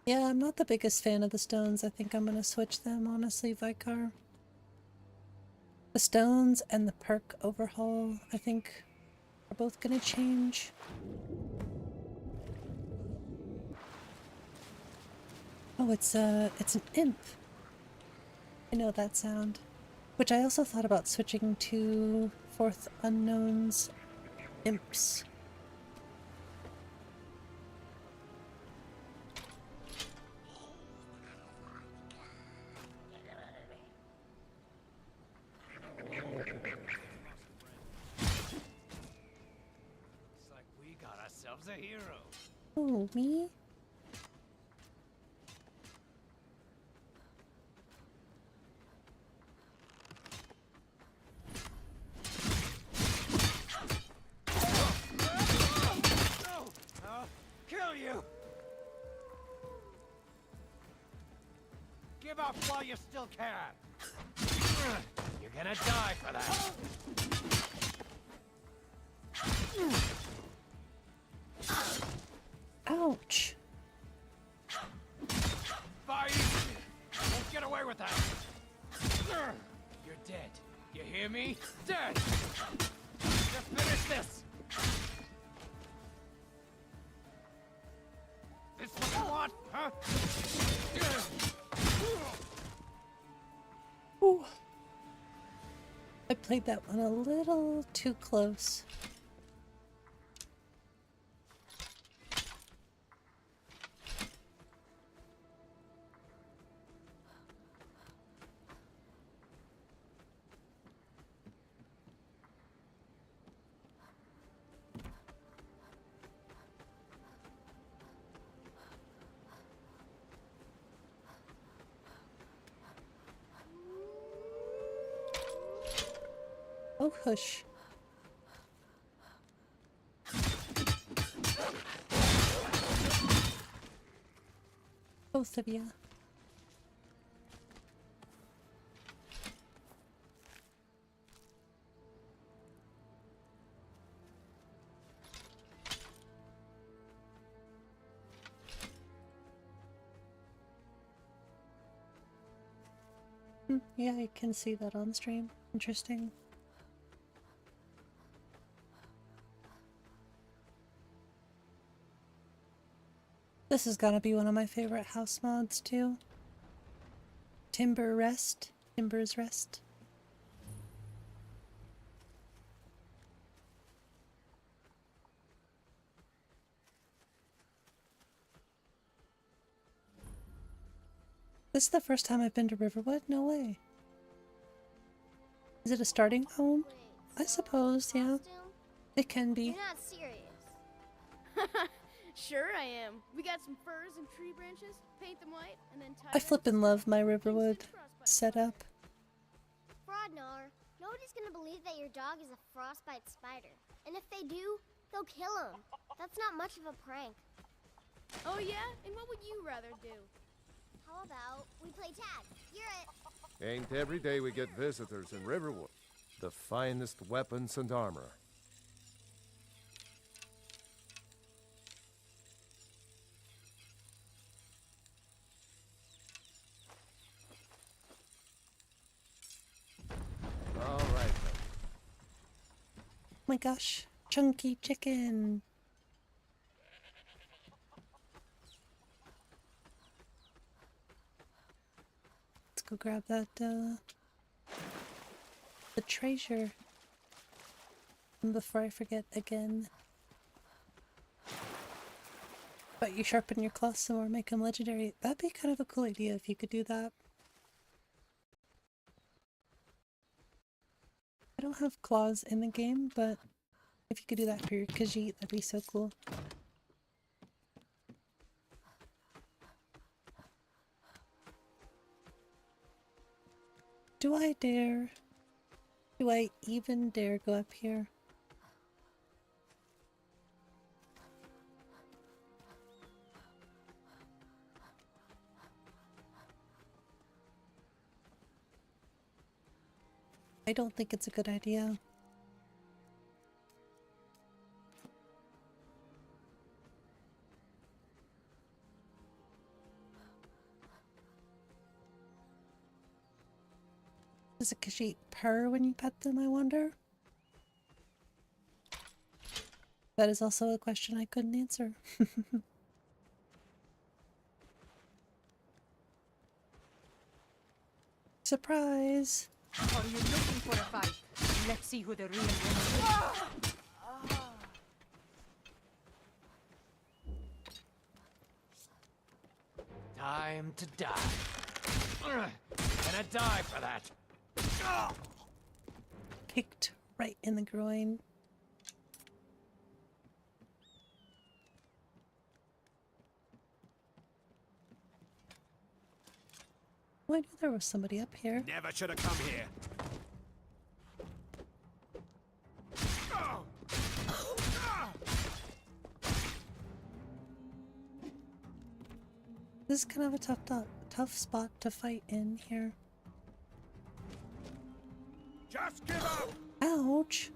Yeah, I'm not the biggest fan of the stones. I think I'm gonna switch them, honestly, Vicar. The stones and the perk overhaul, I think, are both gonna change. Oh, it's an imp. I know that sound. Which I also thought about switching to Fourth Unknown's imps. A hero. Oh, me? I'll kill you. Give up while you still can. You're gonna die for that. Ouch. Fire! Won't get away with that. me dead! Just finish this! This what you want, huh? Ooh. I played that one a little too close. Oh, hush. Both of you. Yeah, I can see that on stream. Interesting. This is gonna be one of my favorite house mods too. Timber's Rest. This is the first time I've been to Riverwood? No way. Is it a starting home? I suppose, yeah. It can be. You're not serious. Sure I am. We got some furs and tree branches, paint them white, and then tie I flippin' love my Riverwood setup. Fraudnar, nobody's gonna believe that your dog is a frostbite spider. And if they do, they'll kill him. That's not much of a prank. Oh yeah? And what would you rather do? How about we play tag? You're it. Ain't every day we get visitors in Riverwood. The finest weapons and armor. All right then. Oh my gosh, chunky chicken. Let's go grab that, the treasure. And before I forget again. But you sharpen your claws some more, make them legendary. That'd be kind of a cool idea if you could do that. I don't have claws in the game, but if you could do that for your Khajiit, that'd be so cool. Do I dare? Do I even dare go up here? I don't think it's a good idea. Does a Khajiit purr when you pet them, I wonder? That is also a question I couldn't answer. Surprise! Are you looking for a fight? Let's see who the real winner is. Time to die. And I die for that. Kicked right in the groin. Oh, I knew there was somebody up here. Never should have come here. This is kind of a tough spot to fight in here. Just give up! Ouch!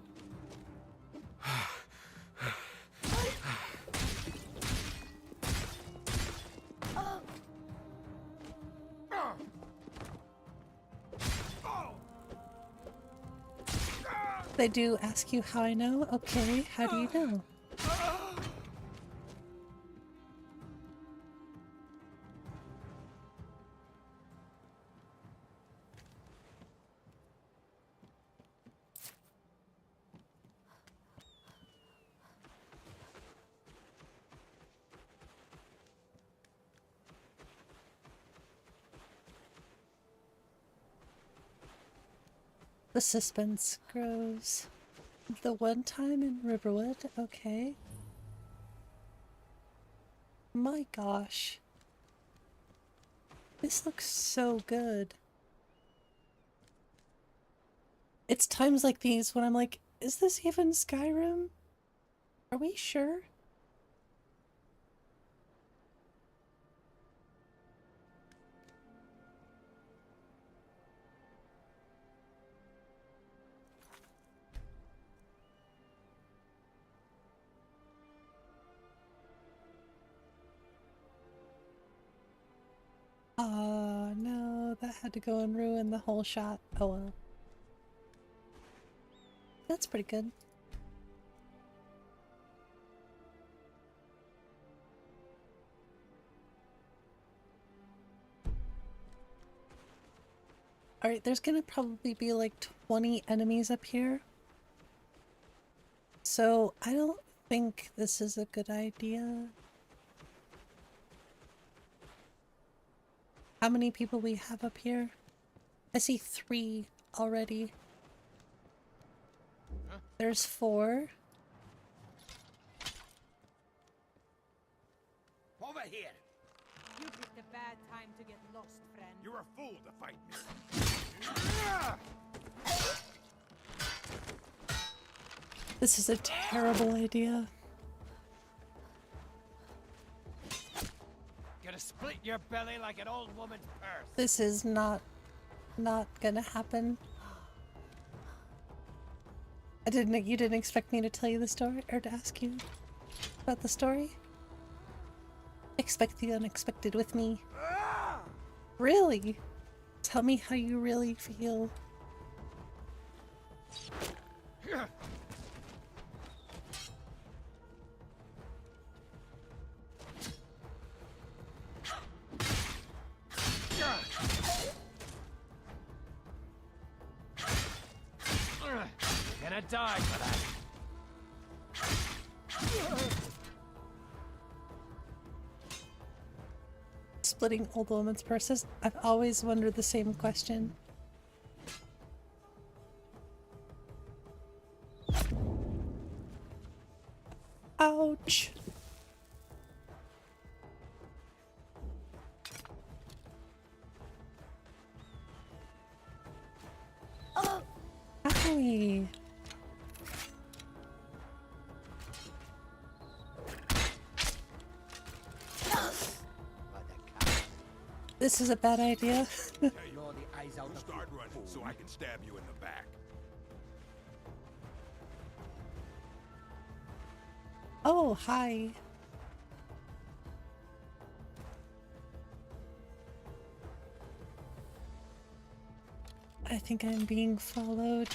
They do ask you how I know? Okay, how do you know? The suspense grows. The one time in Riverwood, okay. My gosh. This looks so good. It's times like these when I'm like, is this even Skyrim? Are we sure? Oh no, that had to go and ruin the whole shot. Oh well. That's pretty good. Alright, there's gonna probably be like 20 enemies up here. So I don't think this is a good idea. How many people we have up here? I see 3 already. There's 4. Over here! You picked a bad time to get lost, friend. You're a fool to fight me. This is a terrible idea. Gonna split your belly like an old woman's purse. This is not gonna happen. You didn't expect me to tell you the story or to ask you about the story? Expect the unexpected with me. Really? Tell me how you really feel. Gonna die for that. Splitting old woman's purses? I've always wondered the same question. Ouch. Owie. This is a bad idea. Start running so I can stab you in the back. Oh, hi. I think I'm being followed.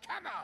Come on!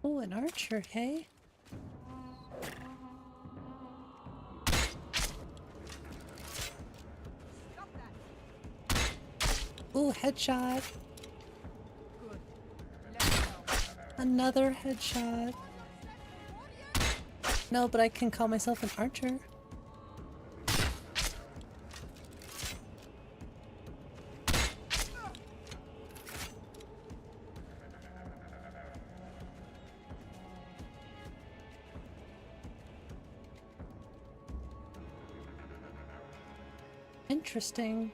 Oh, an archer, hey? Ooh, headshot. Another headshot. No, but I can call myself an archer. Interesting.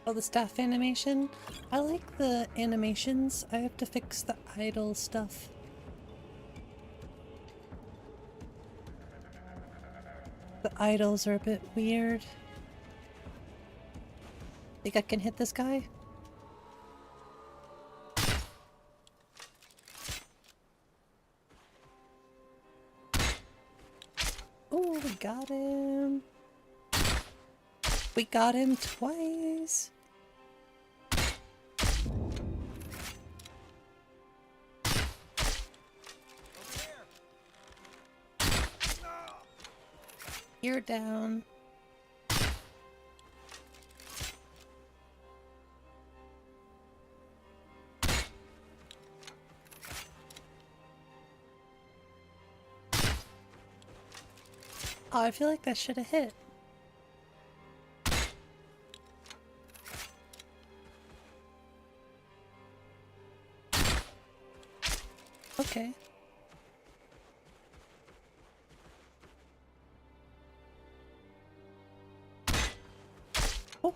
Oh, the staff animation? I like the animations. I have to fix the idle stuff. The idols are a bit weird. Think I can hit this guy? Oh, we got him. We got him twice. You're down. Oh, I feel like that should have hit. Okay. Oh.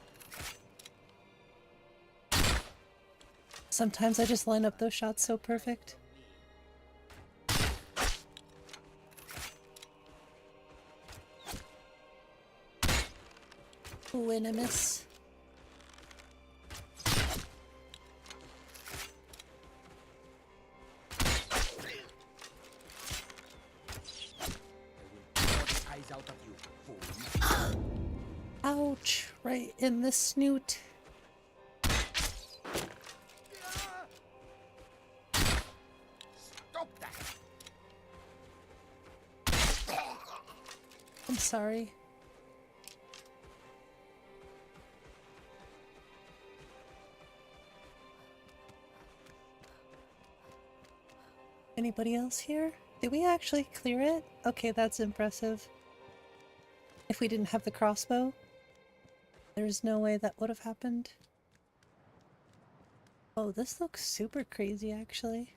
Sometimes I just line up those shots so perfect. Ooh, and I miss. Ouch, right in the snoot. Stop that. I'm sorry. Anybody else here? Did we actually clear it? Okay, that's impressive. If we didn't have the crossbow, there's no way that would have happened. Oh, this looks super crazy, actually.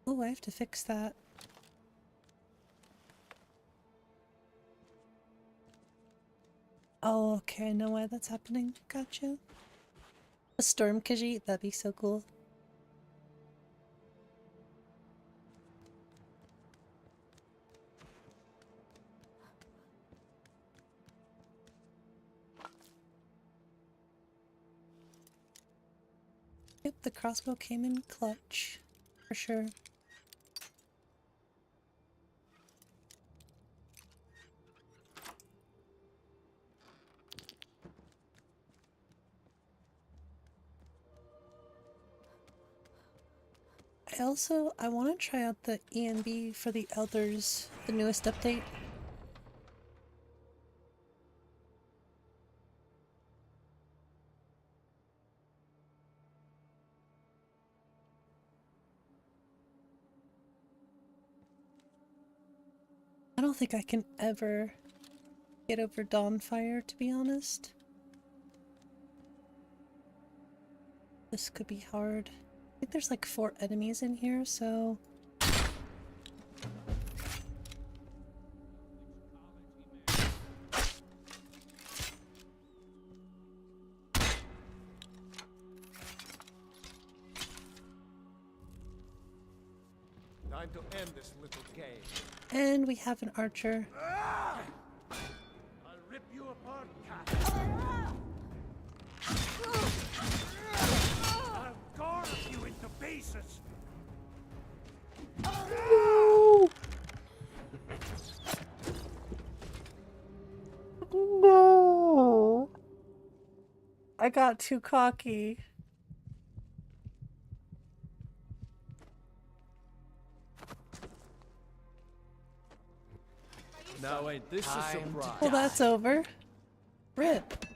Ooh, I have to fix that. Oh, okay, I know why that's happening. Gotcha. A storm Khajiit, that'd be so cool. Yep, the crossbow came in clutch, for sure. I want to try out the ENB for the Elders, the newest update. I don't think I can ever get over Dawnfire, to be honest. This could be hard. I think there's like 4 enemies in here, so... Time to end this little game. And we have an archer. I'll rip you apart, cat. I'll carve you into pieces. No! No! I got too cocky. Now ain't this a surprise? Well, that's over. Rip.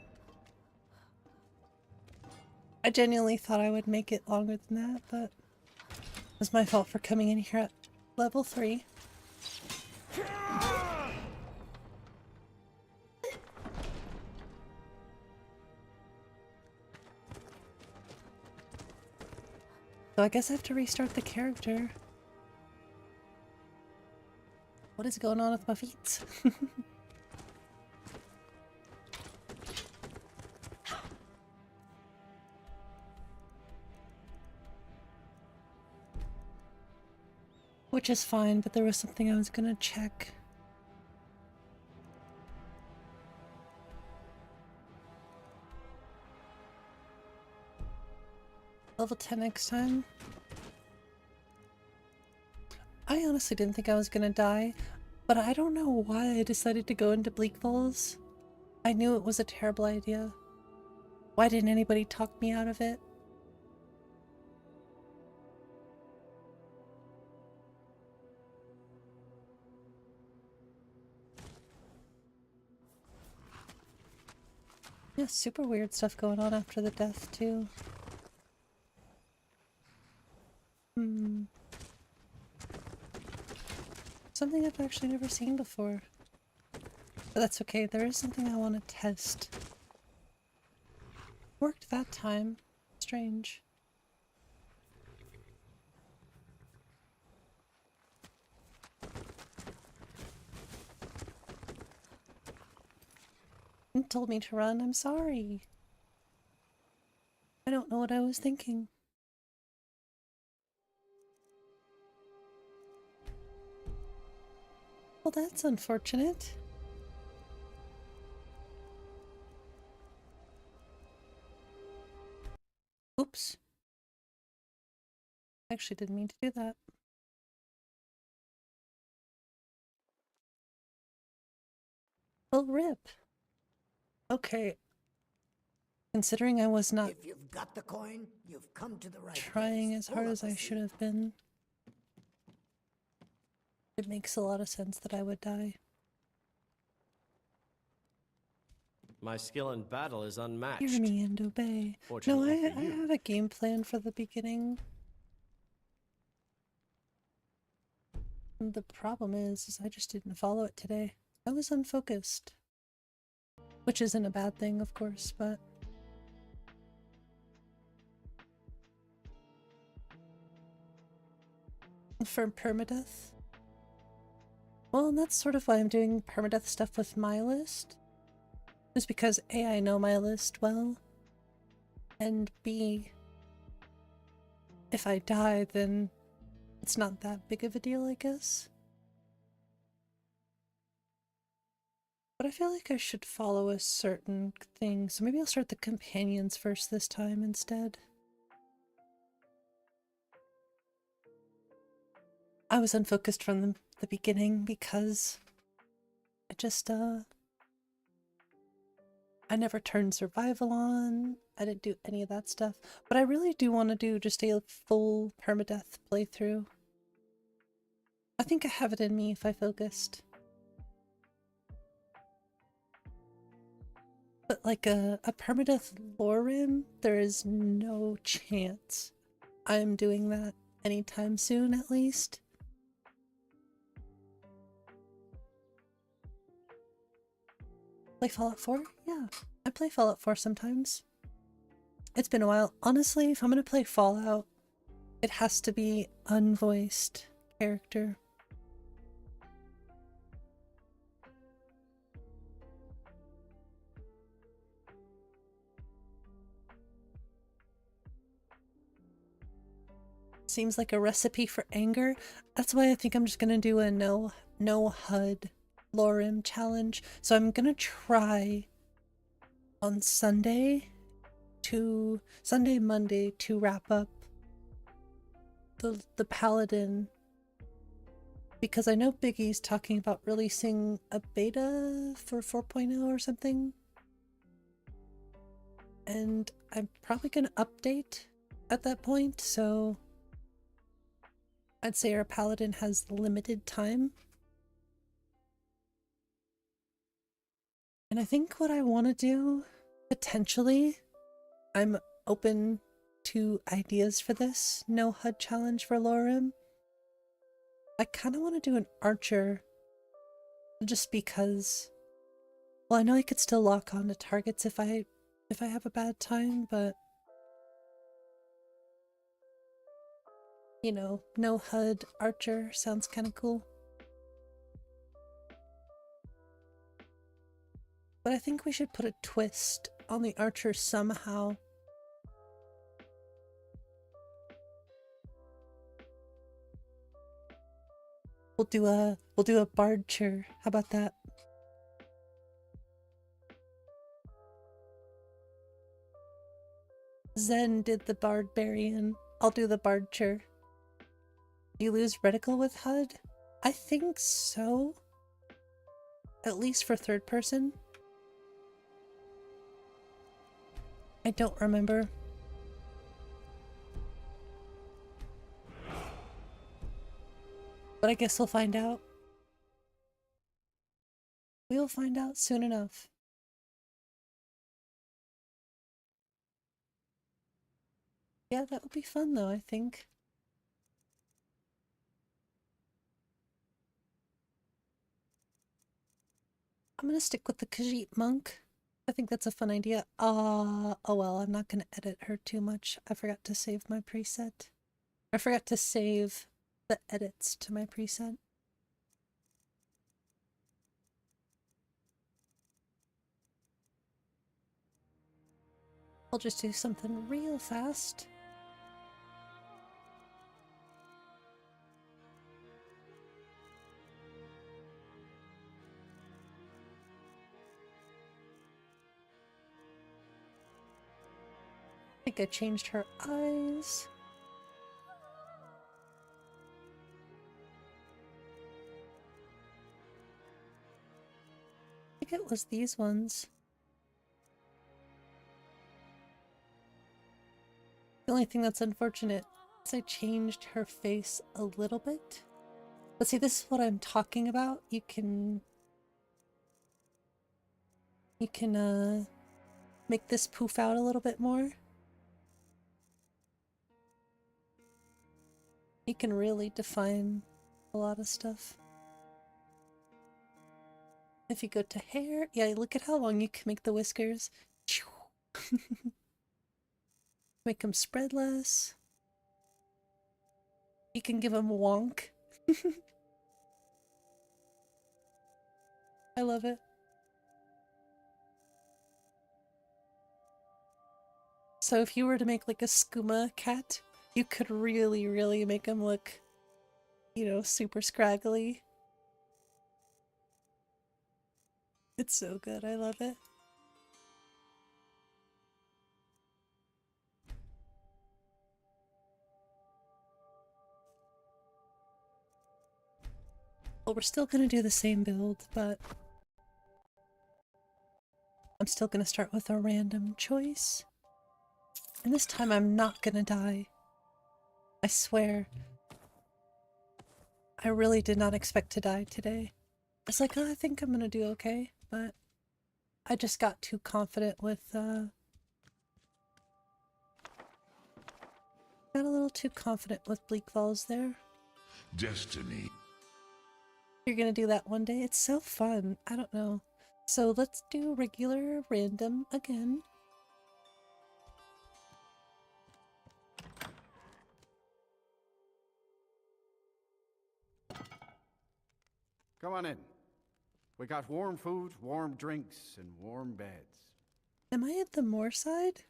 I genuinely thought I would make it longer than that, but it was my fault for coming in here at level 3. So I guess I have to restart the character. What is going on with my feet? Which is fine, but there was something I was gonna check. Level 10 next time. I honestly didn't think I was gonna die, but I don't know why I decided to go into Bleak Falls. I knew it was a terrible idea. Why didn't anybody talk me out of it? Yeah, super weird stuff going on after the death, too. Something I've actually never seen before. But that's okay, there is something I want to test. Worked that time. Strange. It told me to run, I'm sorry. I don't know what I was thinking. Well, that's unfortunate. Oops. I actually didn't mean to do that. Well, rip. Okay. Considering I was not If you've got the coin, you've come to the right trying place. as hard as I should have been, it makes a lot of sense that I would die. My skill in battle is unmatched. Hear me and obey. No, Fortunately I for you. have a game plan for the beginning. And the problem is I just didn't follow it today. I was unfocused. Which isn't a bad thing, of course, but... For permadeath? Well, and that's sort of why I'm doing permadeath stuff with my list. Just because A, I know my list well, and B, if I die, then it's not that big of a deal, I guess. But I feel like I should follow a certain thing, so maybe I'll start the companions first this time instead. I was unfocused from the beginning because I just, I never turned survival on. I didn't do any of that stuff. But I really do want to do just a full permadeath playthrough. I think I have it in me if I focused. But like a permadeath 𝕊𝕦𝕓𝕤𝕚, there is no chance I'm doing that anytime soon, at least. Play Fallout 4? Yeah, I play Fallout 4 sometimes. It's been a while. Honestly, if I'm gonna play Fallout, it has to be unvoiced character. Seems like a recipe for anger. That's why I think I'm just gonna do a no HUD 𝕊𝕬𝕓𝕤𝕚 challenge. So I'm gonna try on Sunday, Monday to wrap up the Paladin, because I know Biggie's talking about releasing a beta for 4.0 or something, and I'm probably gonna update at that point, so I'd say our Paladin has limited time. And I think what I want to do, potentially, I'm open to ideas for this no HUD challenge for 𝕊𝕬𝕓𝕚. I kind of want to do an archer, just because, well, I know I could still lock on to targets if I have a bad time, but You know, no HUD archer sounds kind of cool. But I think we should put a twist on the archer somehow. We'll do a bardcher. How about that? Zen did the barbarian. I'll do the bardcher. Do you lose reticle with HUD? I think so. At least for third person. I don't remember. But I guess we'll find out. We'll find out soon enough. Yeah, that would be fun though, I think. I'm gonna stick with the Khajiit monk. I think that's a fun idea. Oh well, I'm not gonna edit her too much. I forgot to save my preset. I forgot to save the edits to my preset. I'll just do something real fast. I think I changed her eyes. I think it was these ones. The only thing that's unfortunate is I changed her face a little bit. But see, this is what I'm talking about. You can make this poof out a little bit more. You can really define a lot of stuff. If you go to hair, yeah, look at how long you can make the whiskers. Make them spread less. You can give them a wonk. I love it. So if you were to make like a skooma cat, you could really, really make them look, you know, super scraggly. It's so good. I love it. Well, we're still gonna do the same build, but I'm still gonna start with a random choice. And this time I'm not gonna die. I swear. I really did not expect to die today. It's like, oh, I think I'm gonna do okay, but I just got too confident with, got a little too confident with 𝕊𝕦𝕓𝕚𝕓𝕖 there. Destiny. You're gonna do that one day? It's so fun. I don't know. So let's do regular random again. Come on in. We got warm food, warm drinks, and warm beds. Am I at the Moor side?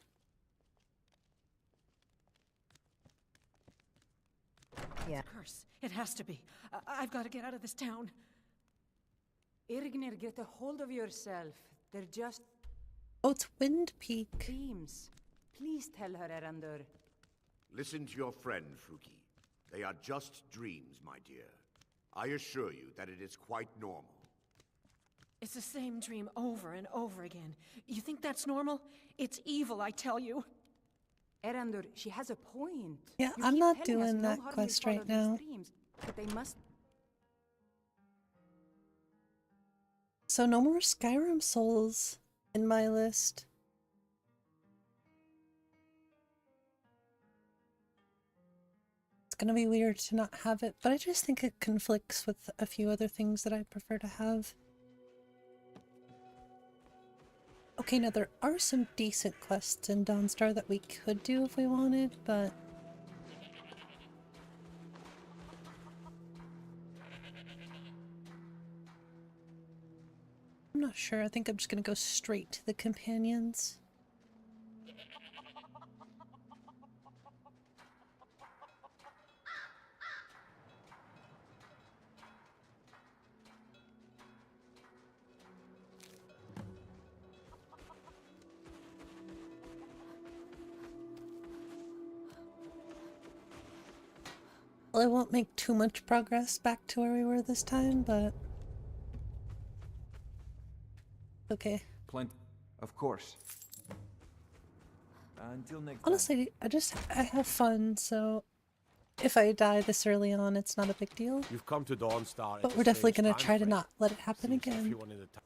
Yeah. Curse. It has to be. I've got to get out of this town. Irgnir, get a hold of yourself. They're just... Oh, it's Wind Peak. Dreams. Please tell her, Erandur. Listen to your friend, Fuki. They are just dreams, my dear. I assure you that it is quite normal. It's the same dream over and over again. You think that's normal? It's evil, I tell you. Erandur, she has a point. Yeah, I'm not doing that quest right now. Dreams, but they must... So no more Skyrim souls in my list. It's gonna be weird to not have it, but I just think it conflicts with a few other things that I prefer to have. Okay, now there are some decent quests in Dawnstar that we could do if we wanted, but I'm not sure. I think I'm just gonna go straight to the companions. Well, I won't make too much progress back to where we were this time, but okay. Plenty, of course. Until next Honestly, I have fun, so if I die this early on, it's not a big deal. You've come to Dawnstar. But we're definitely gonna try to not let it happen again. Everyone in the town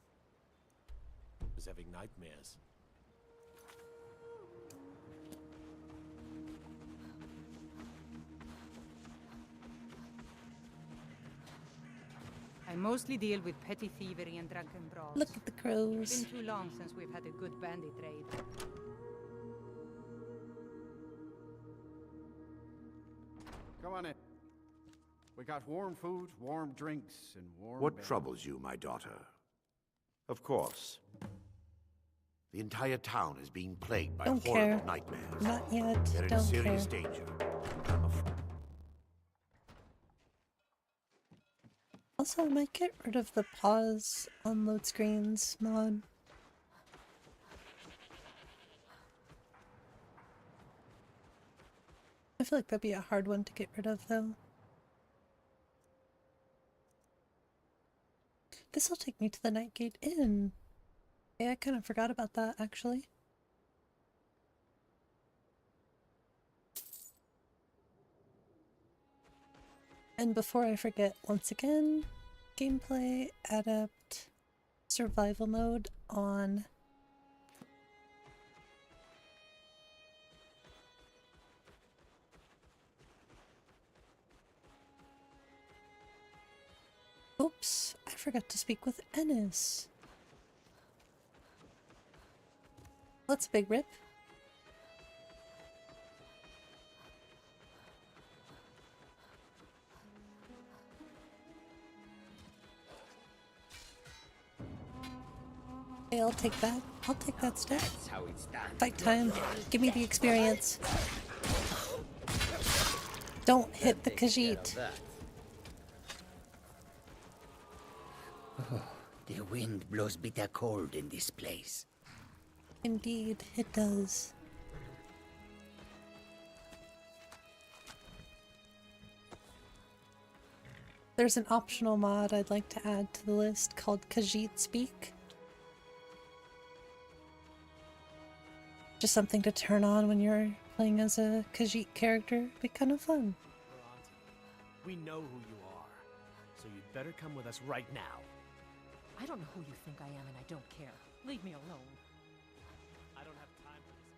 is having nightmares. I mostly deal with petty thievery and drunken brawls. Look at the crows. It's been too long since we've had a good bandit raid. Come on in. We got warm food, warm drinks, and warm What bed. troubles you, my daughter? Of course. The entire town is being plagued by Don't horrible care. nightmares. Not yet. They're in Don't serious care. danger. Also, I might get rid of the pause on load screens mod. I feel like that'd be a hard one to get rid of, though. This will take me to the Nightgate Inn. Yeah, I kind of forgot about that, actually. And before I forget, once again, gameplay, adept, survival mode on. Oops, I forgot to speak with Ennis. Let's big rip. Okay, I'll take that. I'll take that step. Fight time. Give me the experience. Don't hit the Khajiit. Oh, the wind blows bitter cold in this place. Indeed, it does. There's an optional mod I'd like to add to the list called Khajiit Speak. Just something to turn on when you're playing as a Khajiit character. Be kind of fun. We know who you are, so you'd better come with us right now. I don't know who you think I am, and I don't care. Leave me alone. I don't have time for this.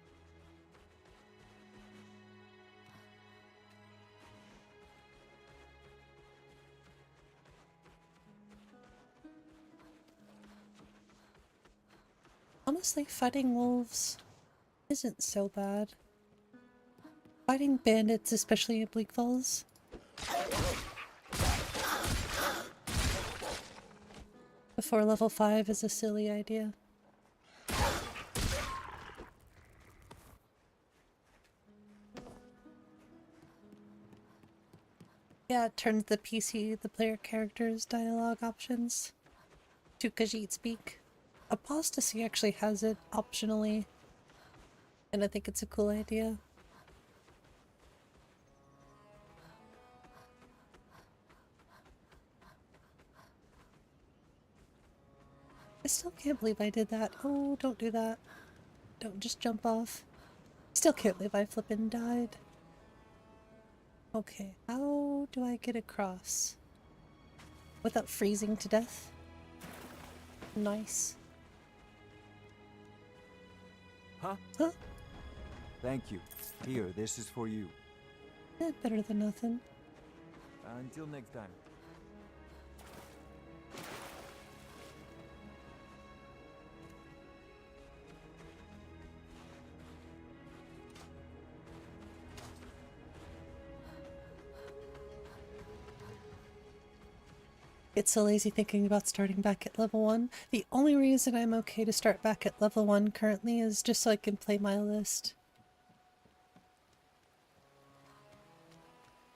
Honestly, fighting wolves isn't so bad. Fighting bandits, especially in Bleak Falls, before level 5 is a silly idea. Yeah, it turns the player character's dialogue options to Khajiit Speak. Apostasy actually has it optionally, and I think it's a cool idea. I still can't believe I did that. Oh, don't do that. Don't just jump off. Still can't believe I flippin' died. Okay, how do I get across without freezing to death? Nice. Huh? Huh? Thank you. Here, this is for you. Eh, better than nothing. Until next time. get so lazy thinking about starting back at level 1. The only reason I'm okay to start back at level 1 currently is just so I can play my list.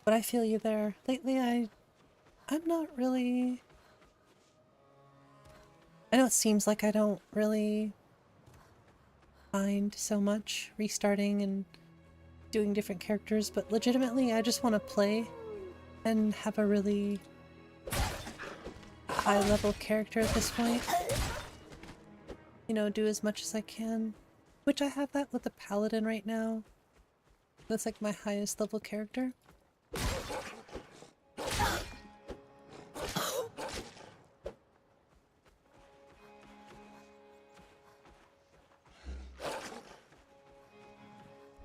But I feel you there. Lately I'm not really... I know it seems like I don't really mind so much restarting and doing different characters, but legitimately I just want to play and have a really high level character at this point. You know, do as much as I can. Which I have that with the paladin right now. That's like my highest level character.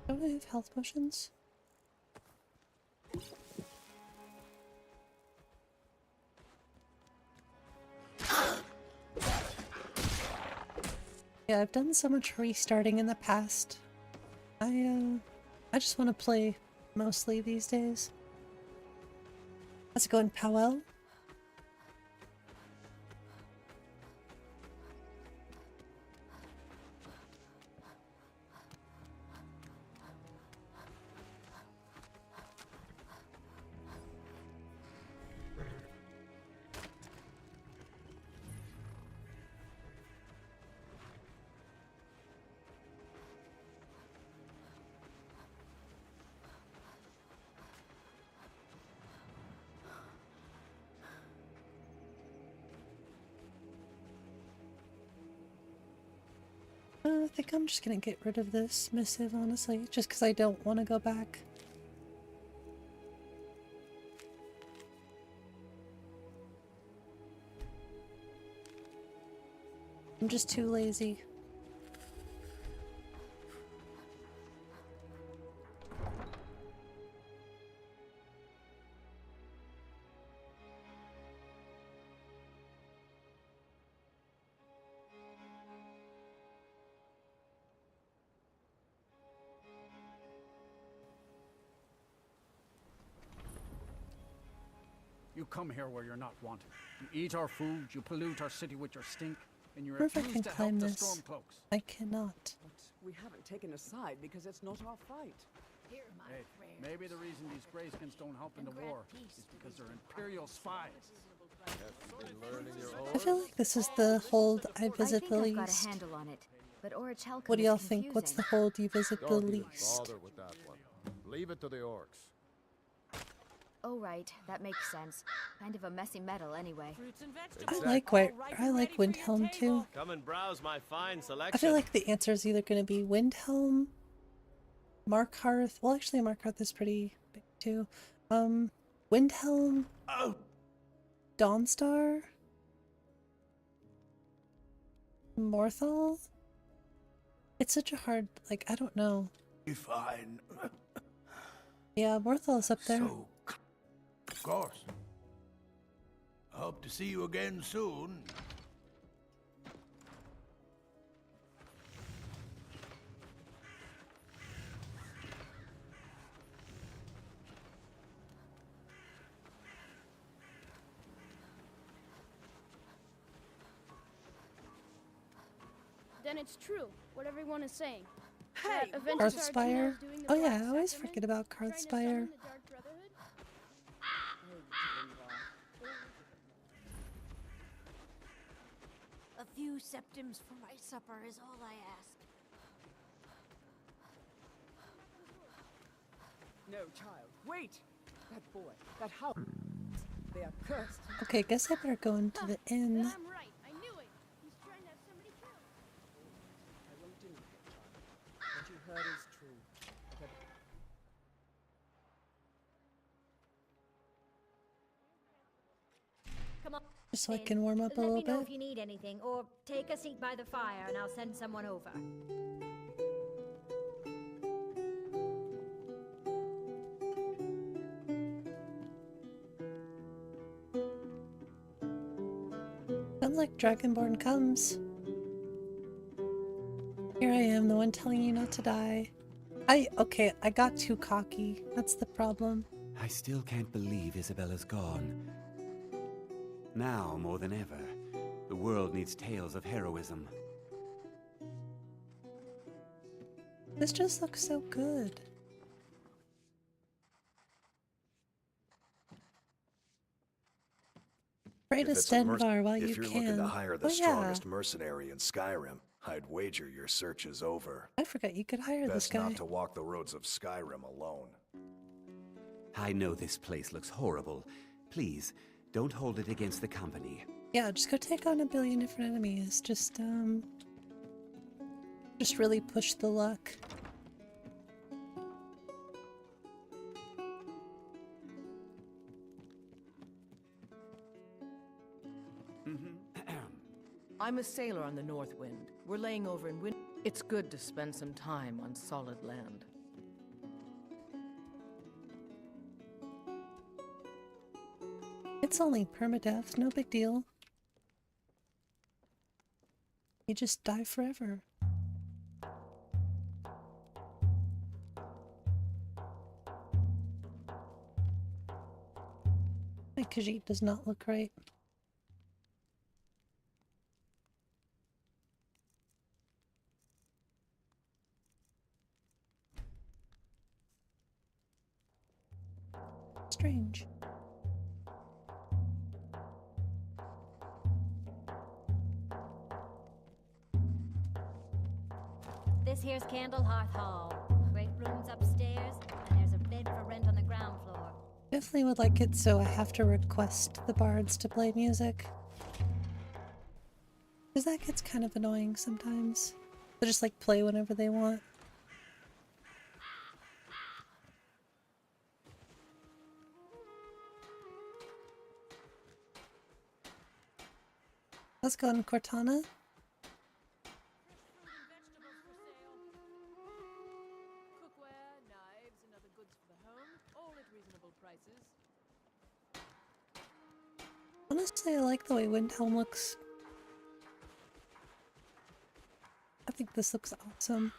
Don't I have health potions? Yeah, I've done so much restarting in the past. I just want to play mostly these days. How's it going, Powell? I think I'm just gonna get rid of this missive, honestly, just because I don't want to go back. I'm just too lazy. You come here where you're not wanted. You eat our food, you pollute our city with your stink, and you I wonder if I refuse can to help climb the this. Stormcloaks. I cannot. But we haven't taken a side because it's not our fight. Hey, maybe the reason these Greyskins don't help in the war is because they're Imperial spies. I feel like this is the hold I visit the I've got a least. handle on it, but Orichalcum What do is y'all think? What's the hold you visit the Don't even least? bother with that one. Leave it to the orcs. Oh right, that makes sense. Kind of a messy metal anyway. I like Windhelm too. Come and browse my fine selection. I feel like the answer is either going to be Windhelm, Markarth. Well, actually, Markarth is pretty big too. Windhelm, Dawnstar, Morthal. It's such a hard, like, I don't know. Be fine. Yeah, Morthal is up there. So, of course. I hope to see you again soon. Then it's true, what everyone is saying. Hey, Karthspire. Oh yeah, I always forget about Karthspire. A few septims for my supper is all I ask. No, child, wait! That boy, that house, they are cursed. Okay, guess I better go into the inn. I'm right, I knew it. He's trying to have somebody killed. I won't deny it, child. What you heard is true. But Come on. Just so I can warm up a little Let me know bit. if you need anything, or take a seat by the fire and I'll send someone over. Sounds like Dragonborn comes. Here I am, the one telling you not to die. Okay, I got too cocky. That's the problem. I still can't believe Isabella's gone. Now, more than ever, the world needs tales of heroism. This just looks so good. Pray to Stenvar while you If you're can. looking to hire the Oh, strongest mercenary in Skyrim, I'd wager your search is over. I forgot you could hire this Best guy. not to walk the roads of Skyrim alone. I know this place looks horrible. Please, don't hold it against the company. Yeah, just go take on a billion different enemies. Just really push the luck. I'm a sailor on the North Wind. We're laying over in Wind. It's good to spend some time on solid land. It's only permadeath, no big deal. You just die forever. My Khajiit does not look right. Strange. This here's Candlehearth Hall. Great rooms upstairs, and there's a bed for rent on the ground floor. Definitely would like it so I have to request the bards to play music. Because that gets kind of annoying sometimes. They just like play whenever they want. How's it going, Cortana? Cookware, knives, and other goods for the home, all at reasonable prices. Honestly, I like the way Windhelm looks. I think this looks awesome.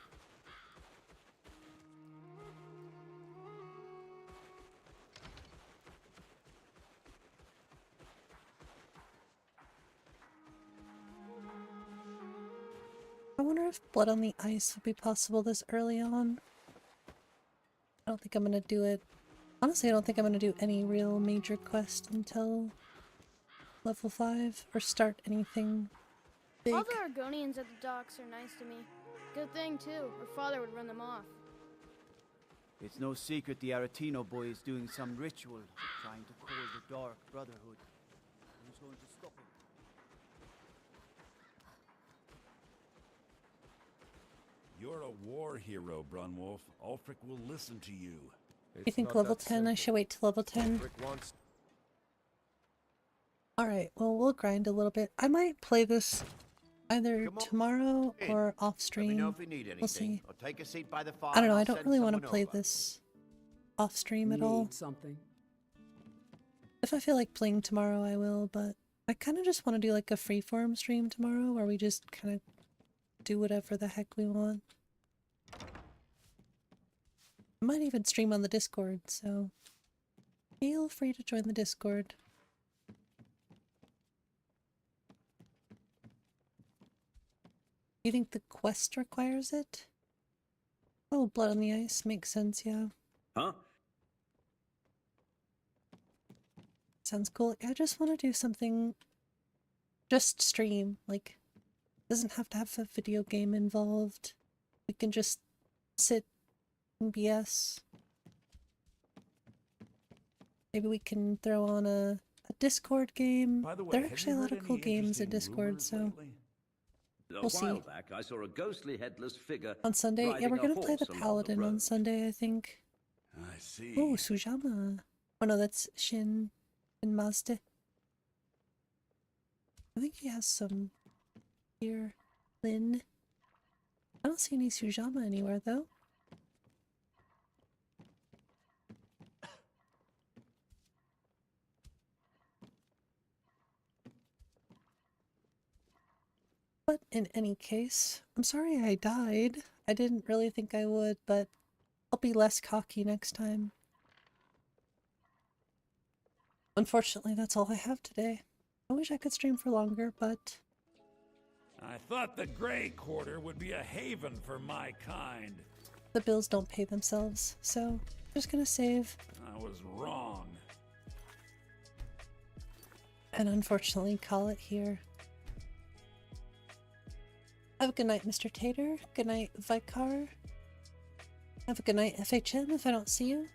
I wonder if Blood on the Ice would be possible this early on. I don't think I'm gonna do it. Honestly, I don't think I'm gonna do any real major quest until level 5 or start anything big. All the Argonians at the docks are nice to me. Good thing, too. Her father would run them off. It's no secret the Aretino boy is doing some ritual, trying to call the Dark Brotherhood. Who's going to stop him? You're a war hero, Brunwolf. Ulfric will listen to you. You think level 10? I should wait till level 10. Alright, well, we'll grind a little bit. I might play this either tomorrow or off stream. We'll see. Or take a seat by the fire. I don't know, and I I'll don't send really want to someone play over. this off stream at all. Need something? If I feel like playing tomorrow, I will, but I kind of just want to do like a freeform stream tomorrow where we just kind of do whatever the heck we want. I might even stream on the Discord, so feel free to join the Discord. You think the quest requires it? Oh, Blood on the Ice makes sense, yeah. Huh? Sounds cool. I just want to do something, just stream, like, doesn't have to have a video game involved. We can just sit and BS. Maybe we can throw on a Discord game. By the way, there are have actually you a lot heard of cool any games in interesting Discord, rumors so lately? we'll see. A while back, I saw a ghostly headless figure On Sunday? Yeah, riding we're a gonna play the horse along Paladin on road. Sunday, I think. I see. Oh, Sujama. Oh no, that's Shin and Mazda. I think he has some here. Lin. I don't see any Sujama anywhere though. But in any case, I'm sorry I died. I didn't really think I would, but I'll be less cocky next time. Unfortunately, that's all I have today. I wish I could stream for longer, but I thought the Grey Quarter would be a haven for my kind. the bills don't pay themselves, so I'm just gonna save. I was wrong. And unfortunately call it here. Have a good night, Mr. Tater. Good night, Vicar. Have a good night, FHM, if I don't see you.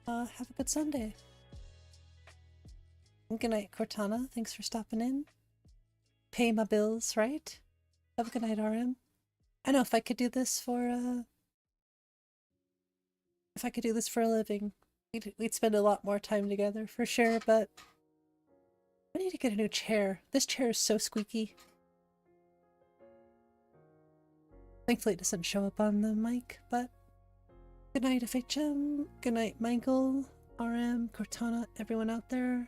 Have a good Sunday. And good night, Cortana. Thanks for stopping in. Pay my bills, right? Have a good night, RM. I know if I could do this for, if I could do this for a living, we'd spend a lot more time together, for sure, but I need to get a new chair. This chair is so squeaky. Thankfully it doesn't show up on the mic, but good night, FHM. Good night, Michael, RM, Cortana, everyone out there.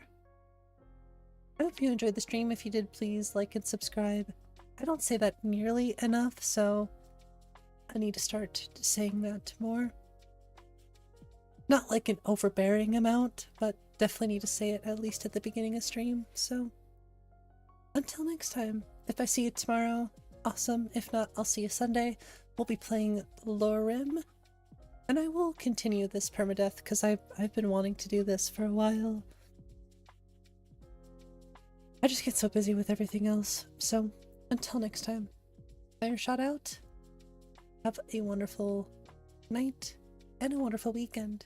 I hope you enjoyed the stream. If you did, please like and subscribe. I don't say that nearly enough, so I need to start saying that more. Not like an overbearing amount, but definitely need to say it at least at the beginning of stream. So until next time, if I see you tomorrow, awesome. If not, I'll see you Sunday. We'll be playing SKYRIM, and I will continue this permadeath because I've been wanting to do this for a while. I just get so busy with everything else. So until next time, fire shot out. Have a wonderful night and a wonderful weekend.